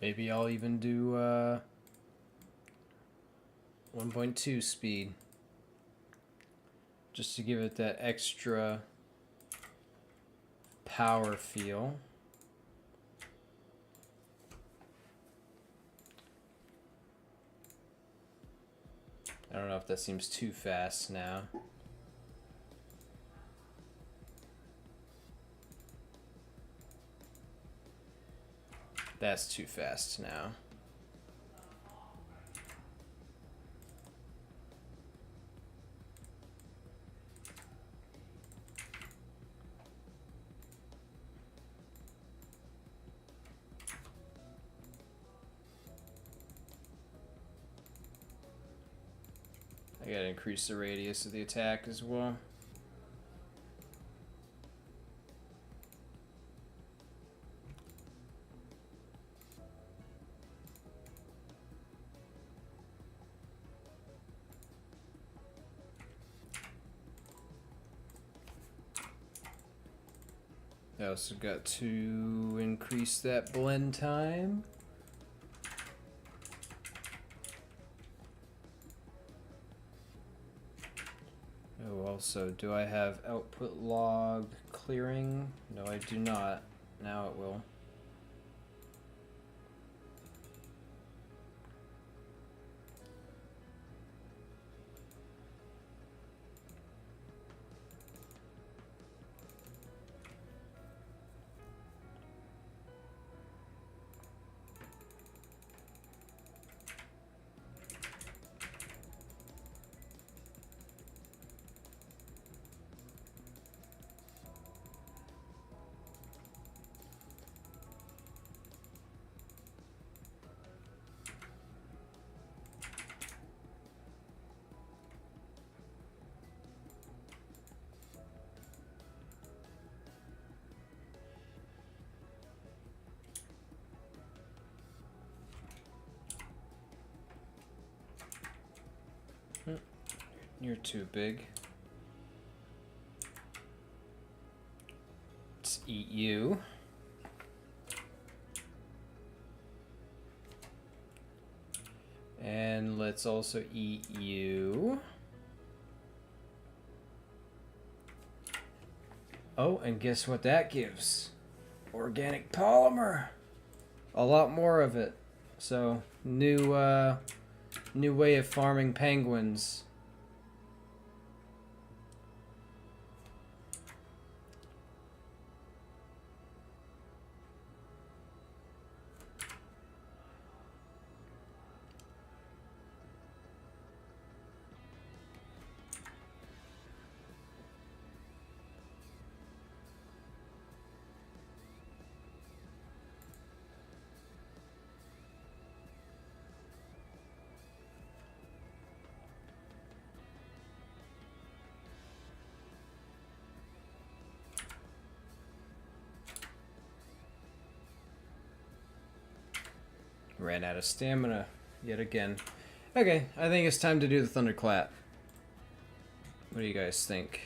Maybe I'll even do 1.2 speed, just to give it that extra power feel. I don't know if that seems too fast now. That's too fast now. I gotta increase the radius of the attack as well. I also got to increase that blend time. Oh, also, do I have output log clearing? No, I do not. Now it will. You're too big. Let's eat you. And let's also eat you. Oh, and guess what that gives? Organic polymer. A lot more of it. So, new way of farming penguins. Ran out of stamina yet again. Okay, I think it's time to do the thunderclap. What do you guys think?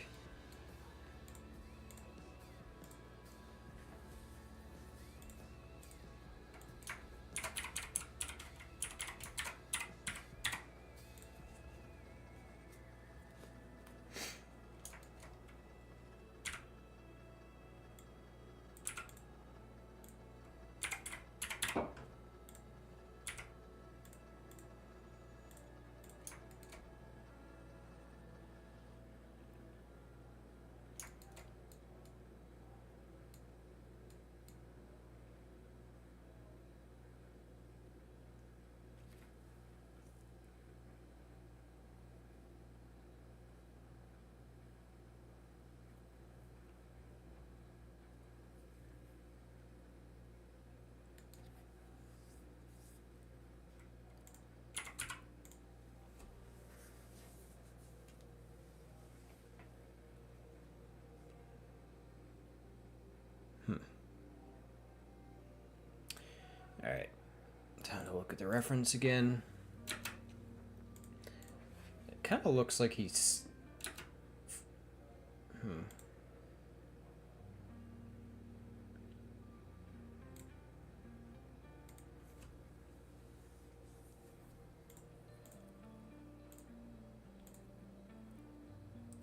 Alright, time to look at the reference again. It kind of looks like he's...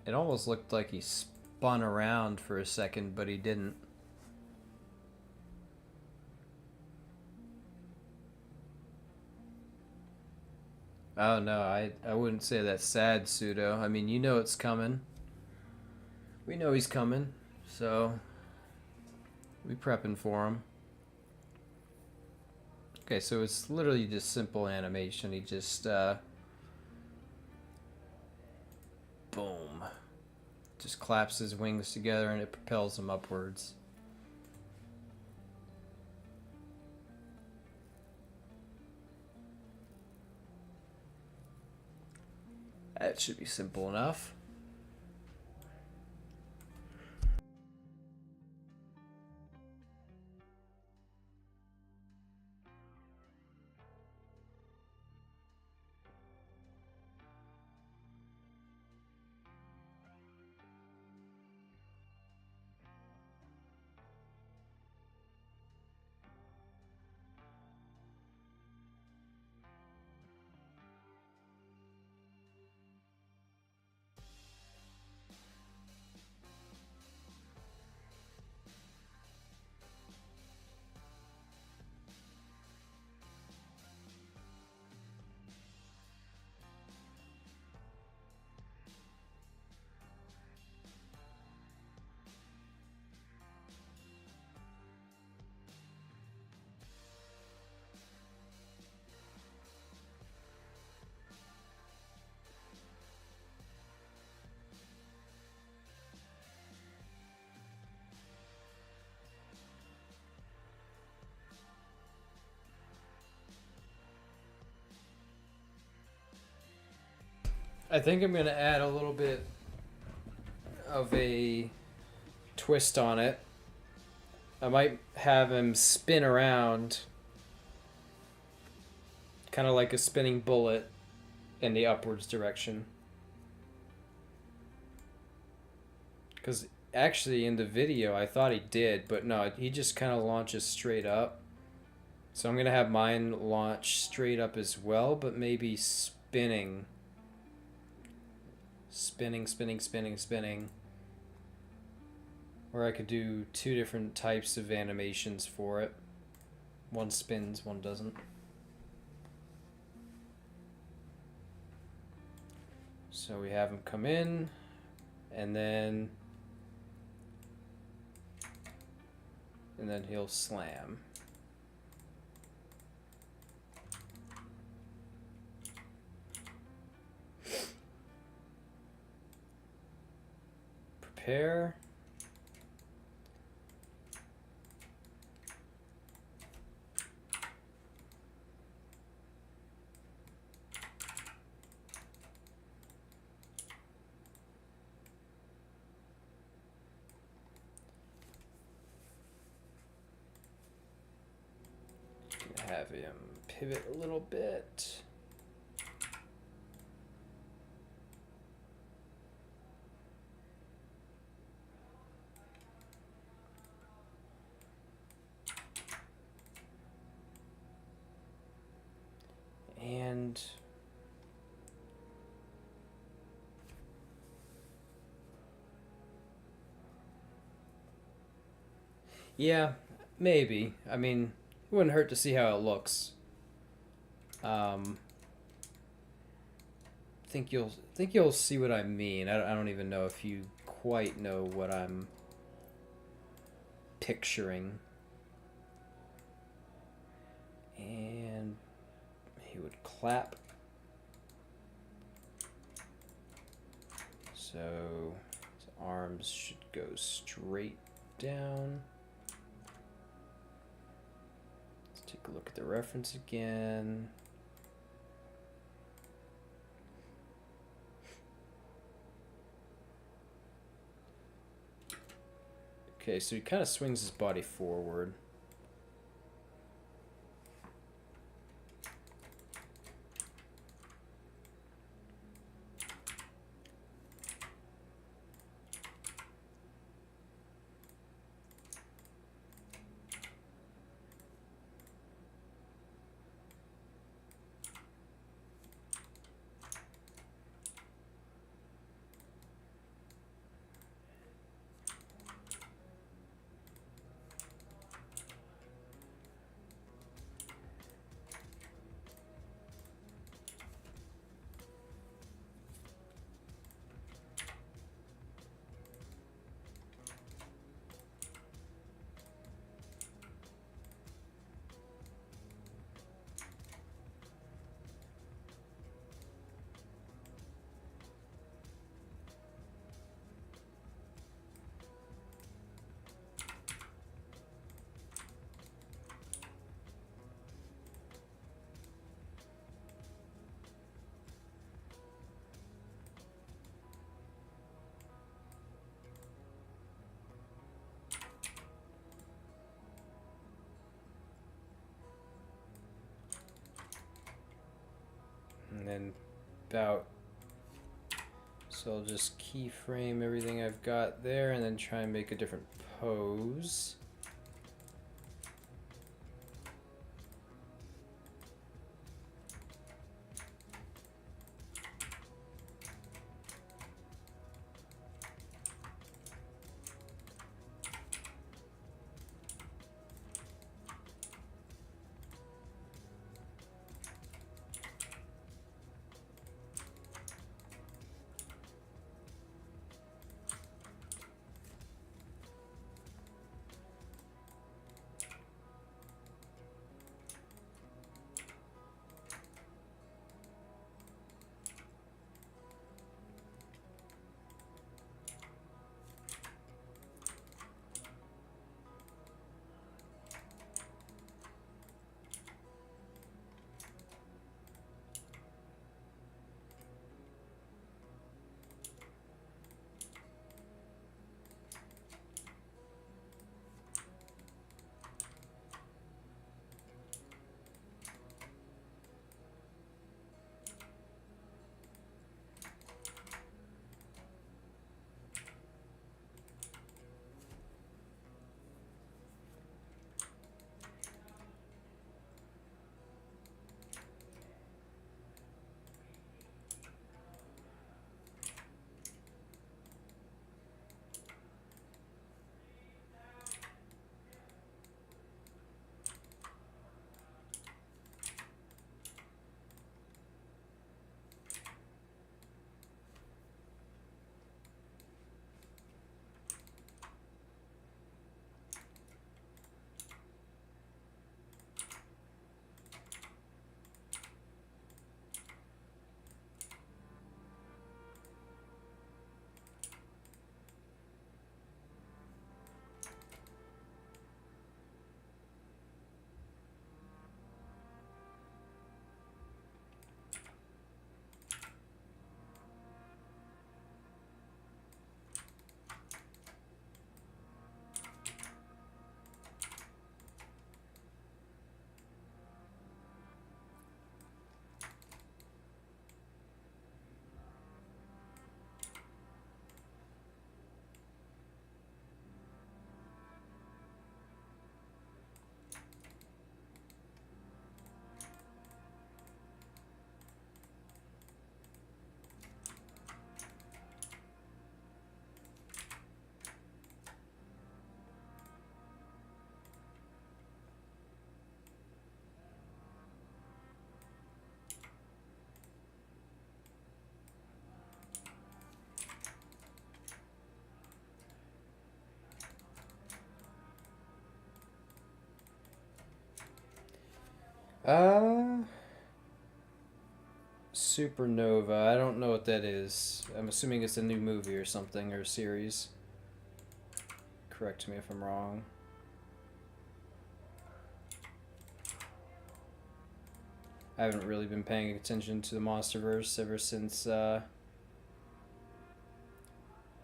It almost looked like he spun around for a second, but he didn't. Oh no, I wouldn't say that's sad, Pseudo. I mean, you know it's coming. We know he's coming, so we prepping for him. Okay, so it's literally just simple animation. He just boom, just claps his wings together and it propels him upwards. That should be simple enough. I think I'm going to add a little bit of a twist on it. I might have him spin around, kind of like a spinning bullet in the upwards direction. Because actually in the video I thought he did, but no, he just kind of launches straight up. So I'm going to have mine launch straight up as well, but maybe spinning. Spinning. Or I could do two different types of animations for it. One spins, one doesn't. So we have him come in, and then he'll slam. Prepare. Have him pivot a little bit. And yeah, maybe. I mean, it wouldn't hurt to see how it looks. Um, think you'll see what I mean. I don't even know if you quite know what I'm picturing. And he would clap. So his arms should go straight down. Let's take a look at the reference again. Okay, so he kind of swings his body forward. And then about, so I'll just keyframe everything I've got there and then try and make a different pose. Uh, Supernova. I don't know what that is. I'm assuming it's a new movie or something, or a series. Correct me if I'm wrong. I haven't really been paying attention to the MonsterVerse ever since,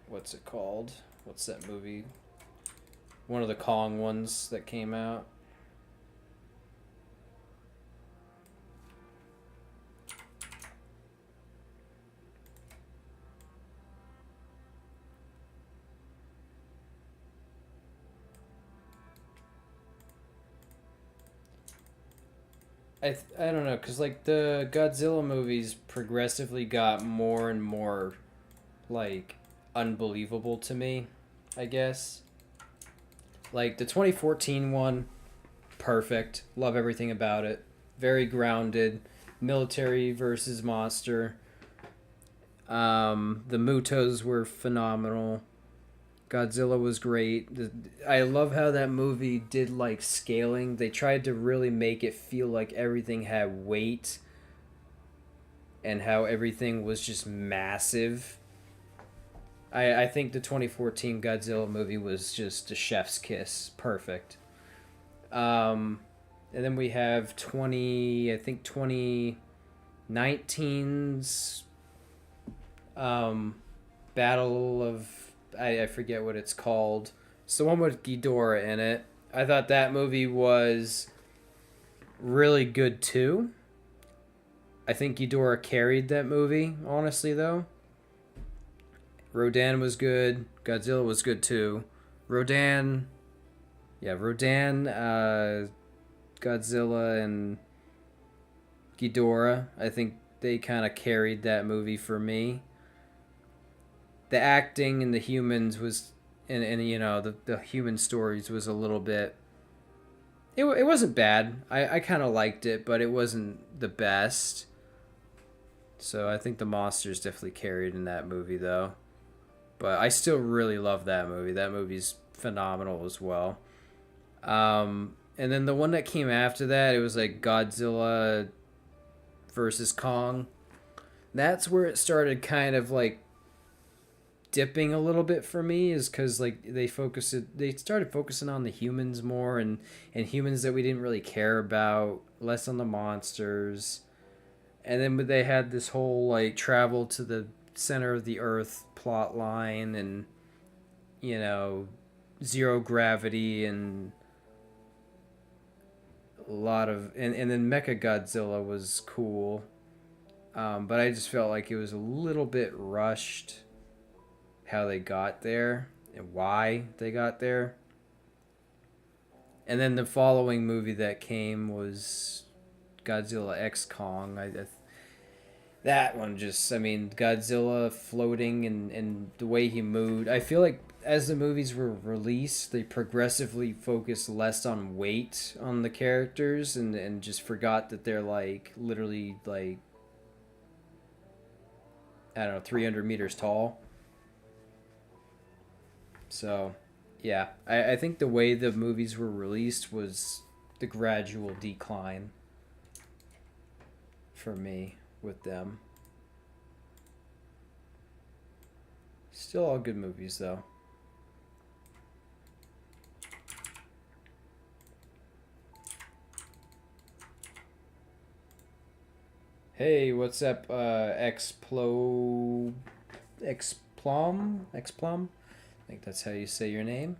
what's it called? What's that movie? One of the Kong ones that came out. I don't know, because, like, the Godzilla movies progressively got more and more, like, unbelievable to me, I guess. Like, the 2014 one, perfect. Love everything about it. Very grounded. Military versus monster. The Mutos were phenomenal. Godzilla was great. I love how that movie did like scaling. They tried to really make it feel like everything had weight and how everything was just massive. I think the 2014 Godzilla movie was just a chef's kiss. Perfect. And then we have 2019's Battle of I forget what it's called. It's the one with Ghidorah in it. I thought that movie was really good too. I think Ghidorah carried that movie, honestly though. Rodan was good. Godzilla was good too. Rodan, Godzilla, and Ghidorah. I think they kind of carried that movie for me. The acting and the humans was, and you know the human stories was a little bit. It wasn't bad. I kind of liked it, but it wasn't the best. So I think the monsters definitely carried in that movie though. But I still really love that movie. That movie's phenomenal as well. And then the one that came after that, it was like Godzilla versus Kong. That's where it started kind of like dipping a little bit for me, is because like they started focusing on the humans more, and humans that we didn't really care about, less on the monsters. And then they had this whole like travel to the center of the earth plot line, and you know, zero gravity, and a lot of and then Mecha Godzilla was cool, but I just felt like it was a little bit rushed how they got there and why they got there. And then the following movie that came was Godzilla X Kong. That one just, I mean, Godzilla floating and the way he moved. I feel like as the movies were released, they progressively focused less on weight on the characters, and just forgot that they're like literally like, I don't know, 300 meters tall. So, yeah, I think the way the movies were released was the gradual decline for me with them. Still all good movies, though. Hey, what's up, Explum? Explum? I think that's how you say your name.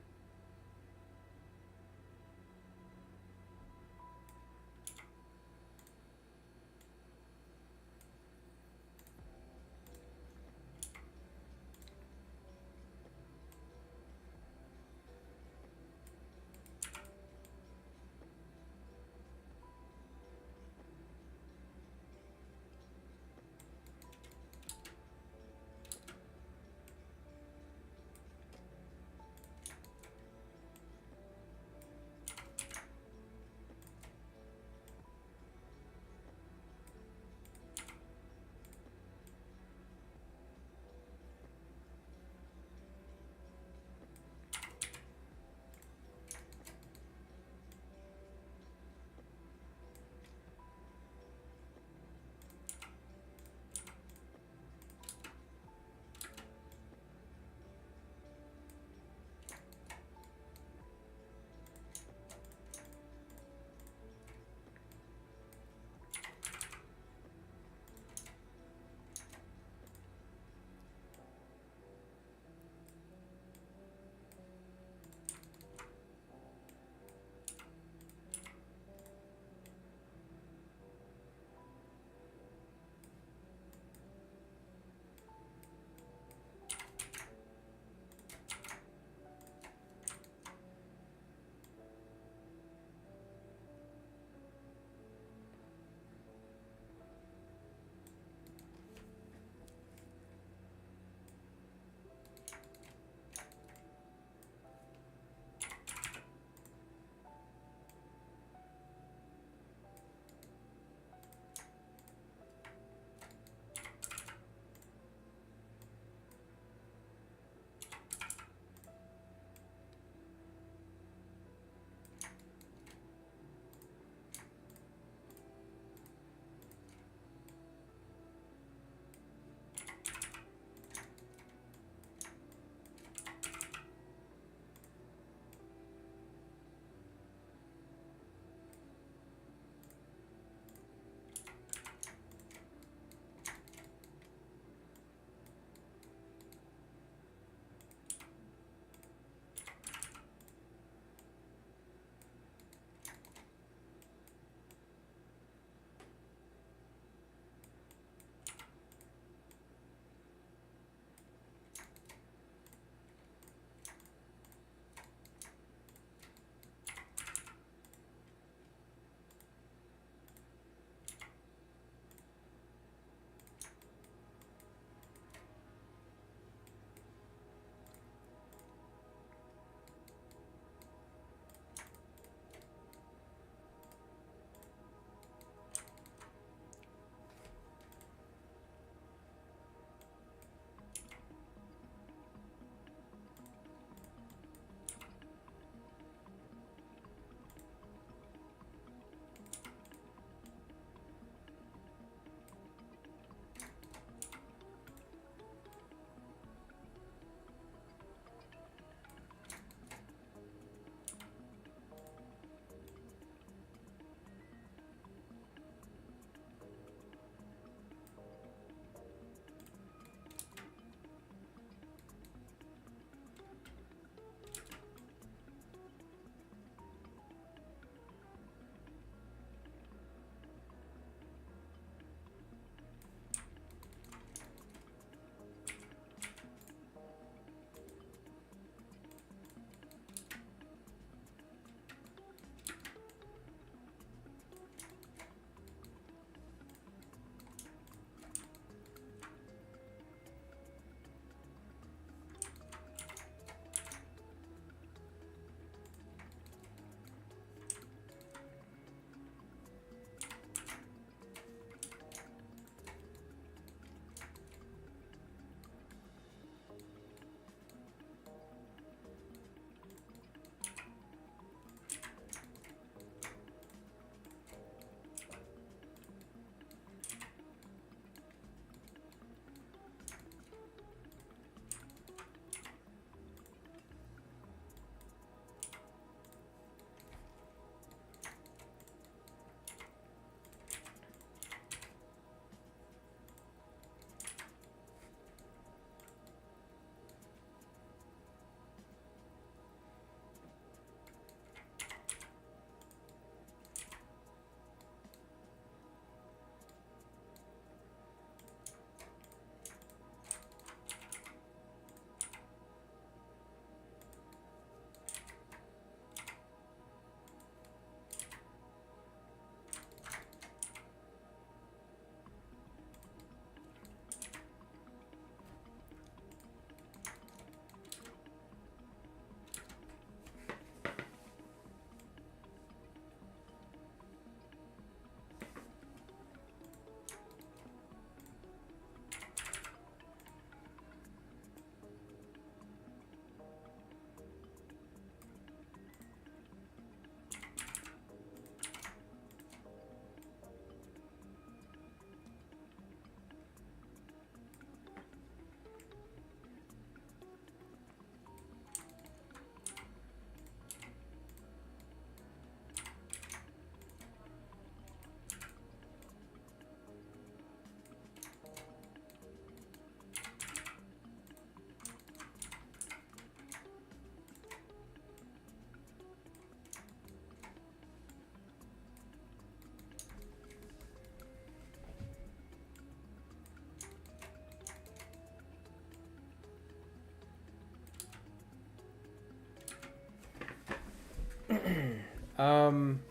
Um,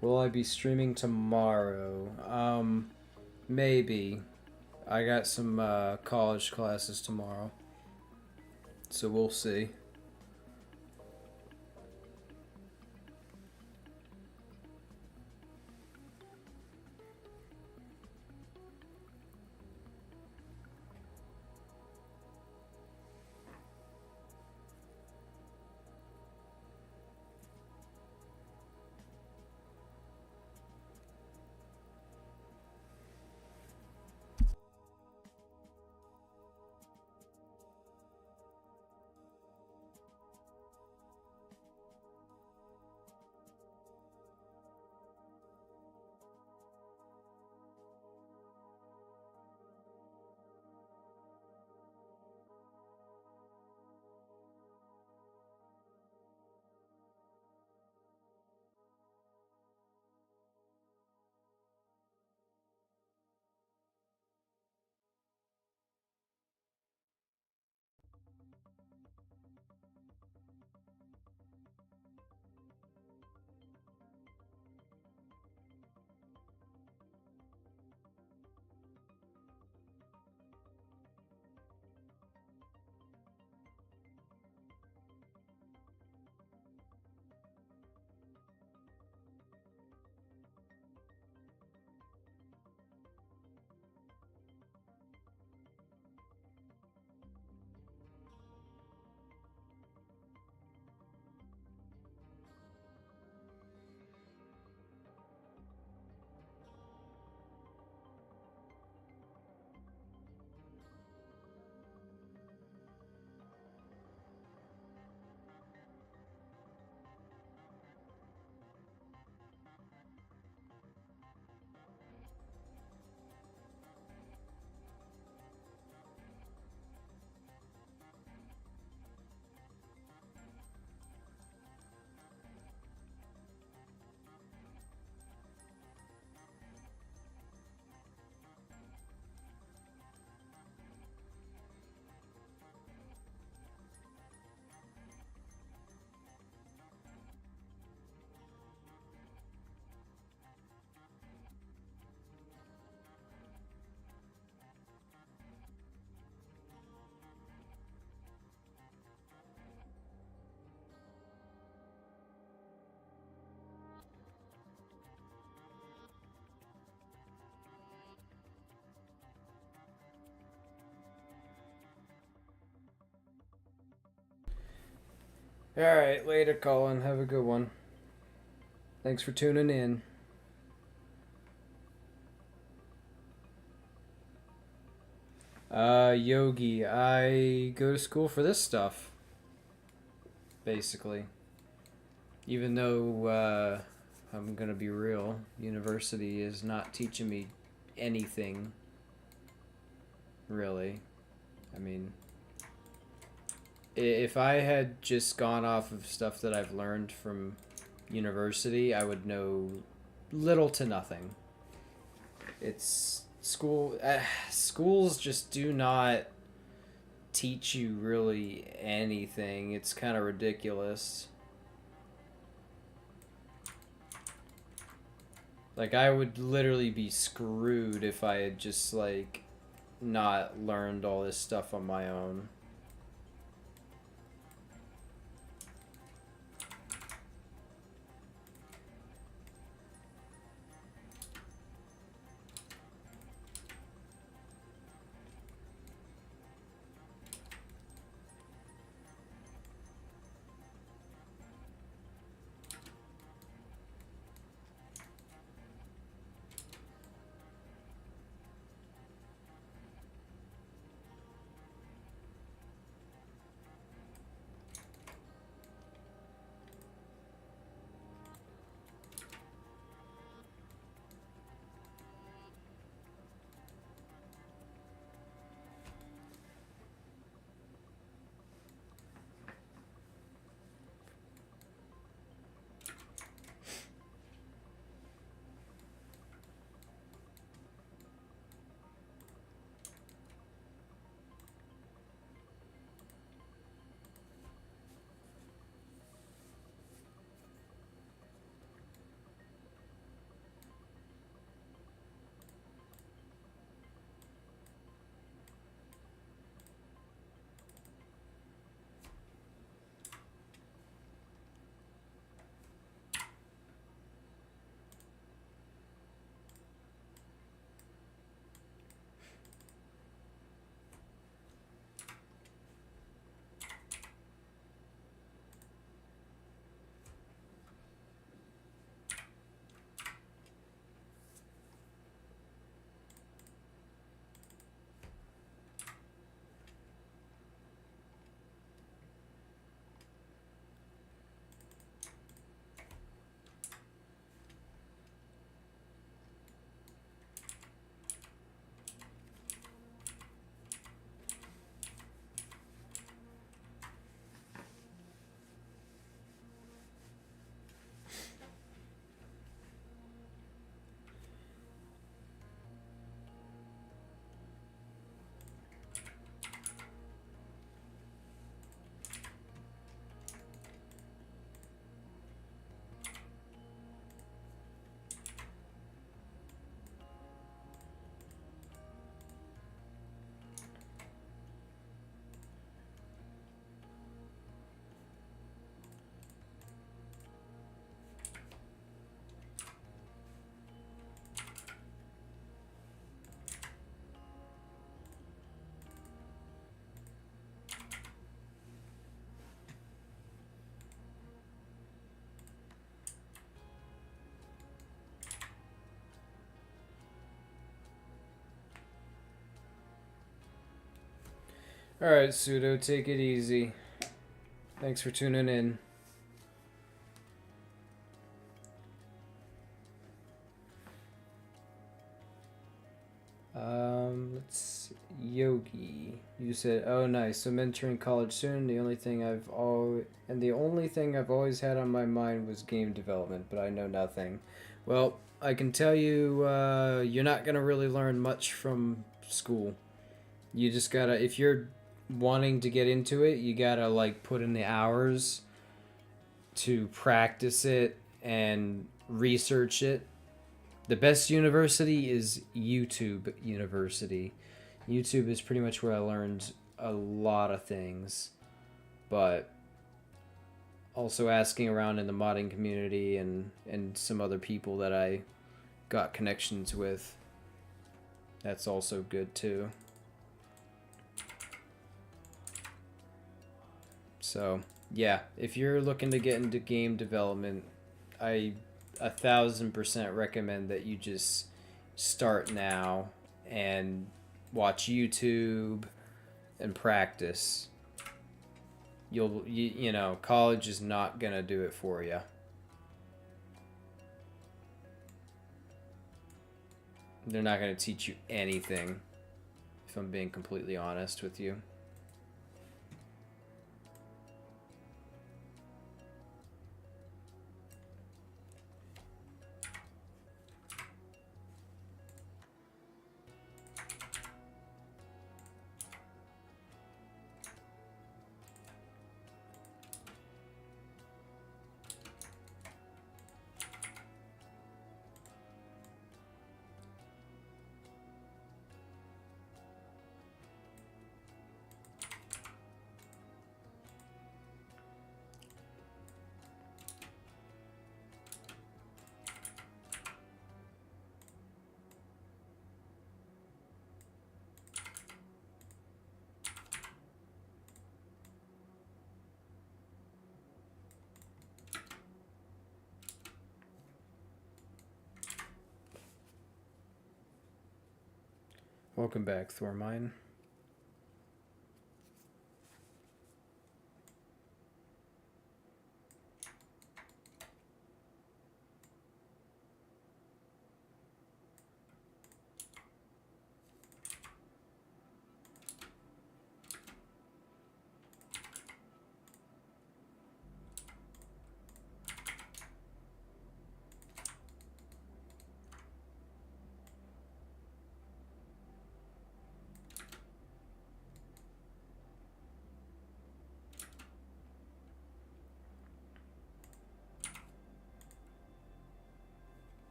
will I be streaming tomorrow? Maybe. I got some college classes tomorrow, so we'll see. Alright, later, Colin. Have a good one. Thanks for tuning in. Yogi, I go to school for this stuff, basically. Even though, I'm gonna be real, university is not teaching me anything, really. I mean, if I had just gone off of stuff that I've learned from university, I would know little to nothing. It's schools just do not teach you really anything. It's kind of ridiculous. Like, I would literally be screwed if I had just, like, not learned all this stuff on my own. Alright, Pseudo, take it easy. Thanks for tuning in. Let's Yogi. You said, "Oh, nice. I'm entering college soon. The only thing I've always had on my mind was game development, but I know nothing." Well, I can tell you, you're not gonna really learn much from school. You just gotta, if you're wanting to get into it, you gotta like put in the hours to practice it and research it. The best university is YouTube University. YouTube is pretty much where I learned a lot of things, but also asking around in the modding community and some other people that I got connections with. That's also good too. So, yeah, if you're looking to get into game development, I 1,000% recommend that you just start now and watch YouTube and practice. You know, college is not gonna do it for you. They're not gonna teach you anything, if I'm being completely honest with you. Welcome back, Thormine.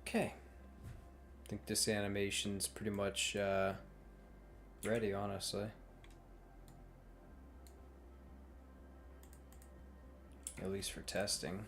Okay. I think this animation's pretty much ready, honestly. At least for testing.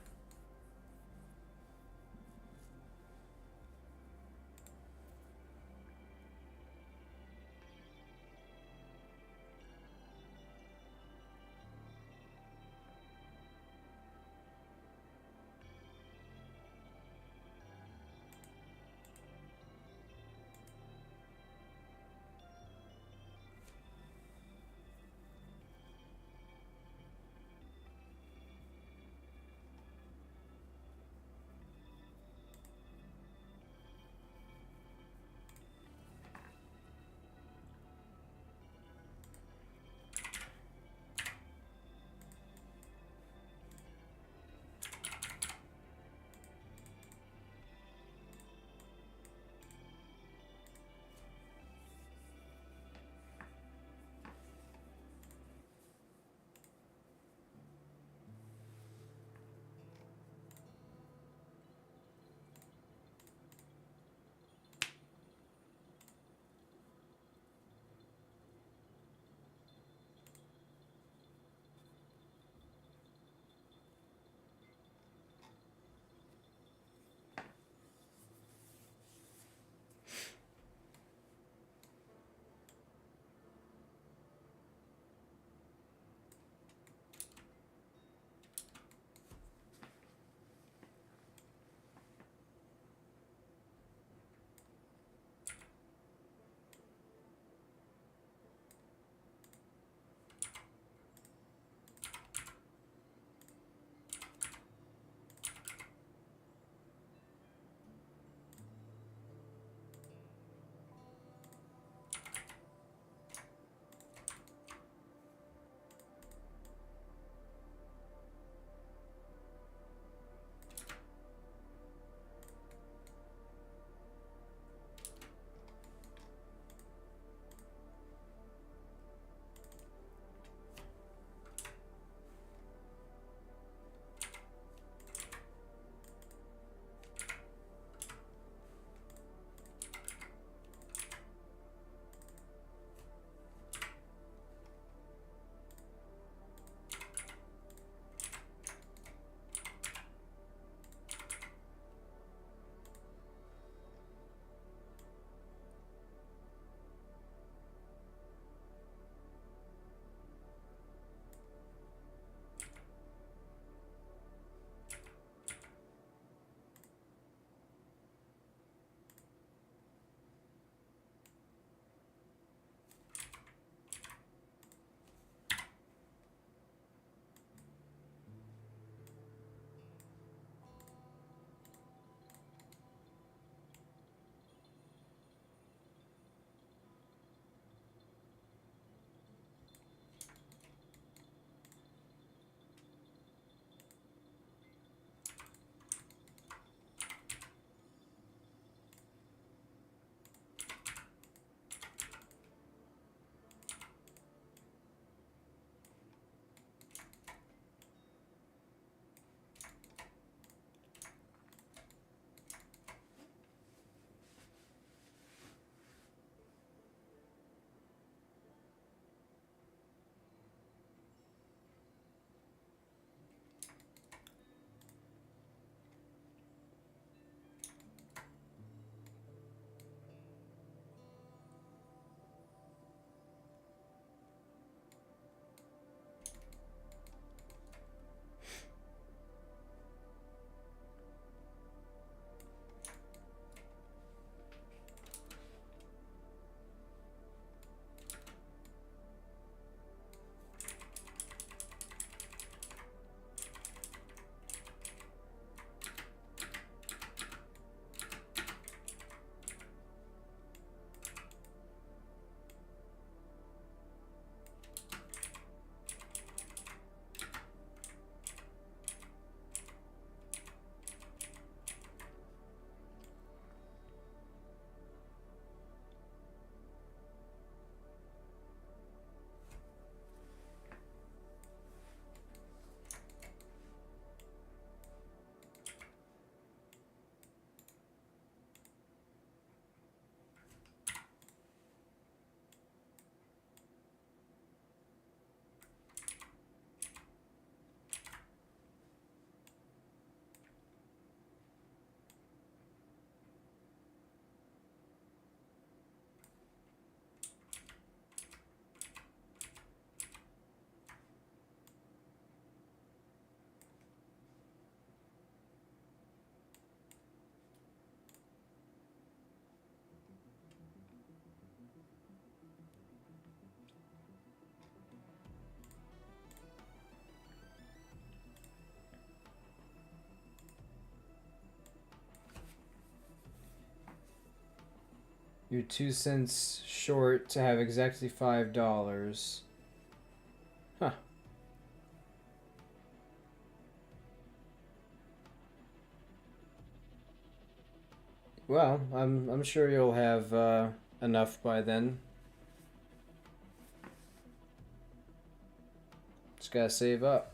You're 2 cents short to have exactly $5. Huh. Well, I'm sure you'll have enough by then. Just gotta save up.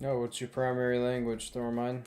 No, what's your primary language, Thormine?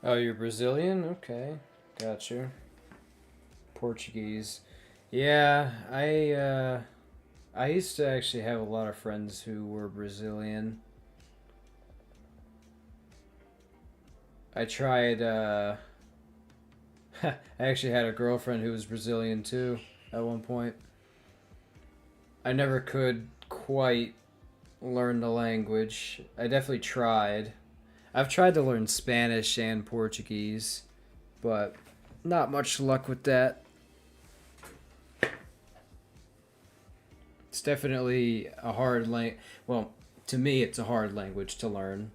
Oh, you're Brazilian? Okay. Got you. Portuguese. Yeah, I used to actually have a lot of friends who were Brazilian. I tried I actually had a girlfriend who was Brazilian too at one point. I never could quite learn the language. I definitely tried. I've tried to learn Spanish and Portuguese, but not much luck with that. It's definitely a hard language. Well, to me, it's a hard language to learn.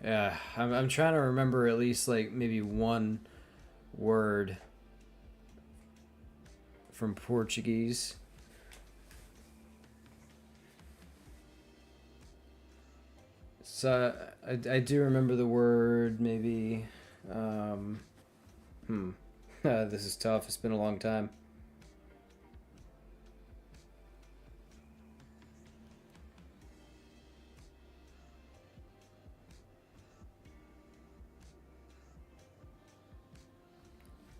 Yeah, I'm trying to remember at least like maybe one word from Portuguese. So I do remember the word maybe. Um, hmm. This is tough. It's been a long time.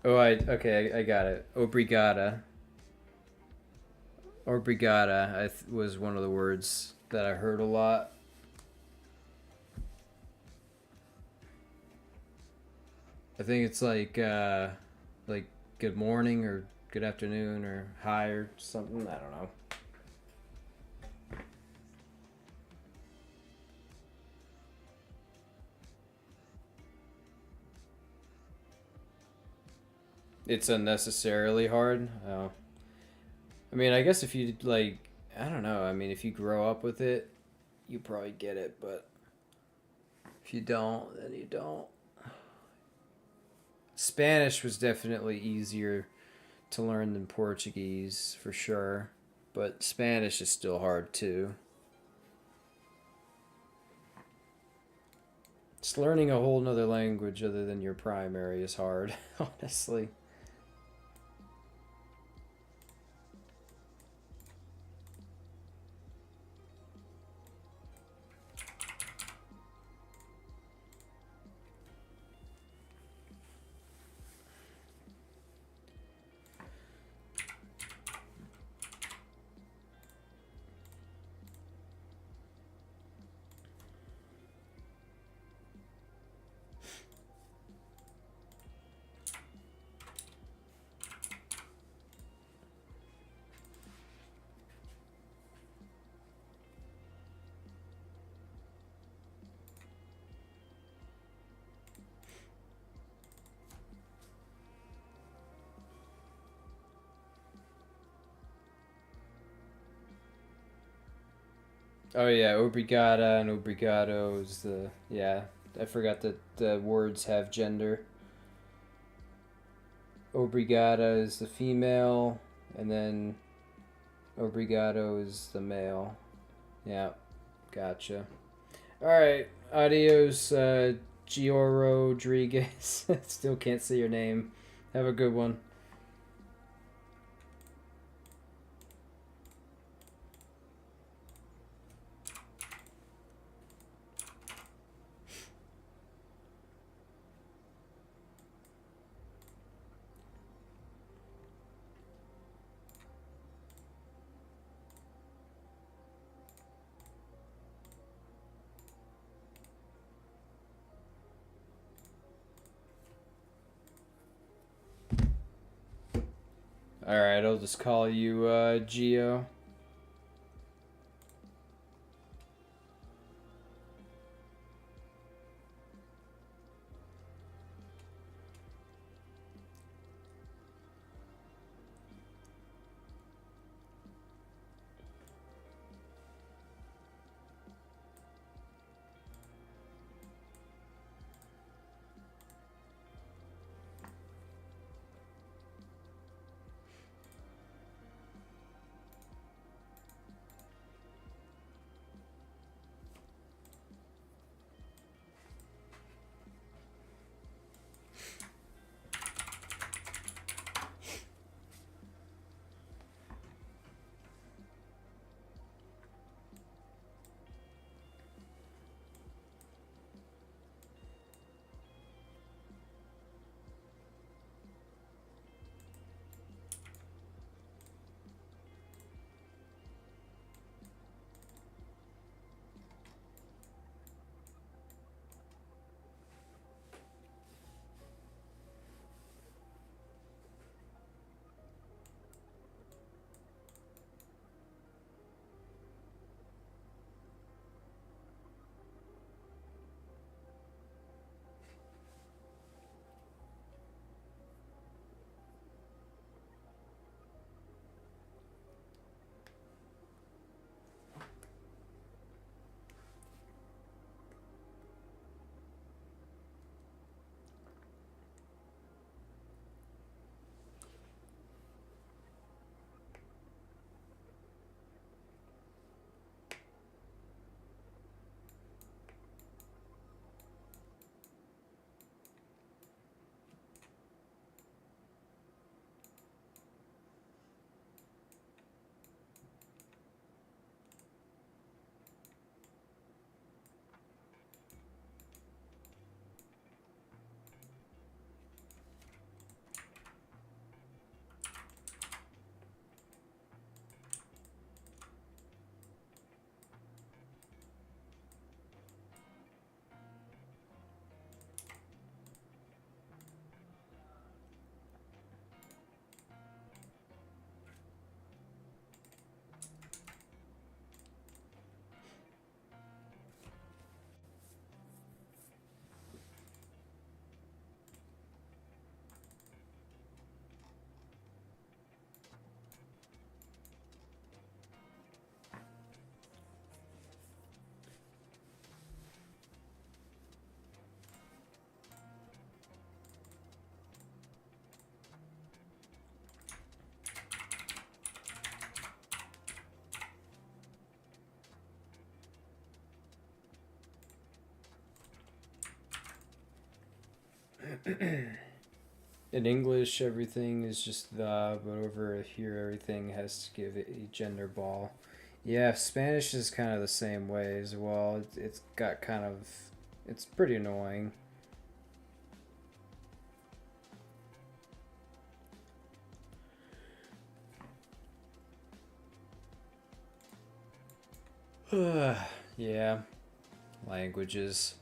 Oh, okay, I got it. Obrigada. Obrigada was one of the words that I heard a lot. I think it's like good morning or good afternoon or hi or something. I don't know. It's unnecessarily hard. Oh. I mean, I guess if you like, I don't know. I mean, if you grow up with it, you probably get it. But if you don't, then you don't. Spanish was definitely easier to learn than Portuguese for sure, but Spanish is still hard too. Just learning a whole nother language other than your primary is hard, honestly. Oh yeah, obrigada and obrigado is the yeah. I forgot that the words have gender. Obrigada is the female, and then obrigado is the male. Yeah, gotcha. All right, adios, Gio Rodriguez. Still can't say your name. Have a good one. All right, I'll just call you Geo. In English, everything is just the, but over here, everything has to give it a gender ball. Yeah, Spanish is kind of the same way as well. It's got kind of, it's pretty annoying. Yeah, languages.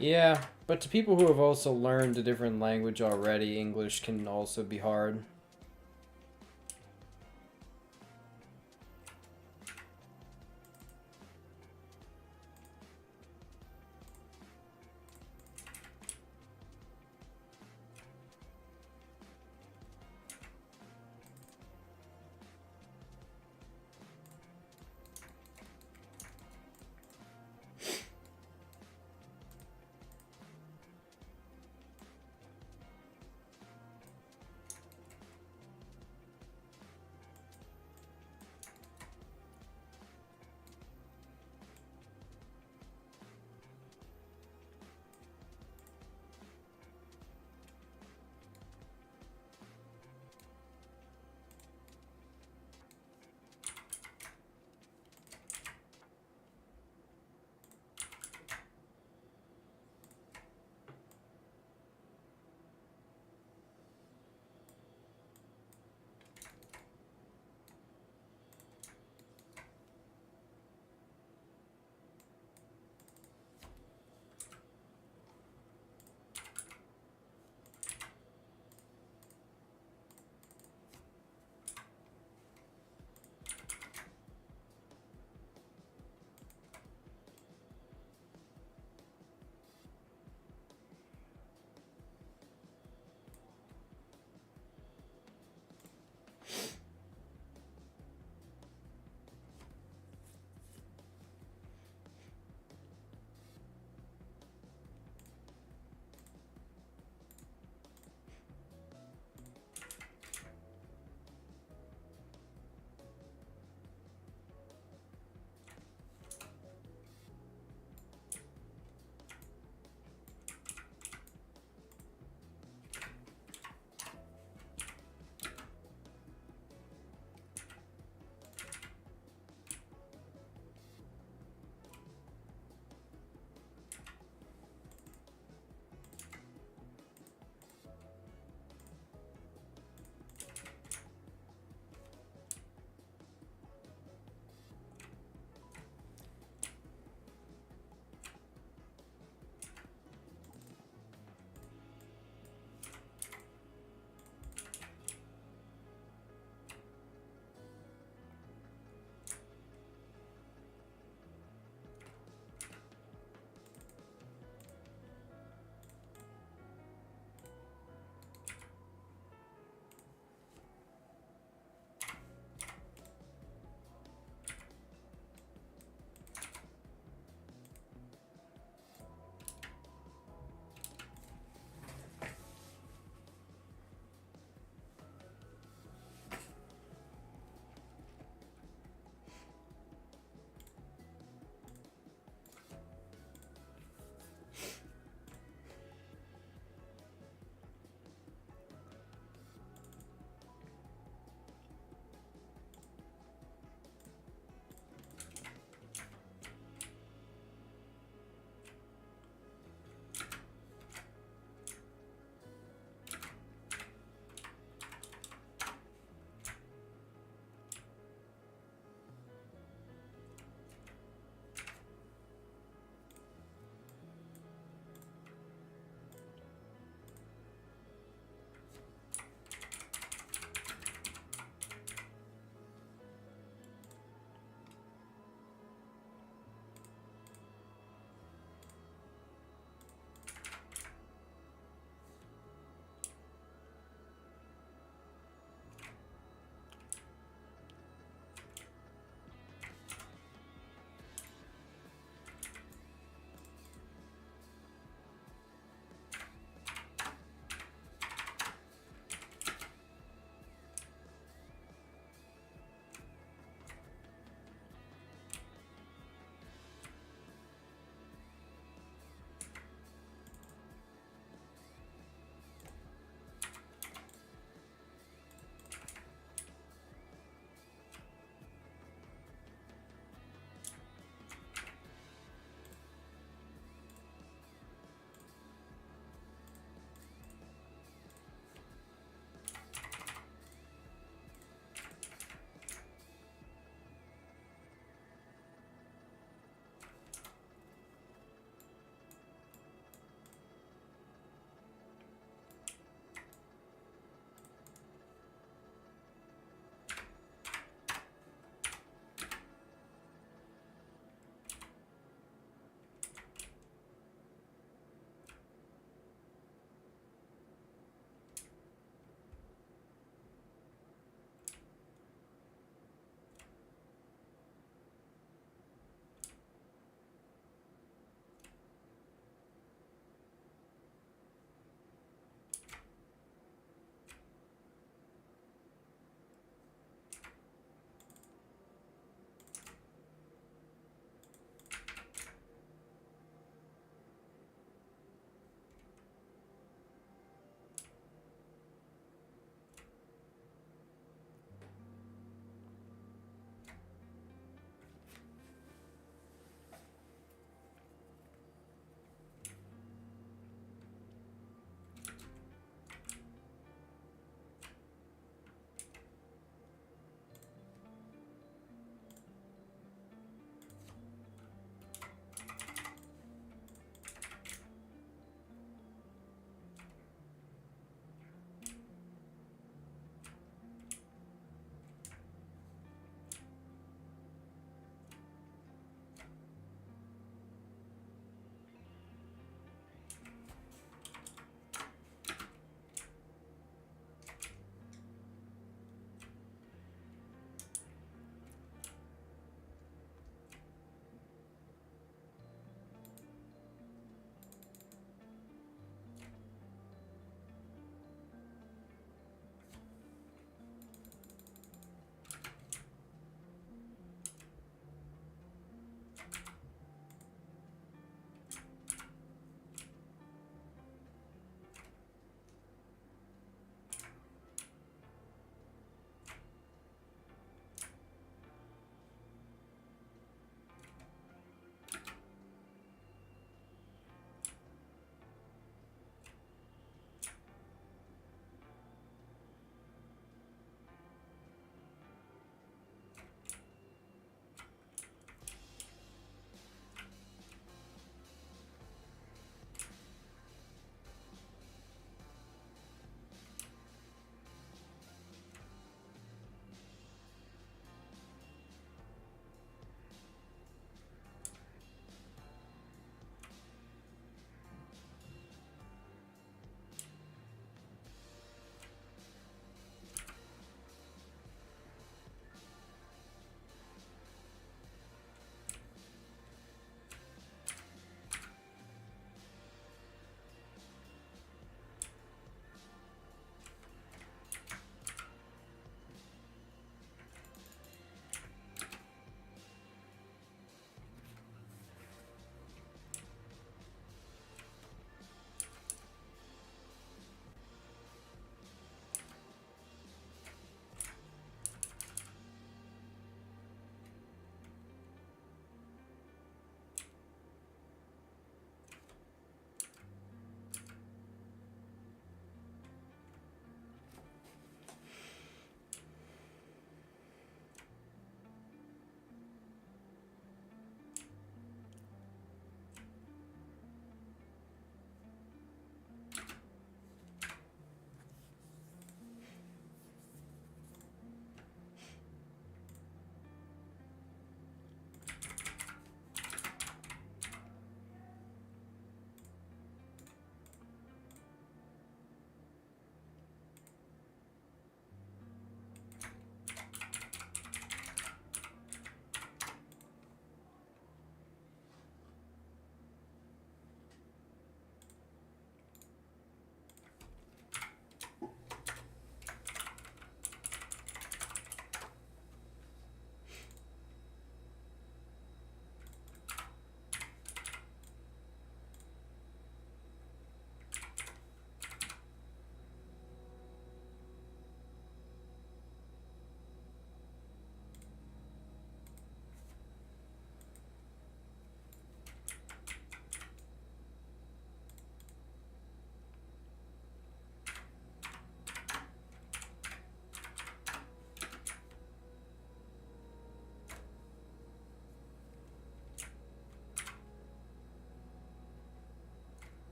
Yeah, but to people who have also learned a different language already, English can also be hard.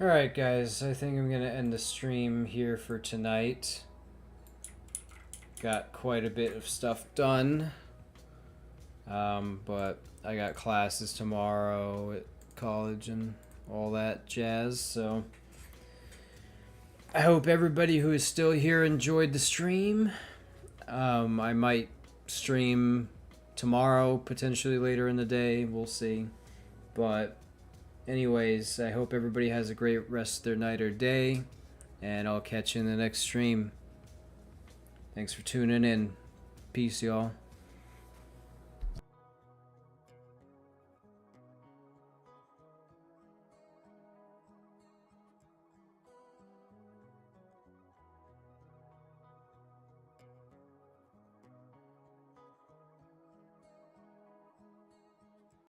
Alright, guys, I think I'm going to end the stream here for tonight. Got quite a bit of stuff done. But I got classes tomorrow at college and all that jazz, so I hope everybody who is still here enjoyed the stream. I might stream tomorrow, potentially later in the day, we'll see. But anyways, I hope everybody has a great rest of their night or day, and I'll catch you in the next stream. Thanks for tuning in. Peace, y'all.